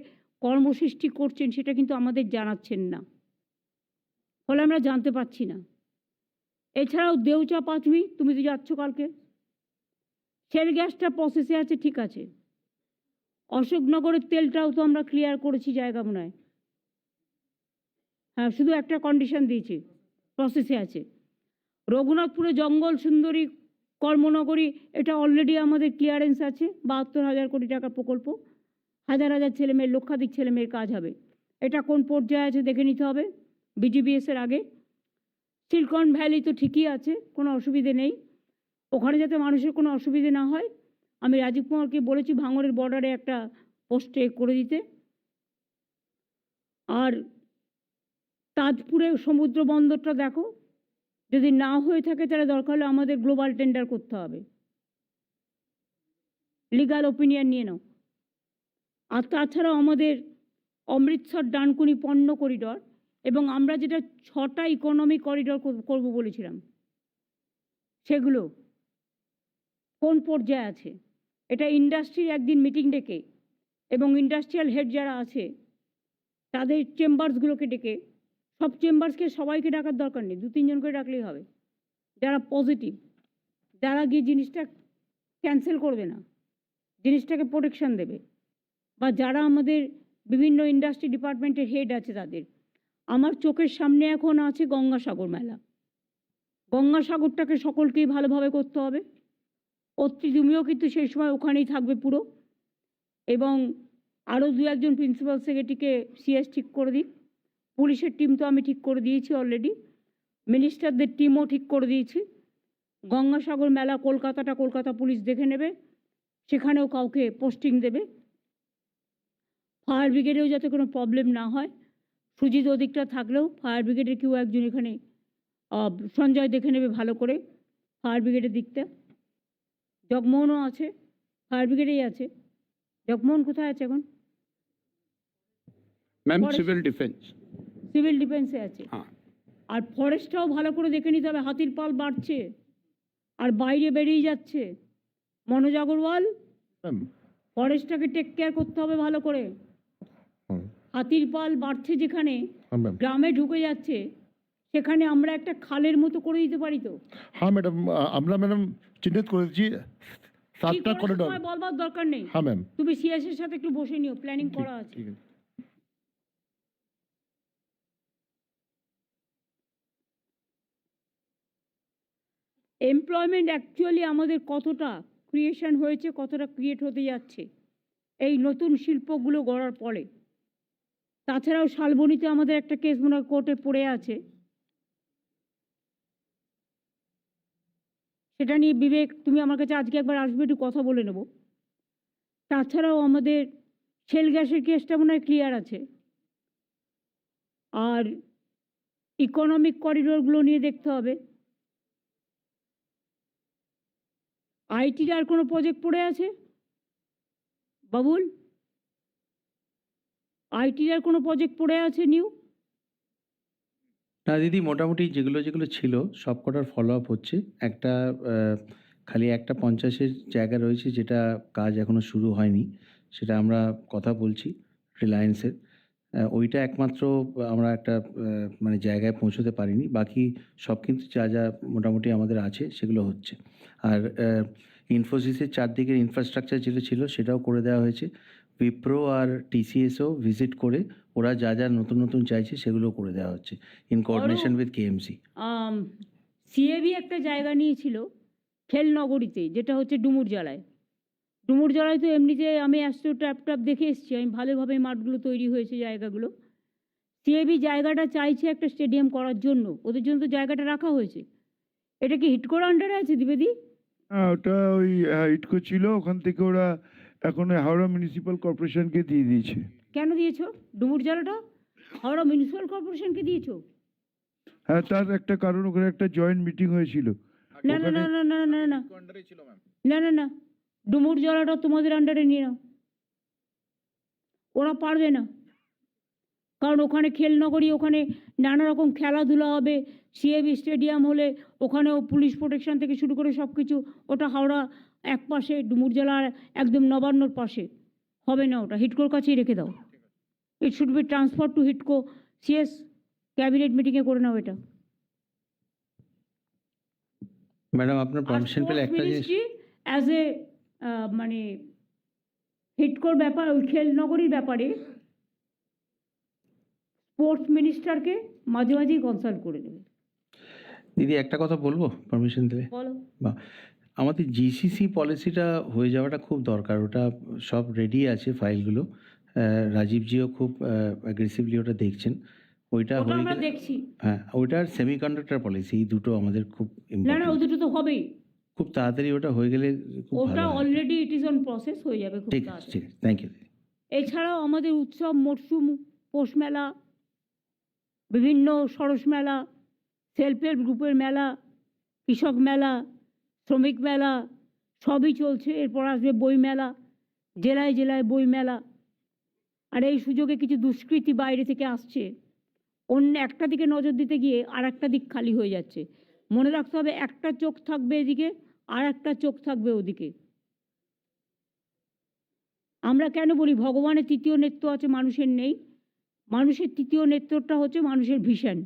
কর্মসৃষ্টি করছেন সেটা কিন্তু আমাদের জানাচ্ছেন না, ফলে আমরা জানতে পারছি না। এছাড়াও দেউচা পাঁচমি, তুমি তো যাচ্ছ কালকে, শেল গ্যাসটা প্রসেসে আছে, ঠিক আছে। অশোকনগরের তেলটাও তো আমরা ক্লিয়ার করেছি জায়গা মনে হয়, হ্যাঁ, শুধু একটা কন্ডিশন দিয়েছি, প্রসেসে আছে। রঘুনাথপুরে জঙ্গল সুন্দরী কর্মনগরী, এটা অলরেডি আমাদের ক্লিয়ারেন্স আছে, 72,000 কোটি টাকার প্রকল্প, হাজার হাজার ছেলেমেয়ের, লক্ষাধিক ছেলেমেয়ের কাজ হবে। এটা কোন পর্যায়ে আছে দেখে নিতে হবে বিজিবিএসের আগে। সিলিকন ভ্যালি তো ঠিকই আছে, কোনো অসুবিধে নেই, ওখানে যাতে মানুষের কোনো অসুবিধে না হয়। আমি রাজীব কুমারকে বলেছি ভাঙড়ের বর্ডারে একটা পোস্টে করে দিতে। আর তাজপুরে সমুদ্র বন্দরটা দেখো, যদি না হয়ে থাকে তাহলে দরকার হলে আমাদের গ্লোবাল টেন্ডার করতে হবে, লিগাল ওপিনিয়ন নিয়ে নাও। আর তাছাড়াও আমাদের অমৃতসর ডানকুনি পণ্য করিডর, এবং আমরা যেটা 6টা ইকোনমি করিডর করব বলেছিলাম, সেগুলো কোন পর্যায়ে আছে। এটা ইন্ডাস্ট্রির একদিন মিটিং ডেকে এবং ইন্ডাস্ট্রিয়াল হেড যারা আছে তাদের চেম্বার্সগুলোকে ডেকে, সব চেম্বার্সকে সবাইকে ডাকার দরকার নেই, 2-3 জন করে ডাকলেই হবে, যারা পজিটিভ, যারা গিয়ে জিনিসটা ক্যান্সেল করবে না, জিনিসটাকে প্রোটেকশন দেবে, বা যারা আমাদের বিভিন্ন ইন্ডাস্ট্রি ডিপার্টমেন্টের হেড আছে তাদের। আমার চোখের সামনে এখন আছে গঙ্গাসাগর মেলা, গঙ্গাসাগরটাকে সকলকেই ভালোভাবে করতে হবে। অত্রি তুমিও কিন্তু সেই সময় ওখানেই থাকবে পুরো, এবং আরও 2-1 প্রিন্সিপাল সেক্রেটারিকে সিএস ঠিক করে দিক। পুলিশের টিম তো আমি ঠিক করে দিয়েছি অলরেডি, মিনিস্টারদের টিমও ঠিক করে দিয়েছি। গঙ্গাসাগর মেলা কলকাতাটা কলকাতা পুলিশ দেখে নেবে, সেখানেও কাউকে পোস্টিং দেবে। ফায়ার ব্রিগেডেও যাতে কোনো প্রবলেম না হয়, সুজিত ওদিকটা থাকলেও ফায়ার ব্রিগেডের কেউ একজন এখানে সঞ্জয় দেখে নেবে ভালো করে ফায়ার ব্রিগেডের দিকটা। জগমোহনও আছে, ফায়ার ব্রিগেডেই আছে। জগমোহন কোথায় আছে এখন? Ma'am Forest- civil defence. Civil ডিফেন্সে আছে। হ্যাঁ। আর ফরেস্টটাও ভালো করে দেখে নিতে হবে, হাতির পাল বাড়ছে আর বাইরে বেরিয়ে যাচ্ছে। মনোজ আগরওয়াল, ম্যাম ফরেস্টটাকে টেক কেয়ার করতে হবে ভালো করে। হাতির পাল বাড়ছে যেখানে, ম্যাম গ্রামে ঢুকে যাচ্ছে, সেখানে আমরা একটা খালের মতো করে দিতে পারি তো। হ্যাঁ ম্যাডাম, আমরা ম্যাডাম চিহ্নিত করেছি কি করে সময় বলবার দরকার নেই, হ্যাঁ ম্যাম, তুমি সিএস এর সাথে একটু বসে নিও, প্ল্যানিং করা আছে। ঠিক আছে। এমপ্লয়মেন্ট অ্যাকচুয়ালি আমাদের কতটা ক্রিয়েশন হয়েছে, কতটা ক্রিয়েট হতে যাচ্ছে এই নতুন শিল্পগুলো গড়ার পরে। তাছাড়াও শালবনীতে আমাদের একটা কেস মনে হয় কোর্টে পড়ে আছে, সেটা নিয়ে বিবেক তুমি আমার কাছে আজকে একবার আসবে, একটু কথা বলে নেব। তাছাড়াও আমাদের শেল গ্যাসের কেসটা মনে হয় ক্লিয়ার আছে, আর ইকোনমিক করিডোরগুলো নিয়ে দেখতে হবে। আইটির আর কোনো প্রজেক্ট পড়ে আছে বাবুল? আইটির আর কোনো প্রজেক্ট পড়ে আছে নিউ? না দিদি, মোটামুটি যেগুলো যেগুলো ছিল সব কটার ফলো আপ হচ্ছে। একটা খালি একটা 50-এর জায়গা রয়েছে যেটা কাজ এখনও শুরু হয়নি, সেটা আমরা কথা বলছি রিলায়েন্সের। ওইটা একমাত্র আমরা একটা মানে জায়গায় পৌঁছতে পারিনি, বাকি সব কিন্তু যা যা মোটামুটি আমাদের আছে সেগুলো হচ্ছে। আর ইনফোসিসের চারদিকের ইনফ্রাস্ট্রাকচার যেটা ছিল সেটাও করে দেওয়া হয়েছে। উইপ্রো আর টিসিএসও ভিজিট করে ওরা যা যা নতুন নতুন চাইছে সেগুলো করে দেওয়া হচ্ছে in coordination with KMC. CAB একটা জায়গা নিয়েছিল খেলনগরীতে, যেটা হচ্ছে ডুমুরজলায়। ডুমুরজলায় তো এমনিতে আমি অ্যাস্ট্রো ট্যাপ দেখে এসেছি, আমি ভালোভাবে মাঠগুলো তৈরি হয়েছে জায়গাগুলো। সিএবি জায়গাটা চাইছে একটা স্টেডিয়াম করার জন্য, ওদের জন্য তো জায়গাটা রাখা হয়েছে। এটা কি হিটকোর আন্ডারে আছে দ্বিবেদী? হ্যাঁ, ওটা ওই ইটকো ছিল, ওখান থেকে ওরা এখন হাওড়া মিউনিসিপ্যাল কর্পোরেশনকে দিয়ে দিয়েছে। কেন দিয়েছো ডুমুরজলাটা? হাওড়া মিউনিসিপ্যাল কর্পোরেশনকে দিয়েছো? হ্যাঁ, তার একটা কারণ, ওখানে একটা জয়েন্ট মিটিং হয়েছিল। না না না না না না না না না না, ডুমুরজলাটা তোমাদের আন্ডারে নিয়ে নাও। ওরা পারবে না, কারণ ওখানে খেলনগরী, ওখানে নানা রকম খেলাধুলা হবে। সিএবি স্টেডিয়াম হলে ওখানেও পুলিশ প্রোটেকশন থেকে শুরু করে সব কিছু। ওটা হাওড়া এক পাশে, ডুমুরজলার একদম নবান্নর পাশে হবে না, ওটা হিটকোর কাছেই রেখে দাও। It should be transfer to Hitco. CS cabinet মিটিংয়ে করে নাও এটা। ম্যাডাম আপনার পারমিশন পেলে একটা জিনিস অ্যাজ এ মানে হিটকোর ব্যাপার, ওই খেলনগরীর ব্যাপারে স্পোর্টস মিনিস্টারকে মাঝে মাঝেই কনসাল্ট করে নেবে। দিদি একটা কথা বলবো পারমিশন দিলে? বলো। বা আমাদের জিসিসি পলিসিটা হয়ে যাওয়াটা খুব দরকার। ওটা সব রেডি আছে ফাইলগুলো, রাজীবজিও খুব অ্যাগ্রেসিভলি ওটা দেখছেন। ওইটা ওটা হয়ে আমরা গেলে দেখছি। হ্যাঁ, ওইটার সেমিকন্ডাক্টর পলিসি, এই দুটো আমাদের খুব না না, ইম্পর্টেন্ট। ও দুটো তো হবেই। খুব তাড়াতাড়ি ওটা হয়ে গেলে খুব ভালো ওটা হয়। Already it is on process, হয়ে যাবে খুব ঠিক আছে, তাড়াতাড়ি। ঠিক আছে, থ্যাংক ইউ। এছাড়াও আমাদের উৎসব, মরশুম, পৌষ মেলা, বিভিন্ন সরস মেলা, সেলফ হেল্প গ্রুপের মেলা, কৃষক মেলা, শ্রমিক মেলা সবই চলছে। এরপর আসবে বই মেলা, জেলায় জেলায় বই মেলা। আর এই সুযোগে কিছু দুষ্কৃতী বাইরে থেকে আসছে, অন্য একটা দিকে নজর দিতে গিয়ে আর একটা দিক খালি হয়ে যাচ্ছে। মনে রাখতে হবে, একটা চোখ থাকবে এদিকে আর একটা চোখ থাকবে ওদিকে। আমরা কেন বলি ভগবানের তৃতীয় নেত্র আছে, মানুষের নেই? মানুষের তৃতীয় নেত্রটা হচ্ছে মানুষের ভিশন।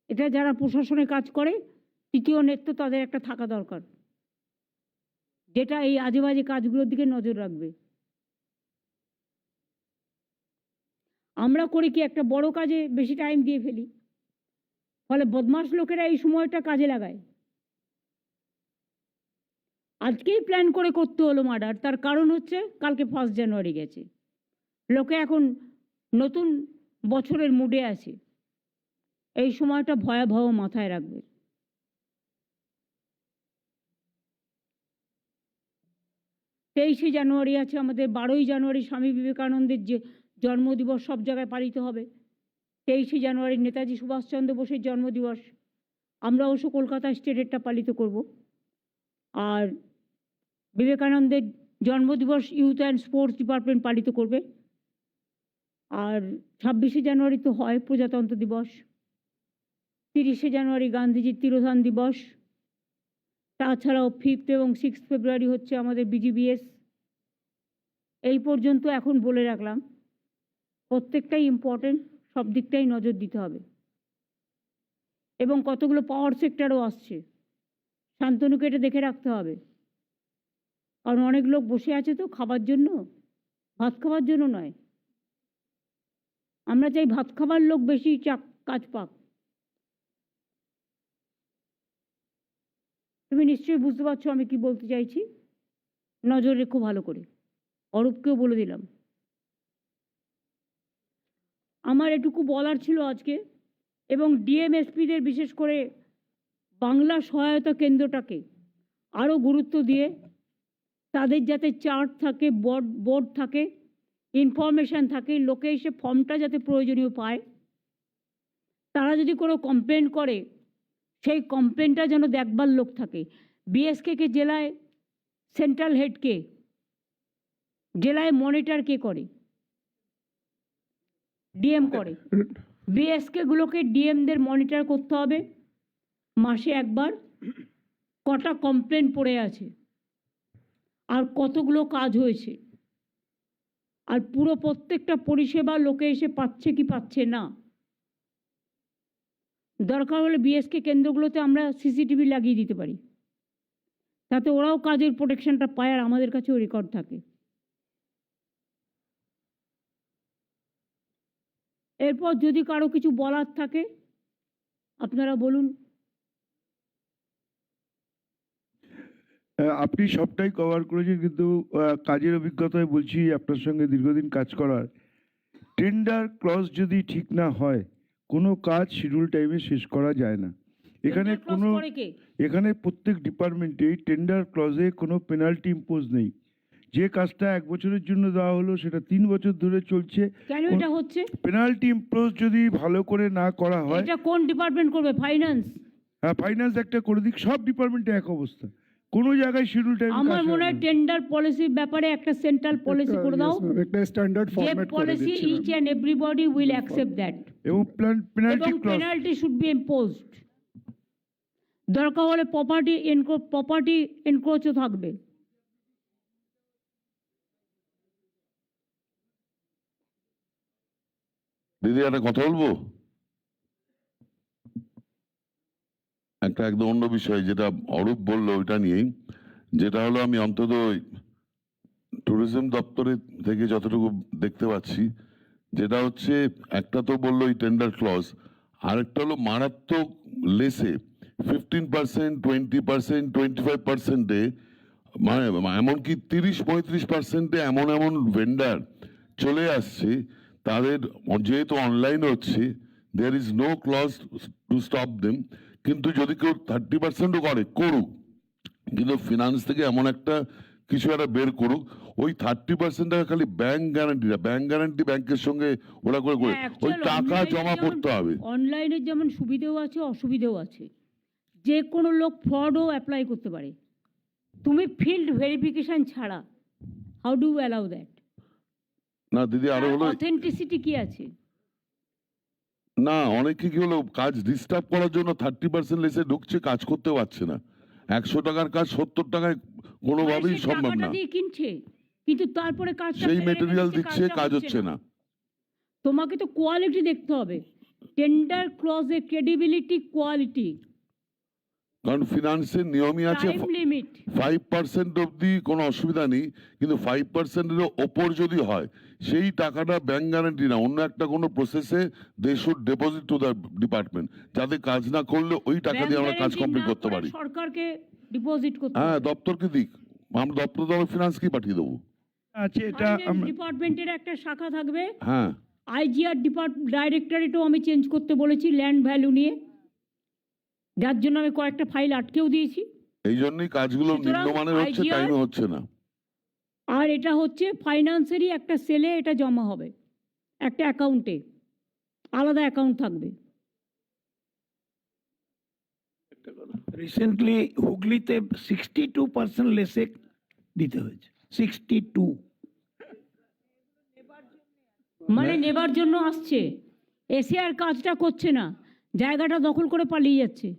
এটা যারা প্রশাসনে কাজ করে, তৃতীয় নেত্র তাদের একটা থাকা দরকার, যেটা এই আজে বাজে কাজগুলোর দিকে নজর রাখবে। আমরা করি কি, একটা বড় কাজে বেশি টাইম দিয়ে ফেলি, ফলে বদমাশ লোকেরা এই সময়টা কাজে লাগায়। আজকেই প্ল্যান করে করতে হলো মার্ডার, তার কারণ হচ্ছে কালকে 1 জানুয়ারি গেছে, লোকে এখন নতুন বছরের মুডে আছে। এই সময়টা ভয়াবহ মাথায় রাখবে। 23শে জানুয়ারি আছে আমাদের, 12ই জানুয়ারি স্বামী বিবেকানন্দের যে জন্মদিবস সব জায়গায় পালিত হবে। 23শে জানুয়ারি নেতাজি সুভাষচন্দ্র বোসের জন্মদিবস, আমরা অবশ্য কলকাতা স্টেটেরটা পালিত করব। আর বিবেকানন্দের জন্মদিবস ইউথ অ্যান্ড স্পোর্টস ডিপার্টমেন্ট পালিত করবে। আর 26শে জানুয়ারি তো হয় প্রজাতন্ত্র দিবস, 30শে জানুয়ারি গান্ধীজির তিরোধান দিবস, তাছাড়াও 5th এবং 6th ফেব্রুয়ারি হচ্ছে আমাদের বিজিবিএস। এই পর্যন্ত এখন বলে রাখলাম, প্রত্যেকটাই ইম্পর্টেন্ট, সব দিকটাই নজর দিতে হবে। এবং কতগুলো পাওয়ার সেক্টরও আসছে, শান্তনুকে এটা দেখে রাখতে হবে, কারণ অনেক লোক বসে আছে তো খাবার জন্য, ভাত খাবার জন্য নয়। আমরা চাই ভাত খাবার লোক বেশি কাজ পাক। তুমি নিশ্চয়ই বুঝতে পারছো আমি কি বলতে চাইছি, নজর রেখো ভালো করে। অরূপকেও বলে দিলাম। আমার এটুকু বলার ছিল আজকে, এবং ডিএমএসপিদের বিশেষ করে বাংলা সহায়তা কেন্দ্রটাকে আরও গুরুত্ব দিয়ে তাদের যাতে চার্ট থাকে, বোর্ড থাকে, ইনফরমেশান থাকে, লোকে এসে ফর্মটা যাতে প্রয়োজনীয় পায়। তারা যদি কোনো কমপ্লেন করে, সেই কমপ্লেনটা যেন দেখবার লোক থাকে। বিএসকে জেলায় সেন্ট্রাল হেড কে, জেলায় মনিটর কে করে? ডিএম করে। বিএসকেগুলোকে ডিএমদের মনিটর করতে হবে মাসে একবার, কটা কমপ্লেন পড়ে আছে আর কতগুলো কাজ হয়েছে, আর পুরো প্রত্যেকটা পরিষেবা লোকে এসে পাচ্ছে কি পাচ্ছে না। দরকার হলে বিএসকে কেন্দ্রগুলোতে আমরা সিসিটিভি লাগিয়ে দিতে পারি, তাতে ওরাও কাজের প্রোটেকশনটা পায় আর আমাদের কাছেও রেকর্ড থাকে। এরপর যদি কারো কিছু বলার থাকে আপনারা বলুন। আপনি সবটাই কভার করেছেন, কিন্তু কাজের অভিজ্ঞতায় বলছি, আপনার সঙ্গে দীর্ঘদিন কাজ করার, টেন্ডার ক্লজ যদি ঠিক না হয় কোনো কাজ শিডিউল টাইমে শেষ করা যায় না। এখানে প্রত্যেক ডিপার্টমেন্টেই টেন্ডার ক্লজে কোনো পেনাল্টি ইম্পোজ নেই। যে কাজটা 1 বছরের জন্য দেওয়া হলো সেটা 3 বছর ধরে চলছে। কেন এটা হচ্ছে? পেনাল্টি ইম্পোজ যদি ভালো করে না করা হয়। এটা কোন ডিপার্টমেন্ট করবে? ফাইন্যান্স? হ্যাঁ, ফাইন্যান্স একটা করে দিক, সব ডিপার্টমেন্টে এক অবস্থা, কোনো জায়গায় শিডিউল টাইম। আমার মনে হয় টেন্ডার পলিসির ব্যাপারে একটা সেন্ট্রাল পলিসি করে দাও, একটা স্ট্যান্ডার্ড ফরম্যাট করে পলিসি দিচ্ছি each and everybody will accept that, এবং পেনাল্টি শুড বি ইম্পোজড। দরকার হলে প্রপার্টি এনক্রোচও থাকবে। দিদি একটা কথা বলবো, একটা একদম অন্য বিষয় যেটা অরূপ বললো ওইটা নিয়েই, যেটা হলো আমি অন্তত ট্যুরিজম দপ্তরের থেকে যতটুকু দেখতে পাচ্ছি, যেটা হচ্ছে একটা তো বললো এই টেন্ডার ক্লজ, আরেকটা হলো মারাত্মক লেসে 15%, 20%, 25%-এ, মানে এমনকি 30-35%-এ এমন এমন ভেন্ডার চলে আসছে, তাদের যেহেতু অনলাইন হচ্ছে, there is no clause to stop them, কিন্তু যদি কেউ 30%ও করে করুক, কিন্তু ফিনান্স থেকে এমন একটা কিছু একটা বের করুক, ওই 30% টাকা খালি ব্যাংক গ্যারান্টি ব্যাংকের সঙ্গে ওরা করে ওই টাকা জমা করতে হবে। অনলাইনে যেমন সুবিধেও আছে অসুবিধেও আছে, যে কোনো লোক ফ্রডও অ্যাপ্লাই করতে পারে। তুমি ফিল্ড ভেরিফিকেশন ছাড়া হাউ ডু অ্যালাউ দ্যাট? না দিদি আরো হলো অথেন্টিসিটি কি আছে? না, অনেকে কি হলো কাজ ডিস্টার্ব করার জন্য 30% লেসে ঢুকছে, কাজ করতে পারছে না। 100 টাকার কাজ 70 টাকায় কোনোভাবেই সম্ভব না। দিয়ে কিনছে, কিন্তু তারপরে কাজ সেই মেটেরিয়াল দিচ্ছে, কাজ হচ্ছে না। তোমাকে তো কোয়ালিটি দেখতে হবে, টেন্ডার ক্লজে ক্রেডিবিলিটি, কোয়ালিটি। কারণ ফিনান্সের নিয়মই আছে টাইম লিমিট 5% অবধি কোনো অসুবিধা নেই, কিন্তু 5%-এর ওপর যদি হয় সেই টাকাটা ব্যাংক গ্যারান্টি না, অন্য একটা কোনো প্রসেসে they should deposit to the department, যাতে কাজ না করলে ওই টাকা দিয়ে আমরা কাজ কমপ্লিট করতে পারি। সরকারকে ডিপোজিট করতে হ্যাঁ, দপ্তরকে দিক, আমরা দপ্তর তো ফিনান্সকেই পাঠিয়ে দেবো। আছে এটা ডিপার্টমেন্টের একটা শাখা থাকবে। হ্যাঁ, আইজিআর ডাইরেক্টরেটও আমি চেঞ্জ করতে বলেছি ল্যান্ড ভ্যালু নিয়ে, যার জন্য আমি কয়েকটা ফাইল আটকেও দিয়েছি। এই জন্যই কাজগুলো নিম্নমানের হচ্ছে, টাইমে হচ্ছে না। আর এটা হচ্ছে ফাইন্যান্সেরই একটা সেলে এটা জমা হবে, একটা অ্যাকাউন্টে, আলাদা অ্যাকাউন্ট থাকবে। রিসেন্টলি হুগলিতে 62% লেসে দিতে হয়েছে, 62। মানে নেবার জন্য আসছে, এসে আর কাজটা করছে না, জায়গাটা দখল করে পালিয়ে যাচ্ছে।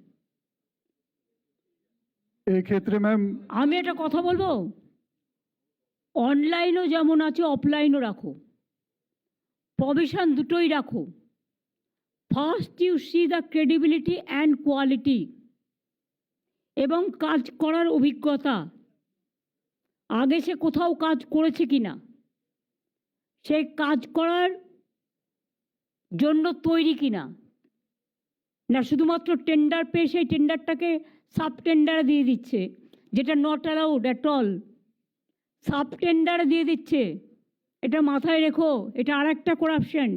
এক্ষেত্রে ম্যাম আমি একটা কথা বলবো, অনলাইনও যেমন আছে অফলাইনও রাখো, প্রভিশন দুটোই রাখো। First you see the credibility and quality এবং কাজ করার অভিজ্ঞতা, আগে সে কোথাও কাজ করেছে কিনা, সে কাজ করার জন্য তৈরি কিনা, না শুধুমাত্র টেন্ডার পেয়ে সেই টেন্ডারটাকে সাব টেন্ডারে দিয়ে দিচ্ছে, যেটা not allowed at all. Sub টেন্ডারে দিয়ে দিচ্ছে, এটা মাথায় রেখো, এটা আর একটা করাপশন,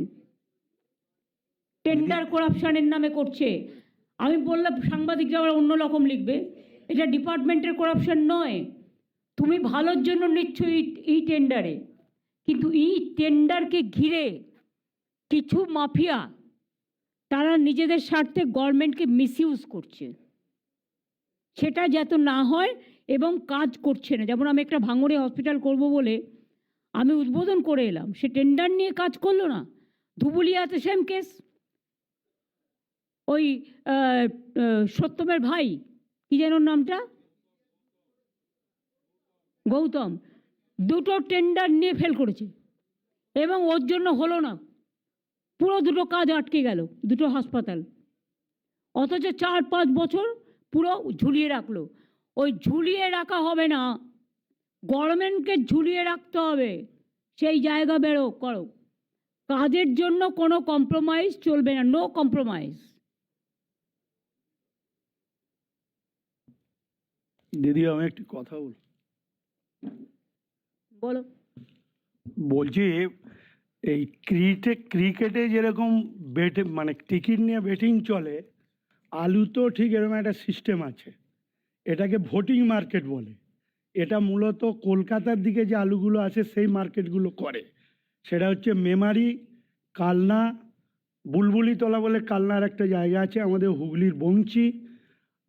টেন্ডার করাপশনের নামে করছে। আমি বললাম সাংবাদিকরা আবার অন্য রকম লিখবে, এটা ডিপার্টমেন্টের করাপশন নয়, তুমি ভালোর জন্য নিচ্ছ এই টেন্ডারে, কিন্তু এই টেন্ডারকে ঘিরে কিছু মাফিয়া তারা নিজেদের স্বার্থে গভর্নমেন্টকে মিসইউজ করছে, সেটা যাতে না হয় এবং কাজ করছে না। যেমন আমি একটা ভাঙড়ে হসপিটাল করব বলে আমি উদ্বোধন করে এলাম, সে টেন্ডার নিয়ে কাজ করলো না। ধুবুলিয়াতে সেম কেস, ওই সত্যমের ভাই কি যেন নামটা, গৌতম, দুটো টেন্ডার নিয়ে ফেল করেছে এবং ওর জন্য হলো না, পুরো দুটো কাজ আটকে গেল, দুটো হাসপাতাল, অথচ 4-5 বছর পুরো ঝুলিয়ে রাখলো। ওই ঝুলিয়ে রাখা হবে না, গভর্নমেন্টকে ঝুলিয়ে রাখতে হবে, সেই জায়গা বেরো করো, কাজের জন্য কোনো কম্প্রোমাইজ চলবে না, নো কম্প্রোমাইজ। দিদি আমি একটি কথা বলো। বলছি এই ক্রিকেটে যেরকম মানে টিকিট নিয়ে বেটিং চলে, আলু তো ঠিক এরকম একটা সিস্টেম আছে, এটাকে ভোটিং মার্কেট বলে। এটা মূলত কলকাতার দিকে যে আলুগুলো আছে সেই মার্কেটগুলো করে, সেটা হচ্ছে মেমারি, কালনা, বুলবুলিতলা বলে কালনার একটা জায়গা আছে, আমাদের হুগলির বংচি,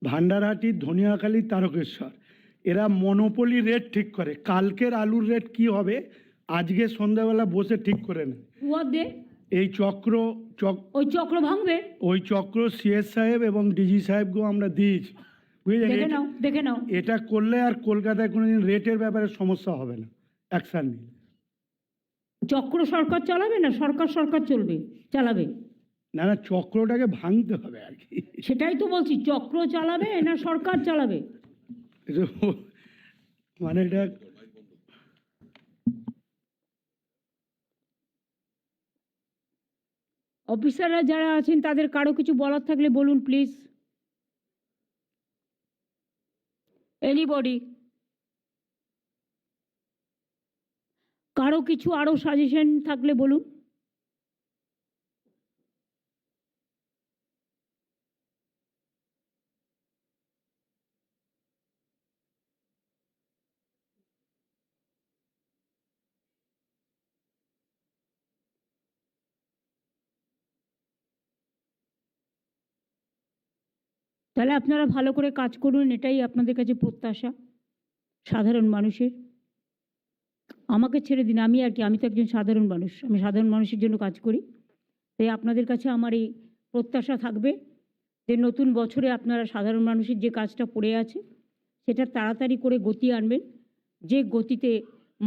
ভান্ডারহাটি, ধনিয়াখালী, তারকেশ্বর। এরা মনোপলি রেট ঠিক করে, কালকের আলুর রেট কি হবে আজকে সন্ধ্যাবেলা বসে ঠিক করে নেয়। এই ওই চক্র ভাঙবে, ওই চক্র সিএস সাহেব এবং ডিজি সাহেবকেও আমরা দিয়েছি, বুঝলেন। দেখে নাও, এটা করলে আর কলকাতায় কোনোদিন রেটের ব্যাপারে সমস্যা হবে না, অ্যাকশন নিলে। চক্র সরকার চালাবে না সরকার সরকার চালাবে? না না, চক্রটাকে ভাঙতে হবে আর কি। সেটাই তো বলছি, চক্র চালাবে না সরকার চালাবে? মানে এটা অফিসাররা যারা আছেন তাদের কারো কিছু বলার থাকলে বলুন প্লিজ। এনিবডি, কারো কিছু আরো সাজেশন থাকলে বলুন। তাহলে আপনারা ভালো করে কাজ করুন, এটাই আপনাদের কাছে প্রত্যাশা সাধারণ মানুষের। আমাকে ছেড়ে দিন, আমি তো একজন সাধারণ মানুষ, আমি সাধারণ মানুষের জন্য কাজ করি। তাই আপনাদের কাছে আমার এই প্রত্যাশা থাকবে যে নতুন বছরে আপনারা সাধারণ মানুষের যে কাজটা পড়ে আছে সেটা তাড়াতাড়ি করে গতি আনবেন, যে গতিতে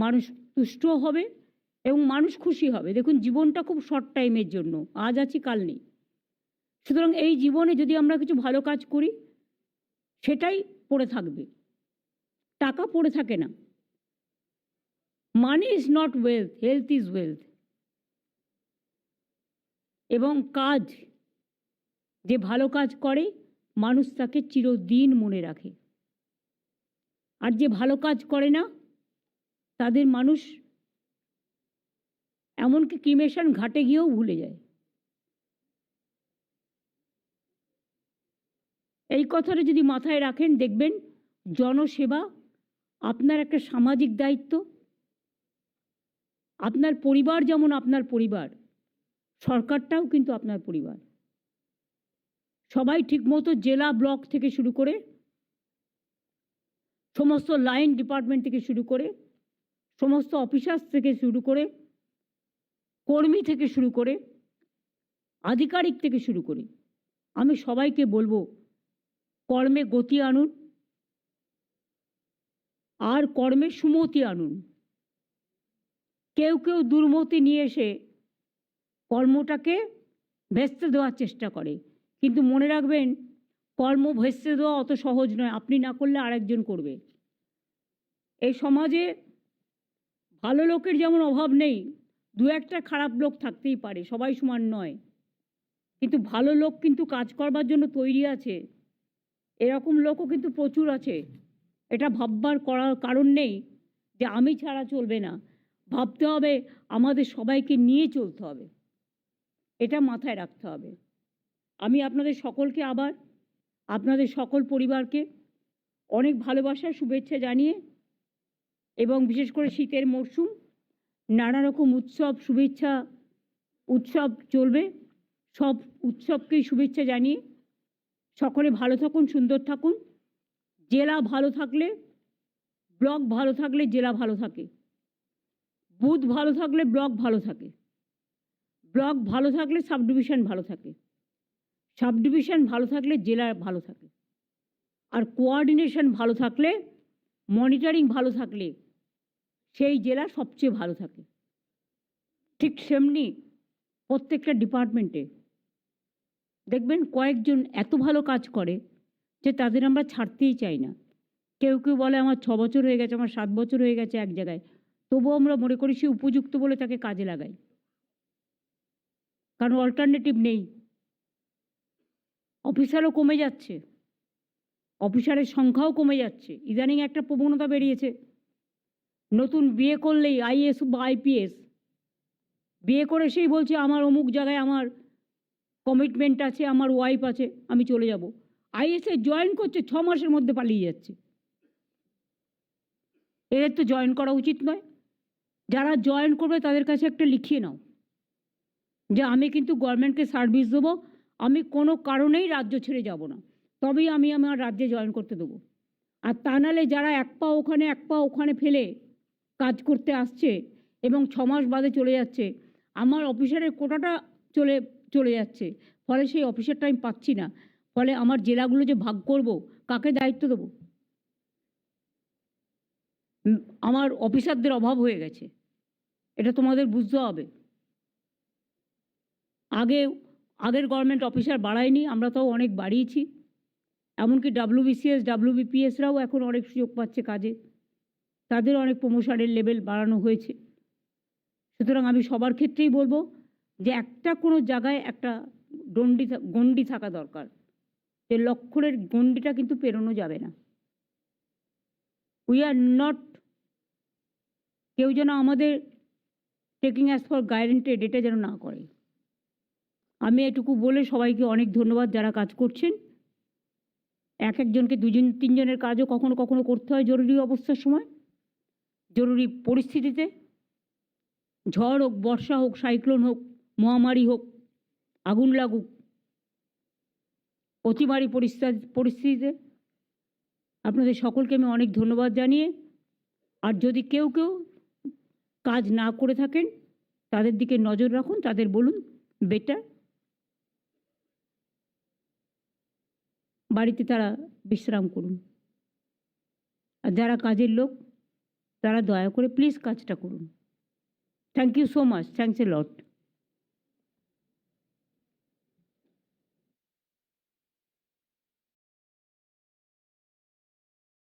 মানুষ তুষ্ট হবে এবং মানুষ খুশি হবে। দেখুন, জীবনটা খুব শর্ট টাইমের জন্য, আজ আছি কাল নেই। সুতরাং এই জীবনে যদি আমরা কিছু ভালো কাজ করি সেটাই পড়ে থাকবে, টাকা পড়ে থাকে না। Money is not wealth, health is wealth. এবং কাজ, যে ভালো কাজ করে মানুষ তাকে চিরদিন মনে রাখে, আর যে ভালো কাজ করে না তাদের মানুষ এমনকি ক্রিমেশন ঘাটে গিয়েও ভুলে যায়। এই কথাটা যদি মাথায় রাখেন, দেখবেন জনসেবা আপনার একটা সামাজিক দায়িত্ব। আপনার পরিবার যেমন আপনার পরিবার, সরকারটাও কিন্তু আপনার পরিবার। সবাই ঠিকমতো জেলা ব্লক থেকে শুরু করে সমস্ত লাইন ডিপার্টমেন্ট থেকে শুরু করে সমস্ত অফিসার্স থেকে শুরু করে কর্মী থেকে শুরু করে আধিকারিক থেকে শুরু করে আমি সবাইকে বলবো, কর্মে গতি আনুন আর কর্মে সুমতি আনুন। কেউ কেউ দুর্মতি নিয়ে এসে কর্মটাকে ভেস্তে দেওয়ার চেষ্টা করে, কিন্তু মনে রাখবেন কর্ম ভেস্তে দেওয়া অত সহজ নয়, আপনি না করলে আরেকজন করবে। এই সমাজে ভালো লোকের যেমন অভাব নেই, দু একটা খারাপ লোক থাকতেই পারে, সবাই সমান নয়, কিন্তু ভালো লোক কিন্তু কাজ করবার জন্য তৈরি আছে, এরকম লোকও কিন্তু প্রচুর আছে। এটা ভাববার করার কারণ নেই যে আমি ছাড়া চলবে না, ভাবতে হবে আমাদের সবাইকে নিয়ে চলতে হবে, এটা মাথায় রাখতে হবে। আমি আপনাদের সকলকে আবার আপনাদের সকল পরিবারকে অনেক ভালোবাসা শুভেচ্ছা জানিয়ে এবং বিশেষ করে শীতের মরশুম, নানা রকম উৎসব শুভেচ্ছা উৎসব চলবে, সব উৎসবকেই শুভেচ্ছা জানিয়ে সকলে ভালো থাকুন, সুন্দর থাকুন। জেলা ভালো থাকলে, ব্লক ভালো থাকলে জেলা ভালো থাকে, বুথ ভালো থাকলে ব্লক ভালো থাকে, ব্লক ভালো থাকলে সাব ডিভিশন ভালো থাকে, সাব ডিভিশন ভালো থাকলে জেলা ভালো থাকে, আর কোঅর্ডিনেশন ভালো থাকলে, মনিটরিং ভালো থাকলে সেই জেলা সবচেয়ে ভালো থাকে। ঠিক সেমনি প্রত্যেকটা ডিপার্টমেন্টে দেখবেন কয়েকজন এত ভালো কাজ করে যে তাদের আমরা ছাড়তেই চাই না। কেউ কেউ বলে আমার 6 বছর হয়ে গেছে, আমার 7 বছর হয়ে গেছে এক জায়গায়, তবুও আমরা মনে করি সে উপযুক্ত বলে তাকে কাজে লাগাই, কারণ অল্টারনেটিভ নেই। অফিসারও কমে যাচ্ছে, অফিসারের সংখ্যাও কমে যাচ্ছে। ইদানিং একটা প্রবণতা বেরিয়েছে, নতুন বিয়ে করলেই আইএএস বা আইপিএস বিয়ে করে সেই বলছে আমার অমুক জায়গায় আমার কমিটমেন্ট আছে, আমার ওয়াইফ আছে, আমি চলে যাব। আইএসএ জয়েন করছে, 6 মাসের মধ্যে পালিয়ে যাচ্ছে। এদের তো জয়েন করা উচিত নয়। যারা জয়েন করবে তাদের কাছে একটা লিখিয়ে নাও যে আমি কিন্তু গভর্নমেন্টকে সার্ভিস দেবো, আমি কোনো কারণেই রাজ্য ছেড়ে যাব না, তবেই আমি আমার রাজ্যে জয়েন করতে দেবো। আর তা নাহলে যারা এক পা ওখানে এক পা ওখানে ফেলে কাজ করতে আসছে এবং 6 মাস বাদে চলে যাচ্ছে, আমার অফিসারের কোটাটা চলে যাচ্ছে, ফলে সেই অফিসারটা আমি পাচ্ছি না, ফলে আমার জেলাগুলো যে ভাগ করব কাকে দায়িত্ব দেবো? আমার অফিসারদের অভাব হয়ে গেছে। এটা তোমাদের বুঝতে হবে। আগের গভর্নমেন্ট অফিসার বাড়ায়নি, আমরা তাও অনেক বাড়িয়েছি। এমনকি WBCS WBPSরাও এখন অনেক সুযোগ পাচ্ছে কাজে, তাদের অনেক প্রমোশনের লেভেল বাড়ানো হয়েছে। সুতরাং আমি সবার ক্ষেত্রেই বলবো যে একটা কোনো জায়গায় একটা গণ্ডি থাকা দরকার, যে লক্ষণের গণ্ডিটা কিন্তু পেরোনো যাবে না। উই আর নট, কেউ যেন আমাদের টেকিং অ্যাজ ফর গ্যারান্টেড এটা যেন না করে। আমি এটুকু বলে সবাইকে অনেক ধন্যবাদ যারা কাজ করছেন। একজনকে 2-3 জনের কাজও কখনো কখনো করতে হয় জরুরি অবস্থার সময়, জরুরি পরিস্থিতিতে। ঝড় হোক, বর্ষা হোক, সাইক্লোন হোক, মহামারী হোক, আগুন লাগুক, অতিমারী পরিস্থিতিতে আপনাদের সকলকে আমি অনেক ধন্যবাদ জানিয়ে, আর যদি কেউ কাজ না করে থাকেন তাদের দিকে নজর রাখুন, তাদের বলুন বেটার বাড়িতে তারা বিশ্রাম করুন। আর যারা কাজের লোক তারা দয়া করে প্লিজ কাজটা করুন। Thank you so much, thanks a lot.